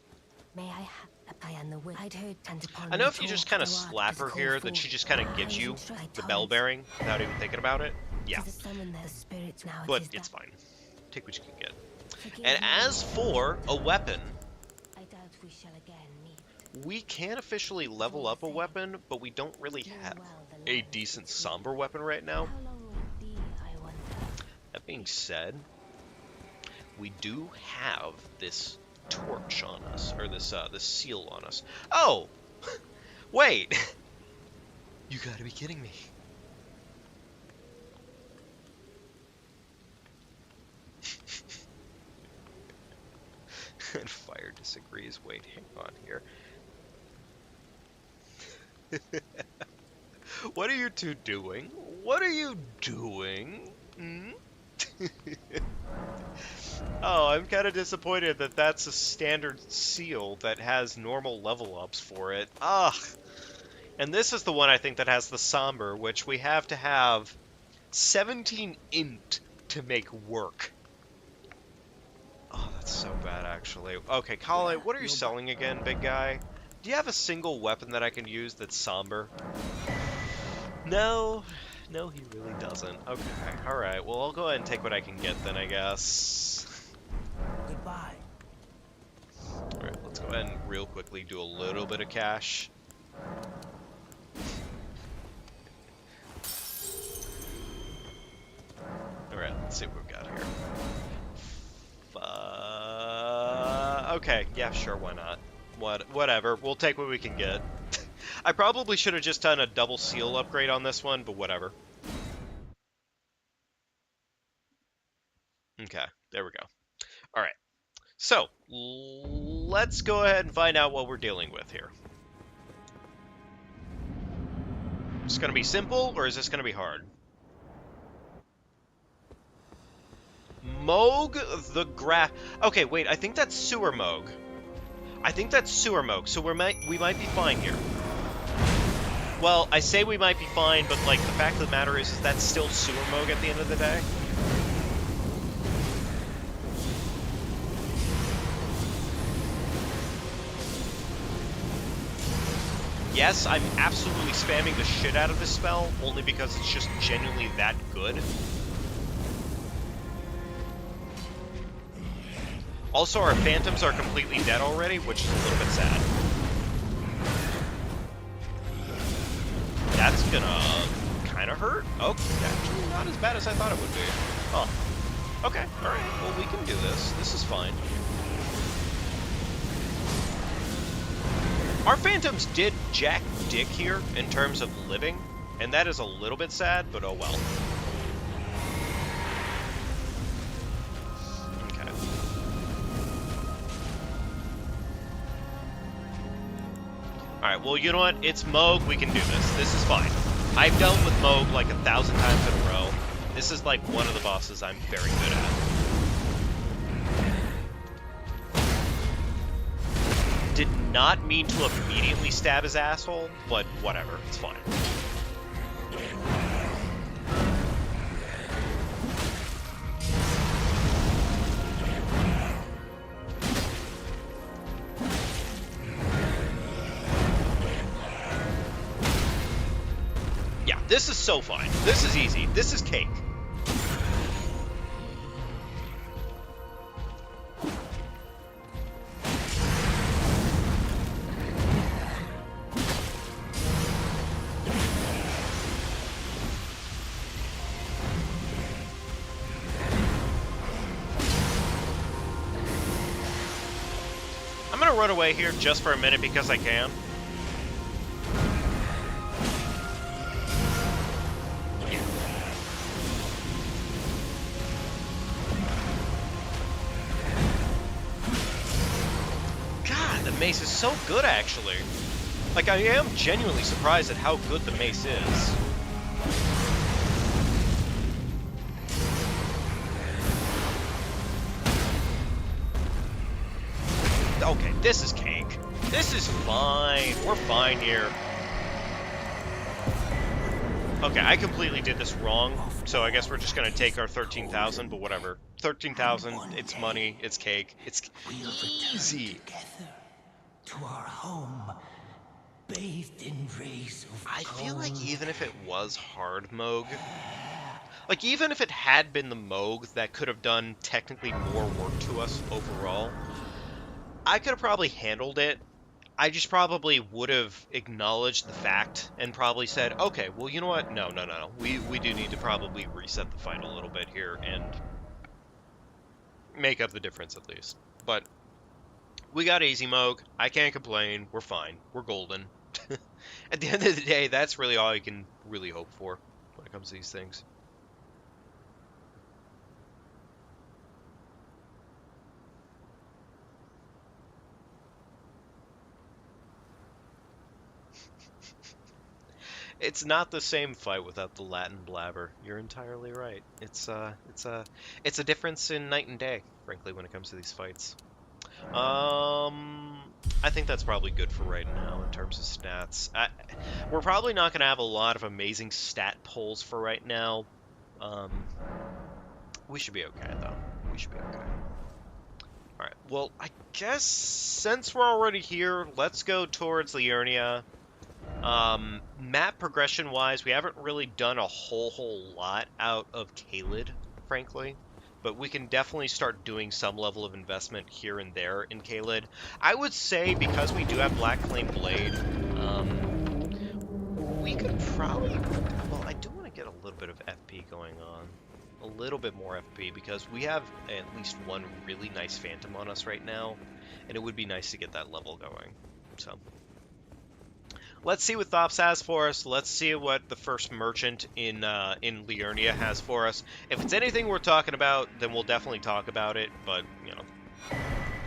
May I have I am the witch. I'd heard and upon I know me if you just talk, kind of thou art slap as her called here, that forth. she just kind of gives you the bell bearing without even thinking about it. Yeah, To summon the spirits now. but it is it's that. fine. Take what you can get. Forgive And me, as for a weapon, I doubt we shall again meet. we can officially level up a weapon, but we don't really have a decent somber weapon right now. How long will it be, I wonder? That being said, we do have this torch on us, or this seal on us. Oh! Wait! You gotta be kidding me. And Fire disagrees. Wait, hang on here. What are you two doing? What are you doing? Hmm? Oh, I'm kind of disappointed that that's a standard seal that has normal level ups for it. Ugh. And this is the one I think that has the somber, which we have to have 17 int to make work. Oh, that's so bad, actually. Okay, Kale, what are you selling again, big guy? Do you have a single weapon that I can use that's somber? No. No, he really doesn't. Okay, alright. Well, I'll go ahead and take what I can get then, I guess. Goodbye. Alright, let's go ahead and real quickly do a little bit of cash. Let's see what we've got here. Okay, yeah, sure, why not? Whatever, we'll take what we can get. I probably should have just done a double seal upgrade on this one, but whatever. Okay, there we go. Alright, so, let's go ahead and find out what we're dealing with here. Is this going to be simple, or is this going to be hard? Moog the Okay, wait, I think that's Sewer Moog. I think that's Sewer Moog, so we might be fine here. Well, I say we might be fine, but, like, the fact of the matter is that's still Sewer Moog at the end of the day. Yes, I'm absolutely spamming the shit out of this spell, only because it's just genuinely that good. Also, our phantoms are completely dead already, which is a little bit sad. That's gonna kind of hurt. Oh, actually not as bad as I thought it would be. Oh, okay, alright, well we can do this. This is fine. Our phantoms did jack dick here in terms of living, and that is a little bit sad, but oh well. Okay. Alright, well, you know what? It's Moog. We can do this. This is fine. I've dealt with Moog like 1,000 times in a row. This is like one of the bosses I'm very good at. Did not mean to immediately stab his asshole, but whatever, it's fine. Yeah, this is so fine. This is easy. This is cake. Run away here just for a minute because I can. Yeah. God, the mace is so good, actually. Like, I am genuinely surprised at how good the mace is. Okay, this is cake. This is fine. We're fine here. Okay, I completely did this wrong, so I guess we're just gonna take our 13,000, but whatever. 13,000, it's money, it's cake, it's easy. Together to our home, bathed in rays of I feel like gold. even if it was hard Moog, like even if it had been the Moog that could have done technically more work to us overall, I could have probably handled it. I just probably would have acknowledged the fact and probably said, okay, well, you know what? No. We do need to probably reset the fight a little bit here and make up the difference at least. But we got easy Moog. I can't complain. We're fine. We're golden. At the end of the day, that's really all you can really hope for when it comes to these things. It's not the same fight without the Latin blabber. You're entirely right. It's a difference in night and day, frankly, when it comes to these fights. I think that's probably good for right now in terms of stats. We're probably not going to have a lot of amazing stat pulls for right now. We should be okay, though. We should be okay. Alright, well, I guess since we're already here, let's go towards Liurnia. Map progression-wise, we haven't really done a whole lot out of Caelid, frankly. But we can definitely start doing some level of investment here and there in Caelid. I would say, because we do have Black Flame Blade, we could probably... Well, I do want to get a little bit of FP going on. a little bit more FP because we have at least one really nice Phantom on us right now, and it would be nice to get that level going. So let's see what Thops has for us. Let's see what the first merchant in Liurnia has for us. If it's anything we're talking about, then we'll definitely talk about it. But you know,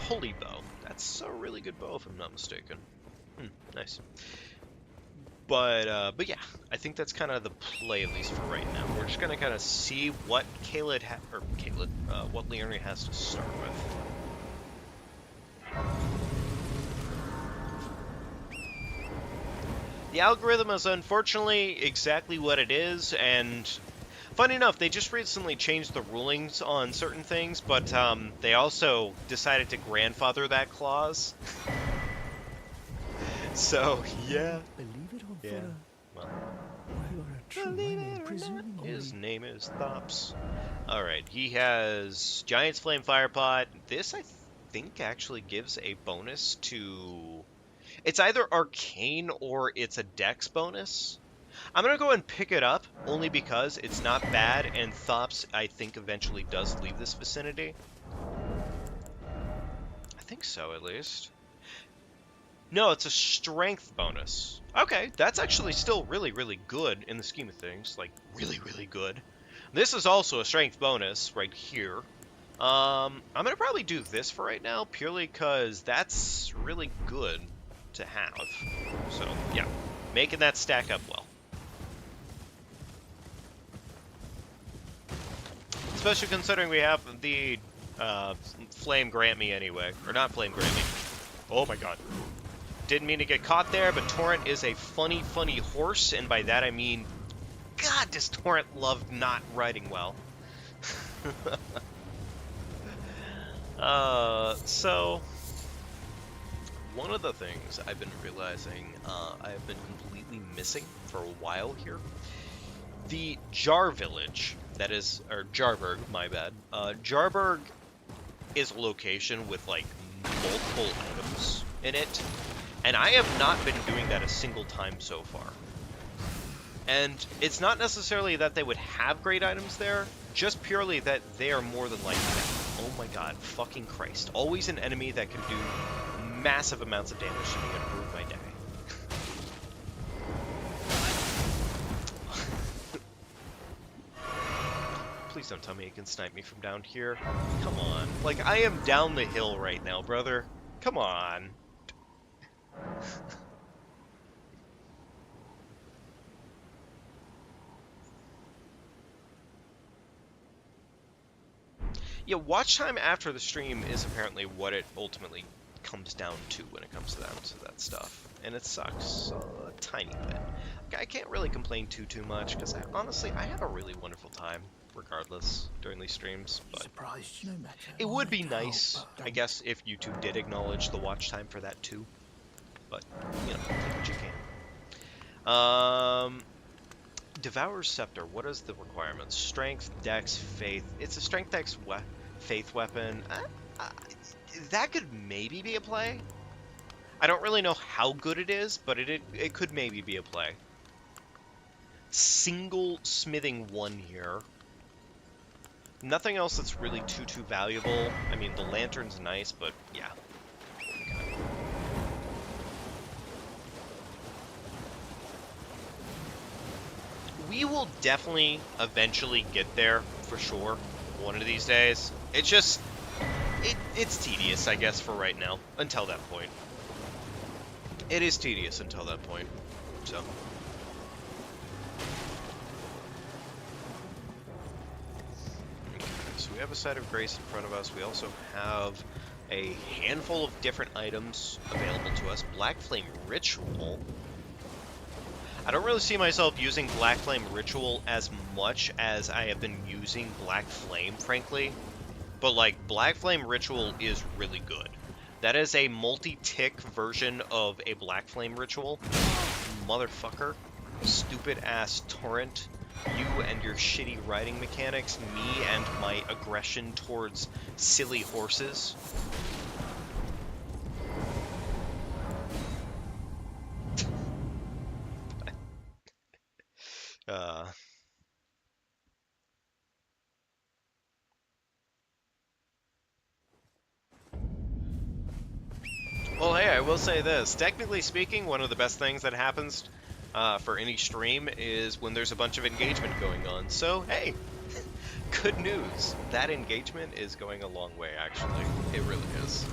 holy bow. That's a really good bow, if I'm not mistaken. Nice. But yeah, I think that's kind of the play, at least for right now. We're just gonna kind of see what what Liurnia has to start with. The algorithm is unfortunately exactly what it is, and funny enough, they just recently changed the rulings on certain things, but they also decided to grandfather that clause. So yeah, Believe it or yeah. Well, you are a true believe it or not, his name is Thops. All right, he has Giant's Flame Firepot. This I think actually gives a bonus to. It's either Arcane or it's a Dex bonus. I'm gonna go and pick it up only because it's not bad, and Thops I think eventually does leave this vicinity. I think so, at least. No, it's a Strength bonus. Okay, that's actually still really, really good in the scheme of things. Like, really, really good. This is also a Strength bonus right here. I'm gonna probably do this for right now, purely because that's really good to have. So, yeah, making that stack up well. Especially considering we have the Flame Grant Me anyway. Or not Flame Grant Me. Oh my god. Didn't mean to get caught there, but Torrent is a funny, funny horse, and by that I mean, God, does Torrent love not riding well. So, one of the things I've been realizing I have been completely missing for a while here, the Jar Village, that is, or Jarburg, my bad. Jarburg is a location with, like, multiple items in it, and I have not been doing that a single time so far. And it's not necessarily that they would have great items there, just purely that they are more than likely that. Oh my god, fucking Christ. Always an enemy that can do massive amounts of damage to me and ruin my day. Please don't tell me you can snipe me from down here. Come on. Like, I am down the hill right now, brother. Come on. Yeah, watch time after the stream is apparently what it ultimately comes down to when it comes down to that stuff. And it sucks a tiny bit. Like, I can't really complain too much, because honestly, I have a really wonderful time, regardless, during these streams. But surprised no matter. it would be nice, I guess, if YouTube did acknowledge the watch time for that too. But, you know, take what you can. Devourer's Scepter, what is the requirements? Strength, Dex, Faith. It's a Strength, Dex, Faith weapon. That could maybe be a play. I don't really know how good it is, but it could maybe be a play. Single smithing 1 here. Nothing else that's really too valuable. I mean, the lantern's nice, but yeah. Okay. We will definitely eventually get there, for sure, one of these days. It's just, it's tedious, I guess, for right now, until that point. It is tedious until that point, so. Okay, so we have a site of grace in front of us. We also have a handful of different items available to us. Black Flame Ritual. I don't really see myself using Black Flame Ritual as much as I have been using Black Flame, frankly. But, like, Black Flame Ritual is really good. That is a multi-tick version of a Black Flame Ritual. Motherfucker. Stupid-ass Torrent. You and your shitty riding mechanics. Me and my aggression towards silly horses. I will say this. Technically speaking, one of the best things that happens for any stream is when there's a bunch of engagement going on. So, hey, good news. That engagement is going a long way, actually. It really is.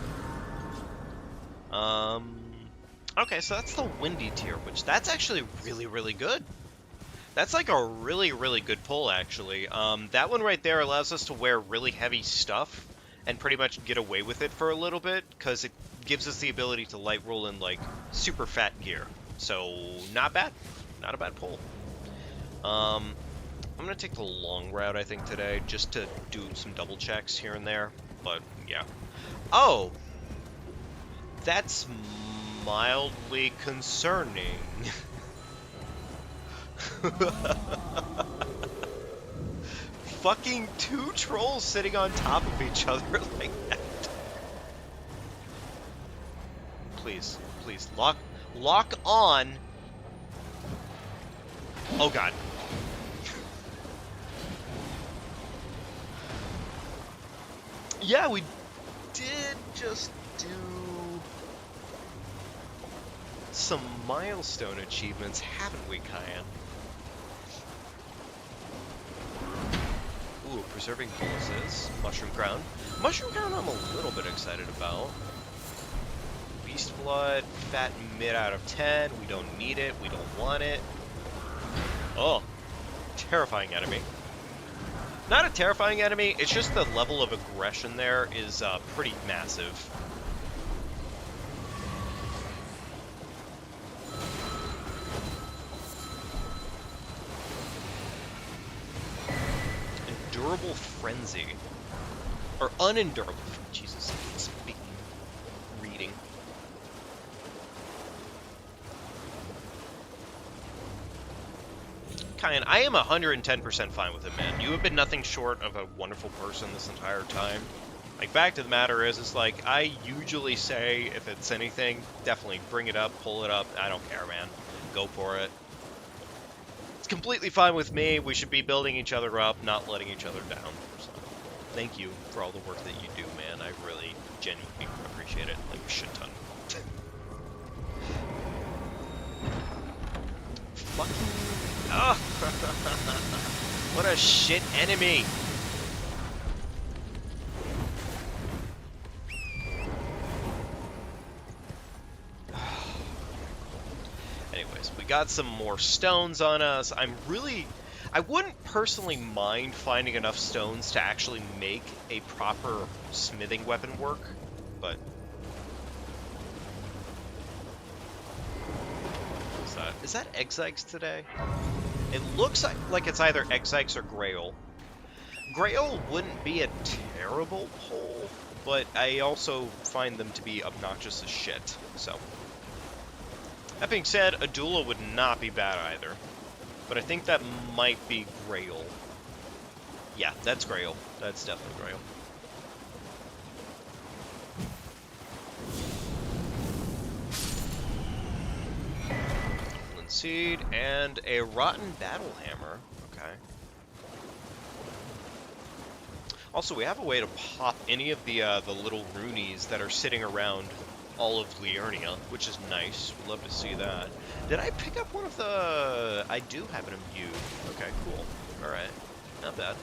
Okay, so that's the windy tier, which that's actually really, really good. That's like a really, really good pull, actually. That one right there allows us to wear really heavy stuff and pretty much get away with it for a little bit, because it gives us the ability to light roll in, like, super fat gear. So, not bad. Not a bad pull. I'm going to take the long route, I think, today, just to do some double checks here and there. But, yeah. Oh! That's mildly concerning. Fucking two trolls sitting on top of each other like that. Please, please, lock on. Oh god. Yeah, we did just do some milestone achievements, haven't we, Kyan? Ooh, preserving pulses. Mushroom Crown. Mushroom Crown I'm a little bit excited about. Beast Blood, Fat Mid out of 10. We don't need it. We don't want it. Oh, terrifying enemy. Not a terrifying enemy, it's just the level of aggression there is pretty massive. Endurable Frenzy. Or unendurable. Jesus, speaking. Reading. Kyan, I am 110% fine with it, man. You have been nothing short of a wonderful person this entire time. Like, fact of the matter is, it's like, I usually say, if it's anything, definitely bring it up, pull it up, I don't care, man. Go for it. It's completely fine with me. We should be building each other up, not letting each other down. So, thank you for all the work that you do, man. I really, genuinely appreciate it, like a shit ton. Fucking... Oh. What a shit enemy! Anyways, we got some more stones on us. I wouldn't personally mind finding enough stones to actually make a proper smithing weapon work, but... What's that? Is that Exikes today? It looks like it's either Exikes or Grail. Grail wouldn't be a terrible pull, but I also find them to be obnoxious as shit, so... That being said, Adula would not be bad either. But I think that might be Grail. Yeah, that's Grail. That's definitely Grail. Seed and a rotten battle hammer. Okay. Also, we have a way to pop any of the little runeys that are sitting around all of Liurnia, which is nice. We'd love to see that. Did I pick up one of the... I do have an imbue. Okay, cool. Alright. Not bad.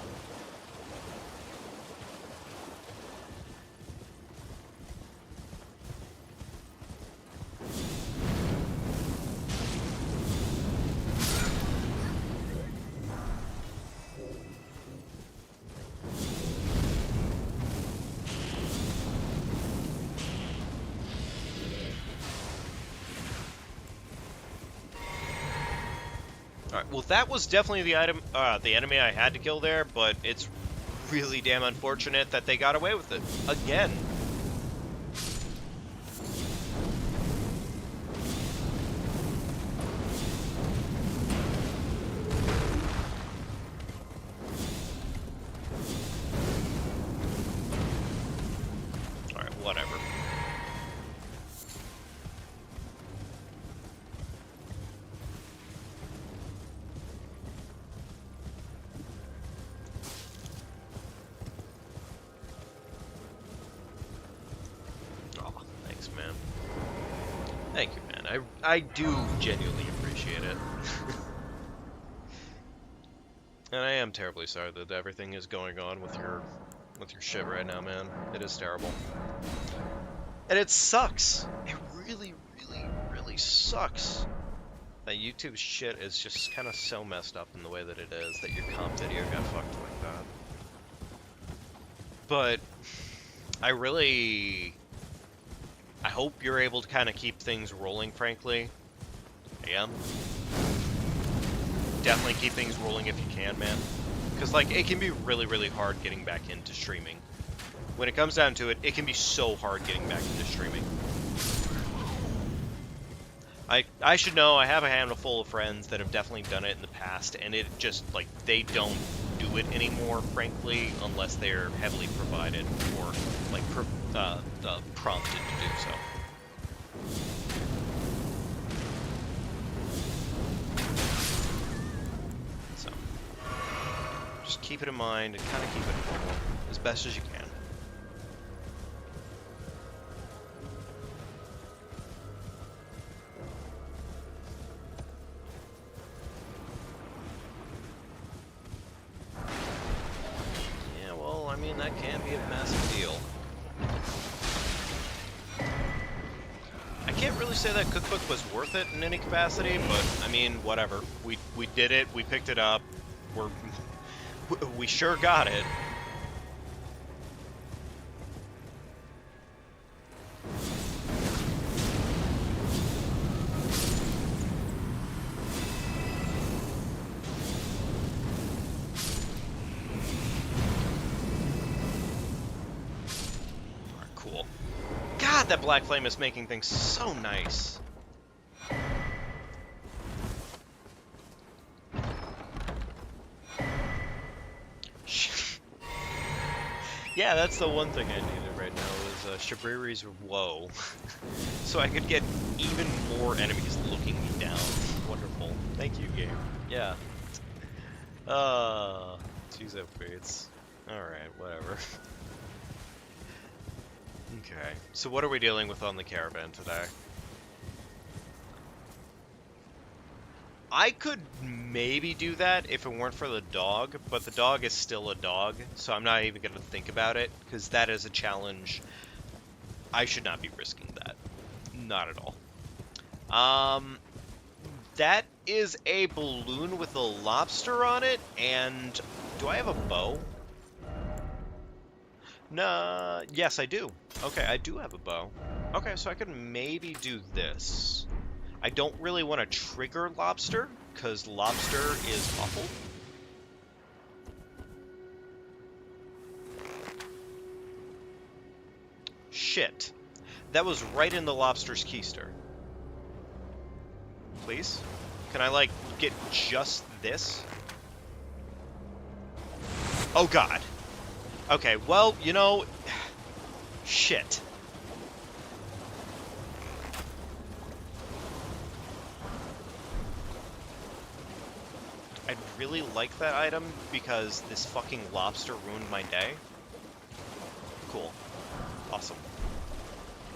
Alright, well that was definitely the enemy I had to kill there, but it's really damn unfortunate that they got away with it. Again. Alright, whatever. Thank you, man. I do genuinely appreciate it. And I am terribly sorry that everything is going on with your shit right now, man. It is terrible. And it sucks. It really, really, really sucks. That YouTube shit is just kind of so messed up in the way that it is, that your comp video got fucked like that. But I hope you're able to kind of keep things rolling, frankly. I am. Definitely keep things rolling if you can, man. Because, like, it can be really, really hard getting back into streaming. When it comes down to it, it can be so hard getting back into streaming. I should know, I have a handful of friends that have definitely done it in the past, and it just, like, they don't do it anymore, frankly, unless they're heavily provided or, like, prompted to do so. So, just keep it in mind and kind of keep it normal as best as you can. That can be a massive deal. I can't really say that cookbook was worth it in any capacity, but I mean, whatever. We did it. We picked it up. We sure got it. That black flame is making things so nice. Yeah, that's the one thing I needed right now is Shabriri's Woe. So I could get even more enemies looking me down. Wonderful. Thank you, game. Yeah. Jeez, that fates. Alright, whatever. Okay, so what are we dealing with on the caravan today? I could maybe do that if it weren't for the dog, but the dog is still a dog, so I'm not even going to think about it, because that is a challenge. I should not be risking that. Not at all. That is a balloon with a lobster on it, and do I have a bow? No, yes, I do. Okay, I do have a bow. Okay, so I could maybe do this. I don't really want to trigger lobster, because lobster is awful. Shit. That was right in the lobster's keister. Please? Can I, like, get just this? Oh, God. Okay, well, you know... Shit. I'd really like that item because this fucking lobster ruined my day. Cool. Awesome.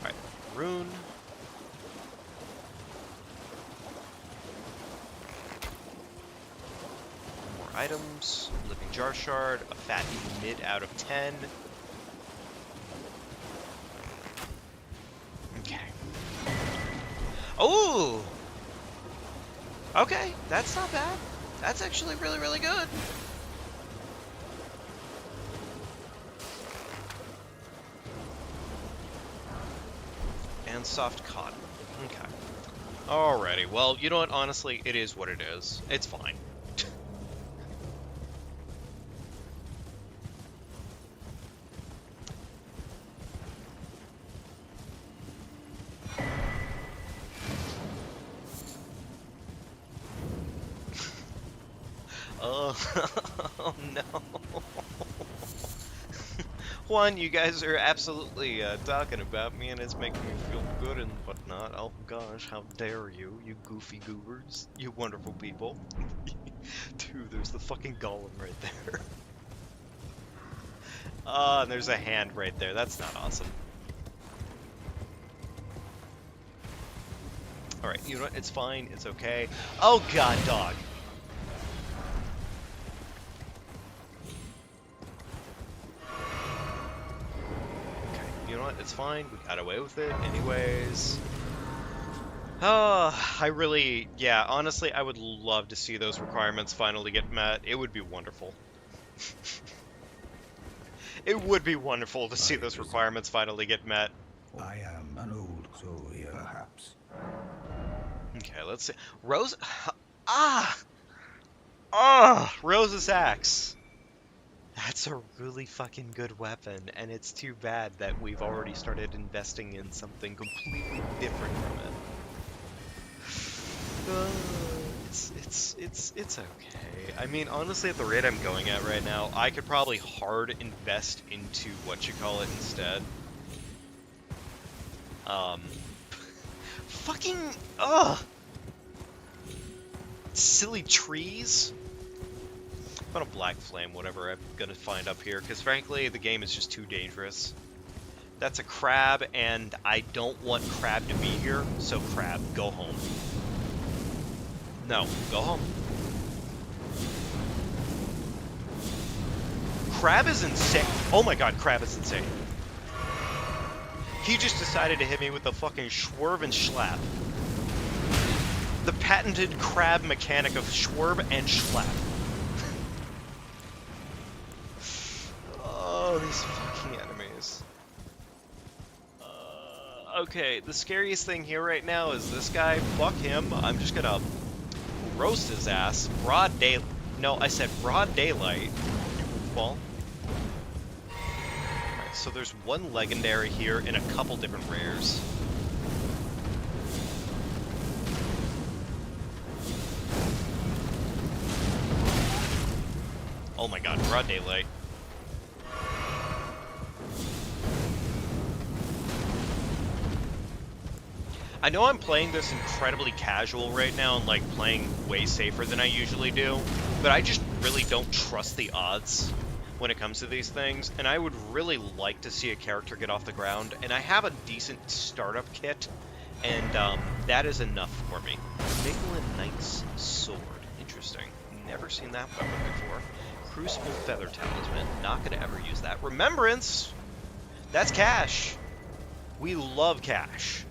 Alright, rune. More items. Living jar shard. A fat mid out of 10. Okay. Oh! Okay, that's not bad. That's actually really, really good. And soft cotton. Okay. Alrighty, well, you know what? Honestly, it is what it is. It's fine. Oh, no. Juan, you guys are absolutely talking about me, and it's making me feel good and whatnot. Oh gosh, how dare you, you goofy goobers, you wonderful people. Dude, there's the fucking golem right there. And there's a hand right there. That's not awesome. Alright, you know what? It's fine. It's okay. Oh, God, dog. Okay, you know what? It's fine. We got away with it anyways. Oh, I really... Yeah, honestly, I would love to see those requirements finally get met. It would be wonderful. It would be wonderful to see those requirements finally get met. I am an old soul here, perhaps. Okay, let's see. Rose... Ah! Ah! Rose's axe. That's a really fucking good weapon, and it's too bad that we've already started investing in something completely different from it. It's okay. I mean, honestly, at the rate I'm going at right now, I could probably hard invest into what you call it instead. Fucking, ugh! Silly trees? I'm gonna black flame whatever I'm gonna find up here, because frankly, the game is just too dangerous. That's a crab, and I don't want crab to be here, so crab, go home. No, go home. Crab is insane. Oh my god, crab is insane. He just decided to hit me with a fucking swerve and schlap. The patented crab mechanic of swerve and schlap. Oh, these fucking enemies. Okay, the scariest thing here right now is this guy. Fuck him. I'm just gonna roast his ass. Broad day. No, I said broad daylight. You goofball. Alright, so there's one legendary here and a couple different rares. Oh my god, broad daylight. I know I'm playing this incredibly casual right now and like playing way safer than I usually do, but I just really don't trust the odds when it comes to these things, and I would really like to see a character get off the ground, and I have a decent startup kit, and that is enough for me. Nicolin Knight's Sword. Interesting. Never seen that weapon before. Crucible Feather Talisman. Not gonna ever use that. Remembrance! That's cash. We love cash.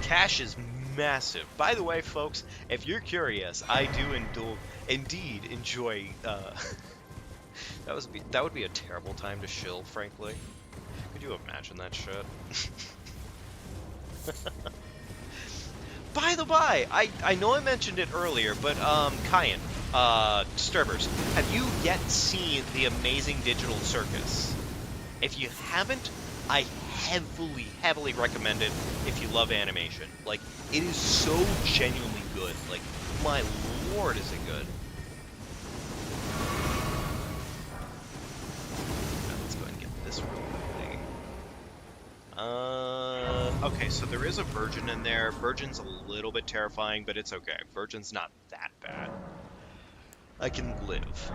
Cash is massive. By the way, folks, if you're curious, I do indeed enjoy. That would be a terrible time to shill, frankly. Could you imagine that shit? By the by, I know I mentioned it earlier, but Kyan, Disturbers, have you yet seen the amazing Digital Circus? If you haven't, I heavily recommend it if you love animation. Like, it is so genuinely good. Like, my lord, is it good. Let's go ahead and get this real quickly. Okay, so there is a Virgin in there. Virgin's a little bit terrifying, but it's okay. Virgin's not that bad. I can live.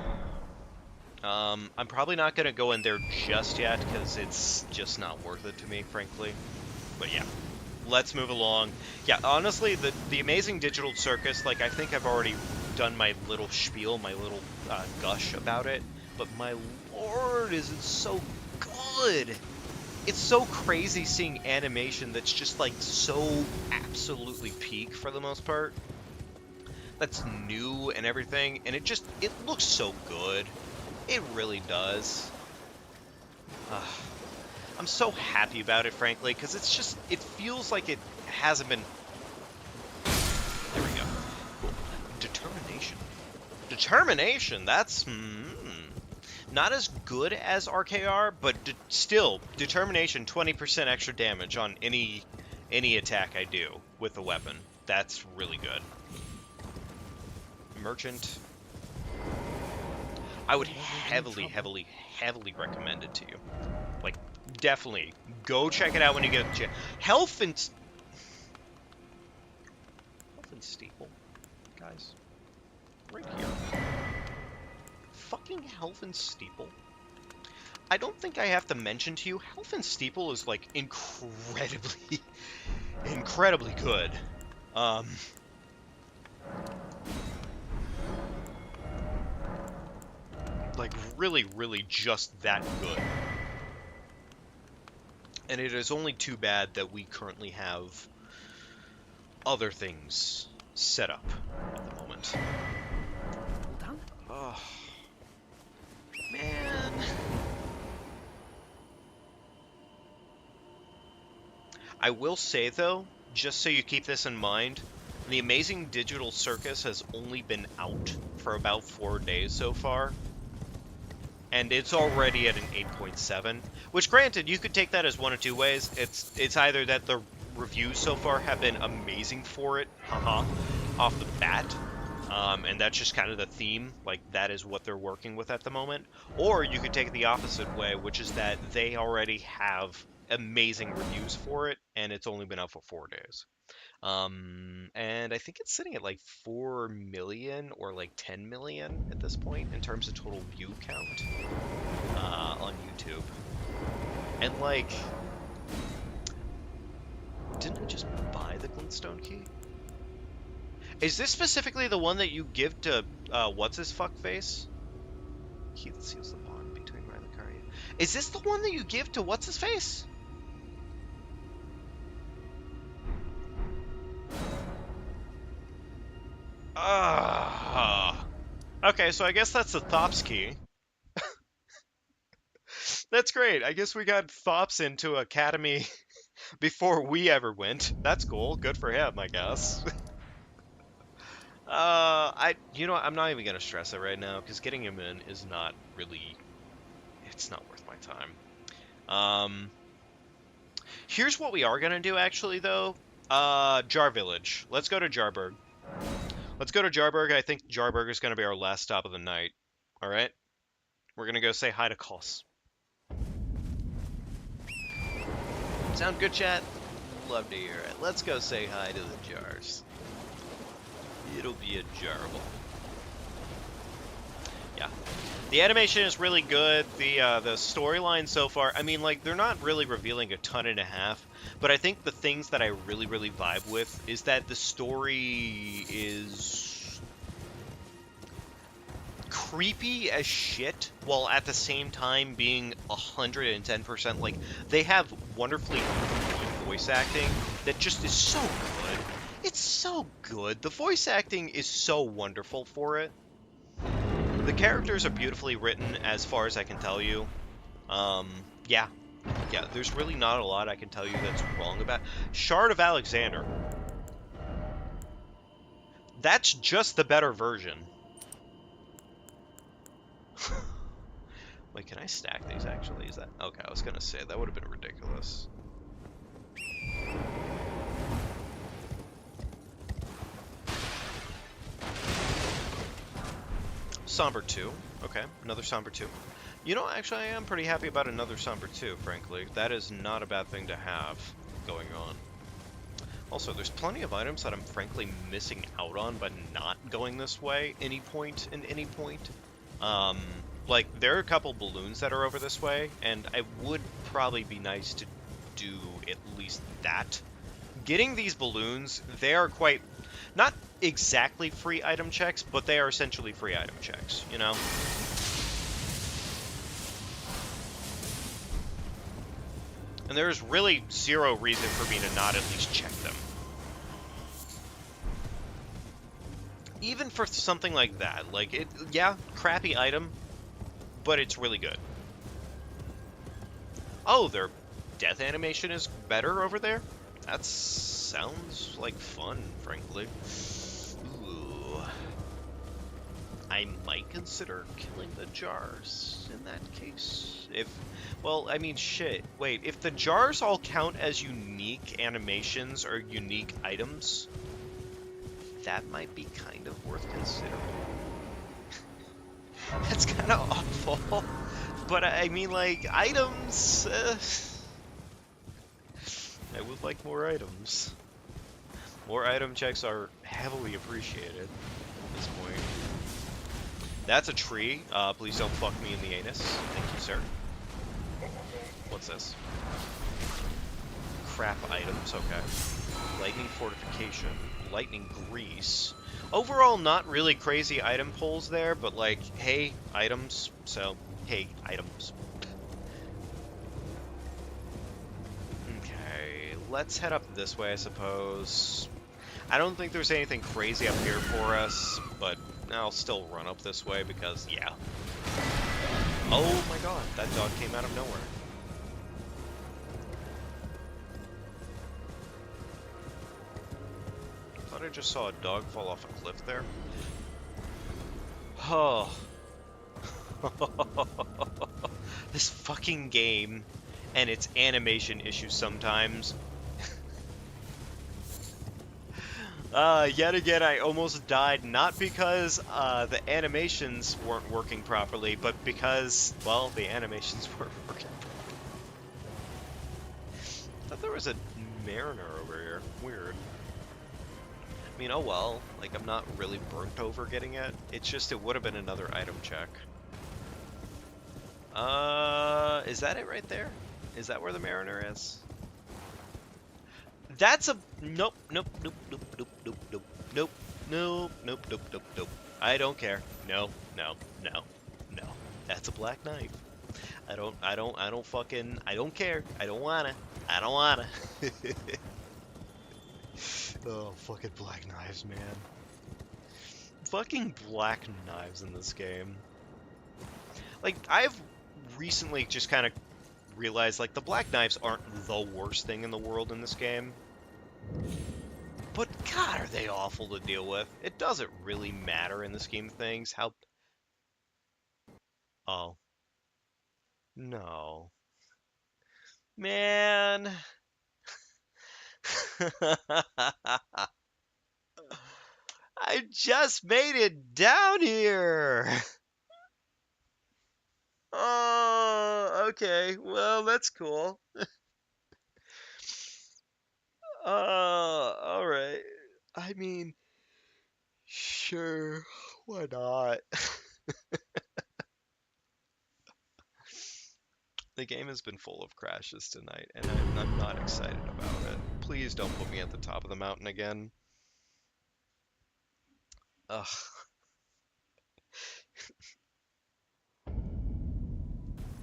I'm probably not going to go in there just yet, because it's just not worth it to me, frankly. But yeah, let's move along. Yeah, honestly, the amazing Digital Circus, like, I think I've already done my little spiel, my little gush about it, but my lord, is it so good! It's so crazy seeing animation that's just, like, so absolutely peak, for the most part. That's new and everything, and it looks so good. It really does. I'm so happy about it, frankly, because it feels like it hasn't been... There we go. Cool. Determination. Determination, that's... Not as good as RKR, but still, Determination, 20% extra damage on any attack I do with the weapon. That's really good. Merchant... I would heavily recommend it to you. Like, definitely. Go check it out when you get a chance. Health and Steeple. Guys. Right here. Fucking Health and Steeple. I don't think I have to mention to you, Health and Steeple is, like, incredibly good. Um, like, really, really just that good. And it is only too bad that we currently have other things set up at the moment. All done? Oh, man. I will say, though, just so you keep this in mind, the Amazing Digital Circus has only been out for about 4 days so far. And it's already at an 8.7, which, granted, you could take that as one of two ways. It's either that the reviews so far have been amazing for it, haha, off the bat, and that's just kind of the theme, like that is what they're working with at the moment. Or you could take it the opposite way, which is that they already have amazing reviews for it, and it's only been out for 4 days. And I think it's sitting at like 4 million or like 10 million at this point in terms of total view count on YouTube. And like, didn't I just buy the Glintstone key? Is this specifically the one that you give to what's his fuck face? Key that seals the bond between Riley and Karya. Is this the one that you give to what's his face? Okay, so I guess that's the Thops key. That's great. I guess we got Thops into Academy before we ever went. That's cool. Good for him, I guess. I'm not even gonna stress it right now because getting him in is not really, it's not worth my time. Here's what we are gonna do actually though. Jar Village. Let's go to Jarburg. Let's go to Jarburg. I think Jarburg is gonna be our last stop of the night. All right. We're gonna go say hi to Kos. Sound good, chat? Love to hear it. Let's go say hi to the jars. It'll be adorable. Yeah. The animation is really good. The storyline so far, I mean, like, they're not really revealing a ton and a half, but I think the things that I really, really vibe with is that the story is creepy as shit, while at the same time being 110%, like, they have wonderfully good voice acting that just is so good. It's so good. The voice acting is so wonderful for it. The characters are beautifully written, as far as I can tell you. Yeah, there's really not a lot I can tell you that's wrong about Shard of Alexander. That's just the better version. Wait, can I stack these actually? Is that... Okay, I was gonna say, that would have been ridiculous. Somber 2. Okay, another Somber 2. You know, actually, I am pretty happy about another Somber 2, frankly. That is not a bad thing to have going on. Also, there's plenty of items that I'm frankly missing out on by not going this way any point. Like, there are a couple balloons that are over this way, and it would probably be nice to do at least that. Getting these balloons, they are quite... not exactly free item checks, but they are essentially free item checks, you know? And there's really zero reason for me to not at least check them. Even for something like that, like, it, yeah, crappy item, but it's really good. Oh, their death animation is better over there? That sounds like fun, frankly. Ooh. I might consider killing the jars in that case. Well, I mean, shit. Wait, if the jars all count as unique animations or unique items, that might be kind of worth considering. That's kind of awful. But, I mean, like, items... I would like more items. More item checks are heavily appreciated at this point. That's a tree. Please don't fuck me in the anus. Thank you, sir. What's this? Crap items, okay. lightning fortification, lightning grease. Overall, not really crazy item pulls there, but like, hey, items. So, hey, items. Okay, let's head up this way, I suppose. I don't think there's anything crazy up here for us, but I'll still run up this way because, yeah. Oh my god, that dog came out of nowhere. I thought I just saw a dog fall off a cliff there. Oh. This fucking game and its animation issues sometimes. Yet again, I almost died, not because the animations weren't working properly, but because, well, the animations weren't working properly. I thought there was a mariner over here. Weird. I mean, oh well. Like, I'm not really burnt over getting it. It's just it would have been another item check. Is that it right there? Is that where the mariner is? That's a nope, nope, nope, nope, nope, nope, nope, nope, nope, nope, nope, nope, nope. I don't care. No, no, no, no. That's a black knife. I don't care. I don't wanna. Oh, fucking black knives, man. Fucking black knives in this game. Like, I've recently just kind of realized, like, the black knives aren't the worst thing in the world in this game. But, God, are they awful to deal with. It doesn't really matter in the scheme of things how... Oh. No. Man. I just made it down here. Oh, okay. Well, that's cool. Alright. I mean, sure. Why not? The game has been full of crashes tonight, and I'm not excited about it. Please don't put me at the top of the mountain again. Ugh.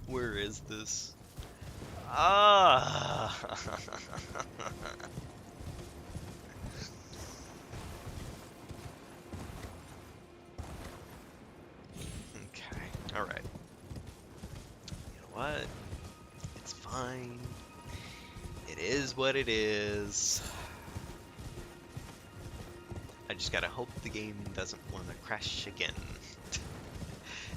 Where is this? Ah! Okay, alright. You know what? It's fine. It is what it is. I just gotta hope the game doesn't want to crash again.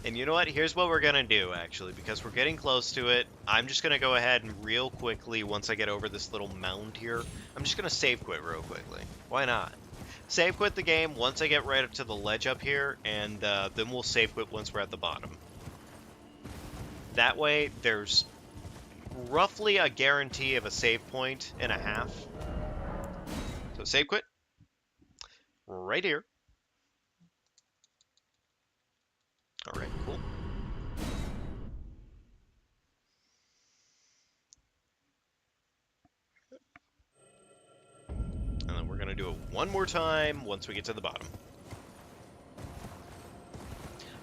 And you know what? Here's what we're gonna do, actually, because we're getting close to it. I'm just gonna go ahead and real quickly, once I get over this little mound here, I'm just gonna save quit real quickly. Why not? Save quit the game once I get right up to the ledge up here, and then we'll save quit once we're at the bottom. That way, there's roughly a guarantee of a save point and a half. So save quit. Right here. Alright, cool. And then we're gonna do it one more time once we get to the bottom.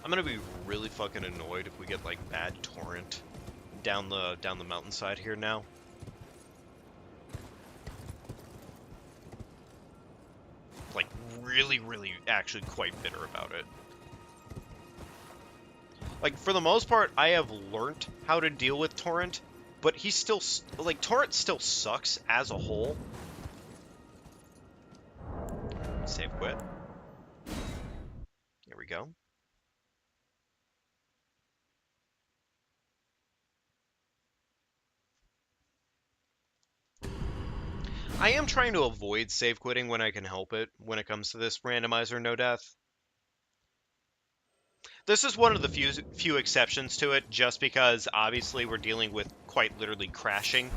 I'm gonna be really fucking annoyed if we get like bad torrent down the mountainside here now. Like really actually quite bitter about it. Like, for the most part, I have learnt how to deal with torrent, but he's still, like, torrent still sucks as a whole. Save quit. Here we go. I am trying to avoid save quitting when I can help it, when it comes to this randomizer no death. This is one of the few exceptions to it, just because obviously we're dealing with quite literally crashing.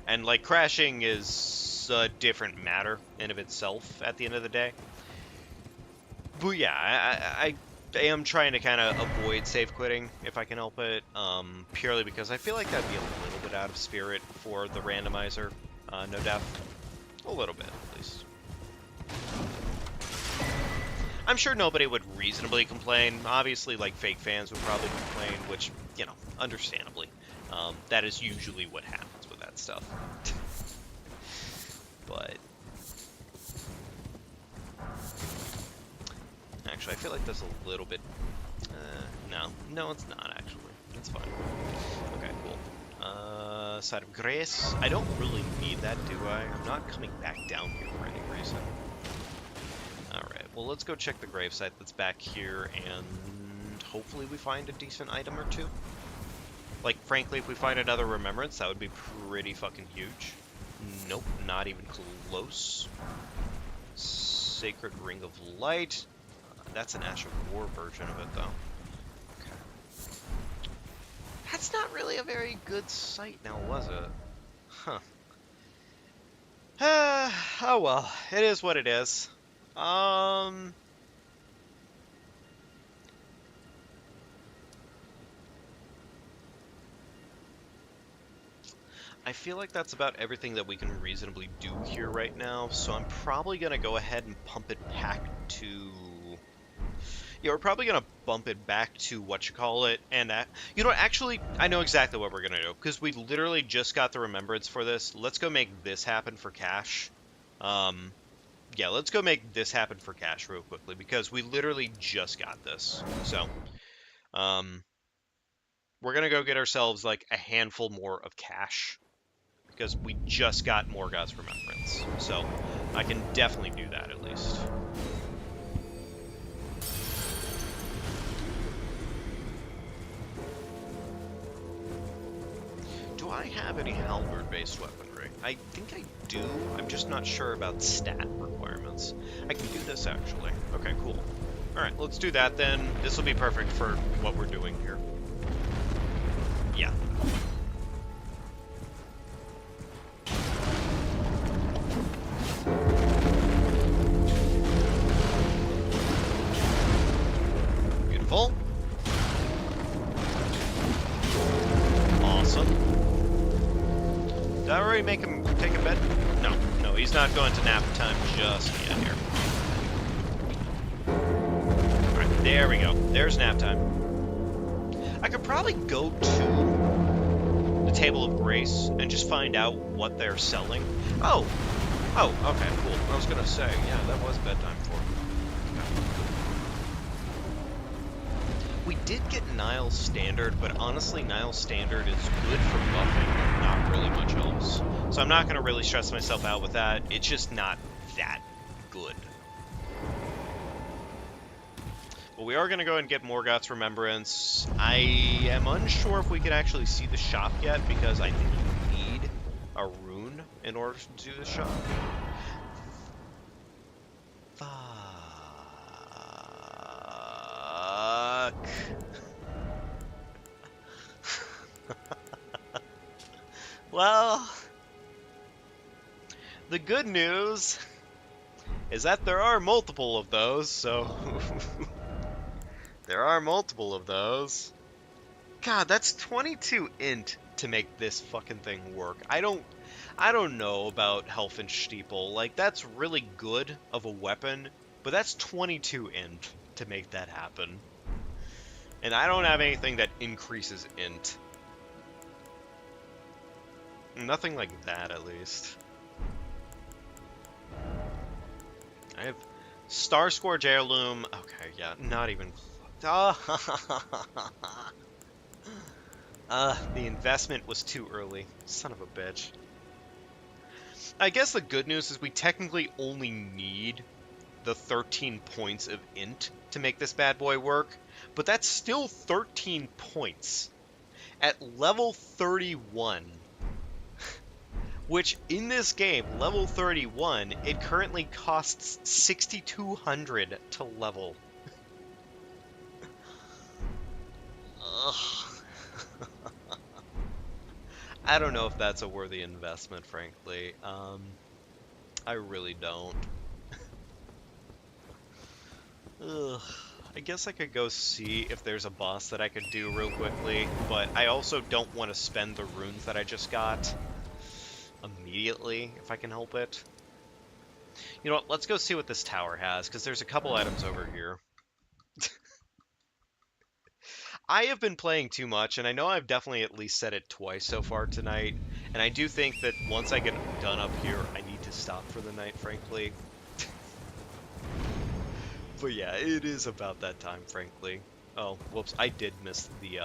And like crashing is a different matter in of itself at the end of the day. But yeah, I am trying to kind of avoid save quitting if I can help it, purely because I feel like that'd be a little bit out of spirit for the randomizer, no death. A little bit, at least. I'm sure nobody would reasonably complain. Obviously, like, fake fans would probably complain, which, you know, understandably. That is usually what happens with that stuff. But... Actually, I feel like there's a little bit... no. No, it's not, actually. It's fine. Okay, cool. Side of Grace. I don't really need that, do I? I'm not coming back down here for any reason. Alright, well, let's go check the gravesite that's back here, and hopefully we find a decent item or two. Like, frankly, if we find another remembrance, that would be pretty fucking huge. Nope, not even close. Sacred Ring of Light. That's an Ash of War version of it, though. Okay. That's not really a very good site now, was it? Huh. Oh well, it is what it is. I feel like that's about everything that we can reasonably do here right now, so I'm probably going to go ahead and pump it back to... Yeah, we're probably going to bump it back to whatchamacallit, and that... You know what, actually, I know exactly what we're going to do, because we literally just got the remembrance for this. Let's go make this happen for cash. Yeah, let's go make this happen for cash real quickly, because we literally just got this. So, we're going to go get ourselves, like, a handful more of cash, because we just got Morgoth's Remembrance. So, I can definitely do that, at least. Do I have any halberd-based weaponry? I think I do. I'm just not sure about stat requirements. I can do this, actually. Okay, cool. Alright, let's do that, then. This will be perfect for what we're doing here. Yeah. Beautiful. Awesome. Did I already make him take a bed? No. No, he's not going to nap time just yet here. Alright, there we go. There's nap time. I could probably go to the Table of Grace and just find out what they're selling. Oh! Oh, okay, cool. I was gonna say, yeah, that was bedtime for me. We did get Nile Standard, but honestly, Nile Standard is good for buffing, not really much else. So I'm not going to really stress myself out with that. It's just not that good. But we are going to go and get Morgoth's Remembrance. I am unsure if we can actually see the shop yet, because I think you need a rune in order to do the shop. Fuck. Well, the good news is that there are multiple of those, so there are multiple of those. God, that's 22 int to make this fucking thing work. I don't know about Helfenstiepel. Like, that's really good of a weapon, but that's 22 int to make that happen. And I don't have anything that increases int. Nothing like that, at least. I have Star Scourge Heirloom. Okay, yeah, not even... the investment was too early. Son of a bitch. I guess the good news is we technically only need the 13 points of int to make this bad boy work, but that's still 13 points. At level 31... Which, in this game, level 31, it currently costs 6,200 to level. Ugh. I don't know if that's a worthy investment, frankly. I really don't. Ugh. I guess I could go see if there's a boss that I could do real quickly, but I also don't want to spend the runes that I just got immediately, if I can help it. You know what? Let's go see what this tower has, because there's a couple items over here. I have been playing too much, and I know I've definitely at least said it twice so far tonight. And I do think that once I get done up here, I need to stop for the night, frankly. But yeah, it is about that time, frankly. Oh, whoops, I did miss the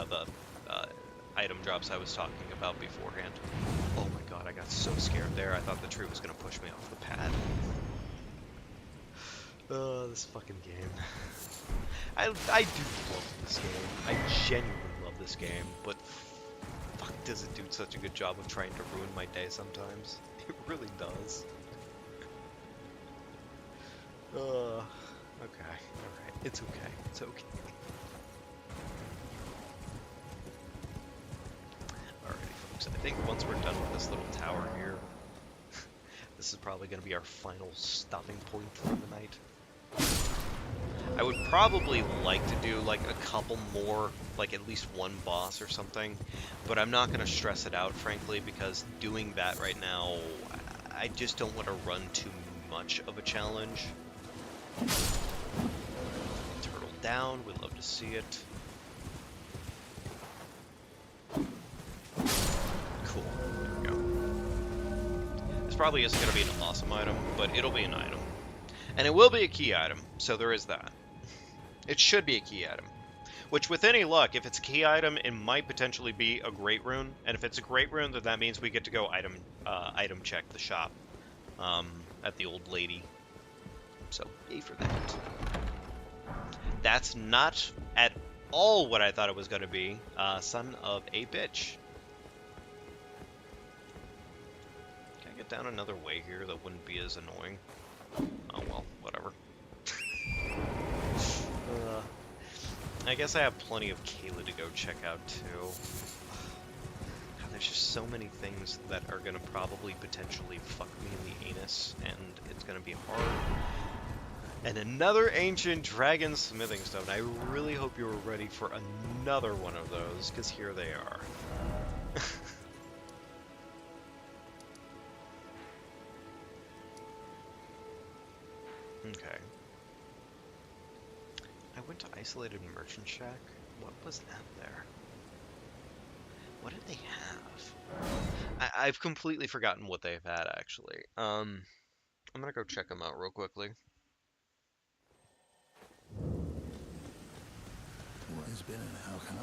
item drops I was talking about beforehand. Oh my god, I got so scared there. I thought the tree was going to push me off the pad. This fucking game. I do love this game. I genuinely love this game, but fuck does it do such a good job of trying to ruin my day sometimes. It really does. Okay, alright. It's okay. It's okay. Alrighty, folks. I think once we're done with this little tower here, this is probably going to be our final stopping point for the night. I would probably like to do like a couple more, like at least one boss or something, but I'm not going to stress it out, frankly, because doing that right now, I just don't want to run too much of a challenge. Turtle down, we'd love to see it. Cool, there we go. This probably isn't going to be an awesome item, but it'll be an item. And it will be a key item, so there is that. It should be a key item. Which, with any luck, if it's a key item, it might potentially be a great rune. And if it's a great rune, then that means we get to go item check the shop at the old lady. So, yay for that. That's not at all what I thought it was going to be. Son of a bitch. Can I get down another way here that wouldn't be as annoying? Oh well, whatever. I guess I have plenty of Kayla to go check out too. God, there's just so many things that are gonna probably potentially fuck me in the anus, and it's gonna be hard. And another ancient dragon smithing stone. I really hope you were ready for another one of those, because here they are. Okay. I went to Isolated Merchant Shack. What was that there? What did they have? I've completely forgotten what they've had, actually. I'm gonna go check them out real quickly. What has been and how can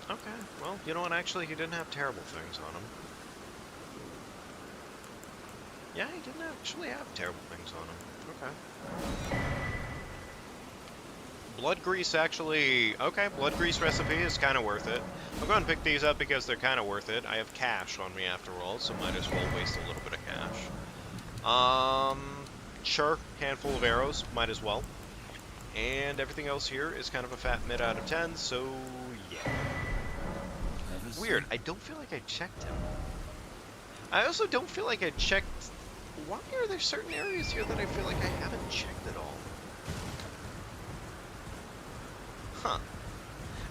I? Okay, well, you know what, actually, he didn't have terrible things on him. Yeah, he didn't actually have terrible things on him. Okay. Blood grease actually... Okay, blood grease recipe is kind of worth it. I'm going to pick these up because they're kind of worth it. I have cash on me after all, so might as well waste a little bit of cash. Sure, handful of arrows, might as well. And everything else here is kind of a fat mid out of 10, so yeah. Weird, I don't feel like I checked him. I also don't feel like I checked... Why are there certain areas here that I feel like I haven't checked at all? Huh.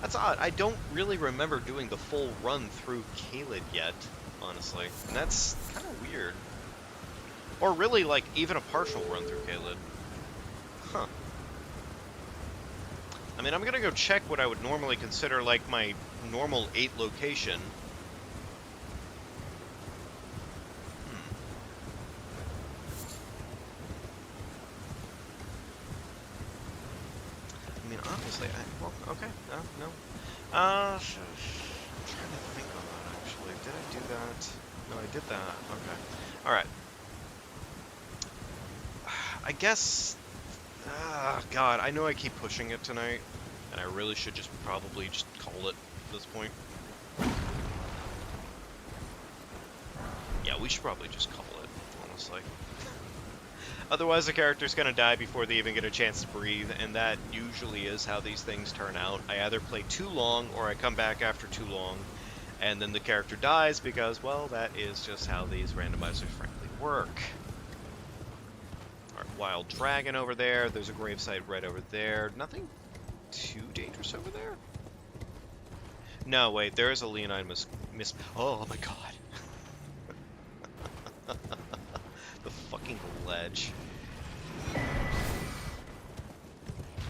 That's odd. I don't really remember doing the full run through Caelid yet, honestly. And that's kind of weird. Or really, like, even a partial run through Caelid. Huh. I mean, I'm gonna go check what I would normally consider, like, my normal 8 location. I mean, honestly, well, okay, no. I'm trying to think on that, actually. Did I do that? No, I did that. Okay. Alright. I guess... God, I know I keep pushing it tonight, and I really should just probably just call it at this point. Yeah, we should probably just call it, honestly. Otherwise, the character's gonna die before they even get a chance to breathe, and that usually is how these things turn out. I either play too long, or I come back after too long, and then the character dies because, well, that is just how these randomizers frankly work. Alright, wild dragon over there. There's a gravesite right over there. Nothing too dangerous over there? No, wait, there is a Leonine oh my god. The fucking ledge.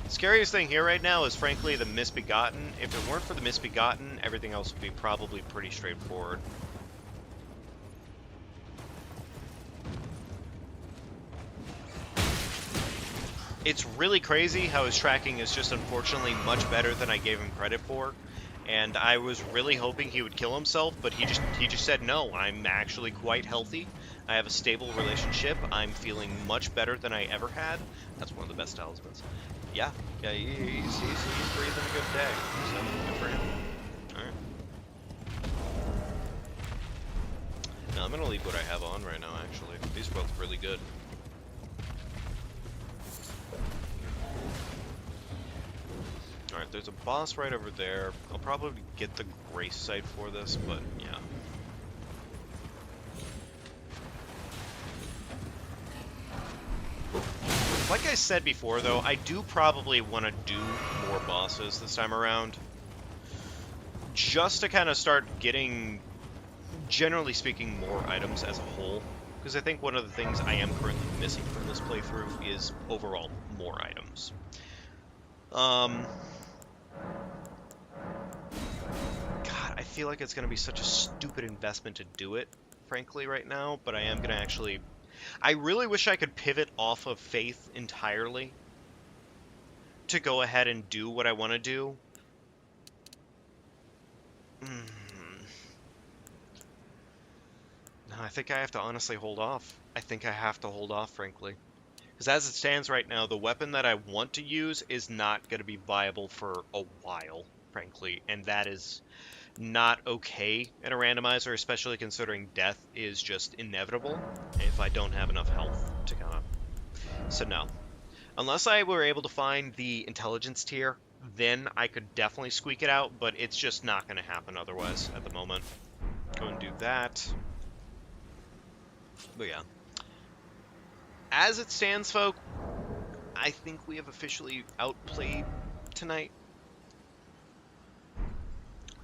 Scariest thing here right now is, frankly, the Misbegotten. If it weren't for the Misbegotten, everything else would be probably pretty straightforward. It's really crazy how his tracking is just unfortunately much better than I gave him credit for. And I was really hoping he would kill himself, but he just said no. I'm actually quite healthy. I have a stable relationship. I'm feeling much better than I ever had. That's one of the best talismans. Yeah, he's breathing a good day. So good for him. All right. No, I'm gonna leave what I have on right now. Actually, these are both really good. Alright, there's a boss right over there. I'll probably get the grace site for this, but yeah. Like I said before, though, I do probably want to do more bosses this time around. Just to kind of start getting, generally speaking, more items as a whole. Because I think one of the things I am currently missing from this playthrough is overall more items. God, I feel like it's going to be such a stupid investment to do it, frankly, right now, but I am going to actually... I really wish I could pivot off of Faith entirely to go ahead and do what I want to do. No, I think I have to honestly hold off. I think I have to hold off, frankly. Because as it stands right now, the weapon that I want to use is not going to be viable for a while, frankly, and that is not okay in a randomizer, especially considering death is just inevitable if I don't have enough health to kind of... So no. Unless I were able to find the intelligence tier, then I could definitely squeak it out, but it's just not going to happen otherwise at the moment. Go and do that. But yeah. As it stands, folk, I think we have officially outplayed tonight.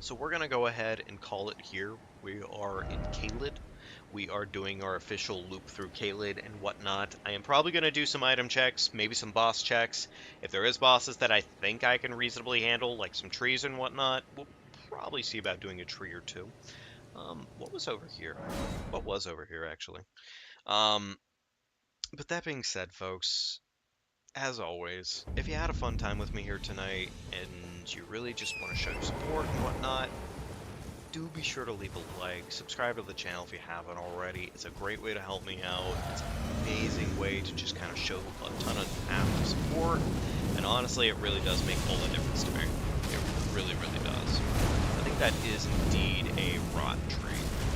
So we're going to go ahead and call it here. We are in Caelid. We are doing our official loop through Caelid and whatnot. I am probably going to do some item checks, maybe some boss checks. If there is bosses that I think I can reasonably handle, like some trees and whatnot, we'll probably see about doing a tree or two. What was over here? What was over here, actually? But that being said, folks, as always, if you had a fun time with me here tonight and you really just want to show your support and whatnot, do be sure to leave a like, subscribe to the channel if you haven't already. It's a great way to help me out. It's an amazing way to just kind of show a ton of active support, and honestly, it really does make all the difference to me. It really, really does. I think that is indeed a rot tree,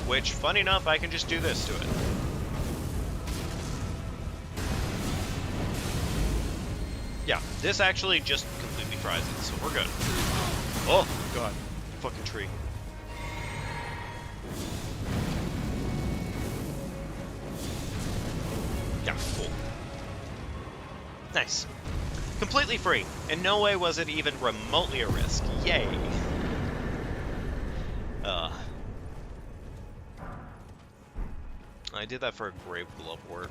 which, funny enough, I can just do this to it. Yeah, this actually just completely fries it, so we're good. Oh, God. Fucking tree. Yeah, cool. Nice. Completely free. In no way was it even remotely a risk. Yay. I did that for a grave glovewort.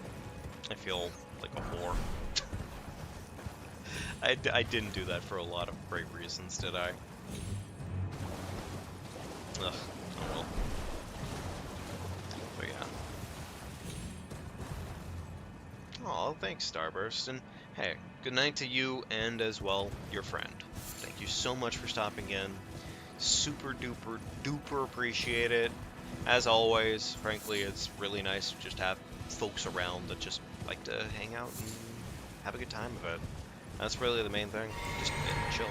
I feel like a whore. I didn't do that for a lot of great reasons, did I? Ugh, oh well. But yeah. Aw, thanks, Starburst, and hey, good night to you and, as well, your friend. Thank you so much for stopping in. Super duper duper appreciate it. As always, frankly, it's really nice to just have folks around that just like to hang out and have a good time of it. That's really the main thing. Just chill.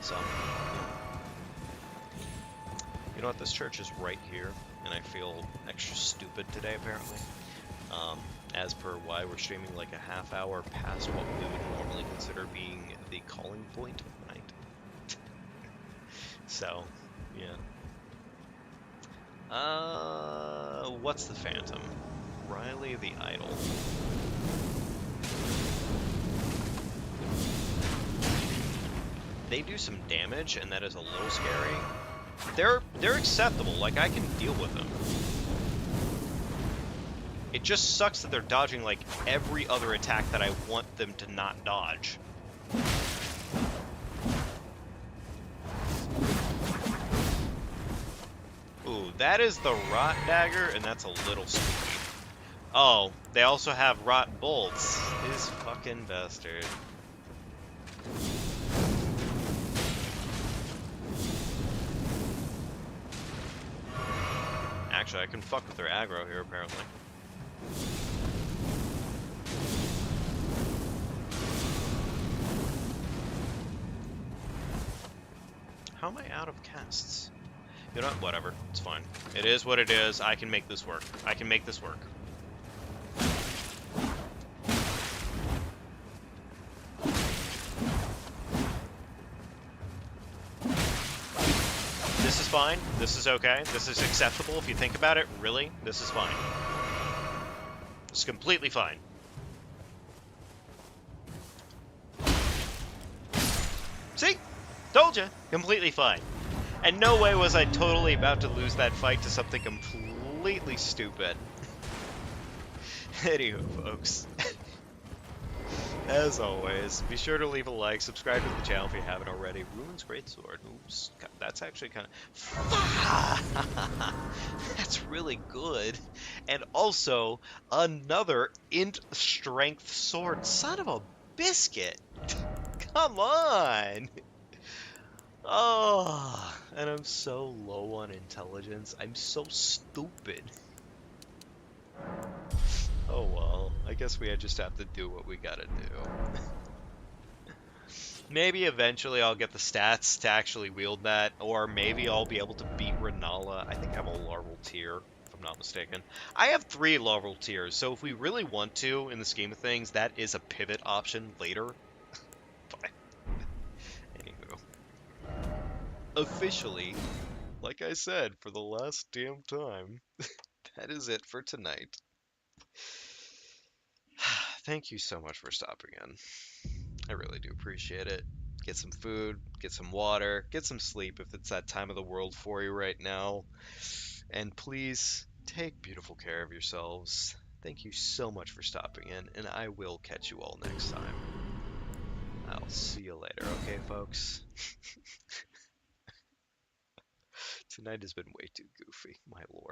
So, you know what? This church is right here, and I feel extra stupid today, apparently. As per why we're streaming like a half hour past what we would normally consider being the calling point of the night. So, yeah. What's the Phantom? Riley the Idol. They do some damage, and that is a little scary. They're acceptable, like I can deal with them. It just sucks that they're dodging like every other attack that I want them to not dodge. Ooh, that is the rot dagger, and that's a little spooky. Oh, they also have rot bolts. This fucking bastard. Actually, I can fuck with their aggro here, apparently. How am I out of casts? You know what? Whatever. It's fine. It is what it is. I can make this work. I can make this work. This is fine. This is okay. This is acceptable if you think about it. Really? This is fine. It's completely fine. See? Told ya. Completely fine. And no way was I totally about to lose that fight to something completely stupid. Anywho, folks. As always, be sure to leave a like, subscribe to the channel if you haven't already. Ruin's Greatsword. Oops, that's actually kind of... That's really good. And also, another int strength sword. Son of a biscuit. Come on. Oh, and I'm so low on intelligence. I'm so stupid. Oh well, I guess we just have to do what we gotta do. Maybe eventually I'll get the stats to actually wield that, or maybe I'll be able to beat Renala. I think I have a larval tier, if I'm not mistaken. I have 3 larval tiers, so if we really want to, in the scheme of things, that is a pivot option later. But, anywho. Officially, like I said, for the last damn time, that is it for tonight. Thank you so much for stopping in. I really do appreciate it. Get some food, get some water, get some sleep if it's that time of the world for you right now. And please take beautiful care of yourselves. Thank you so much for stopping in, and I will catch you all next time. I'll see you later, okay, folks? Tonight has been way too goofy, my lord.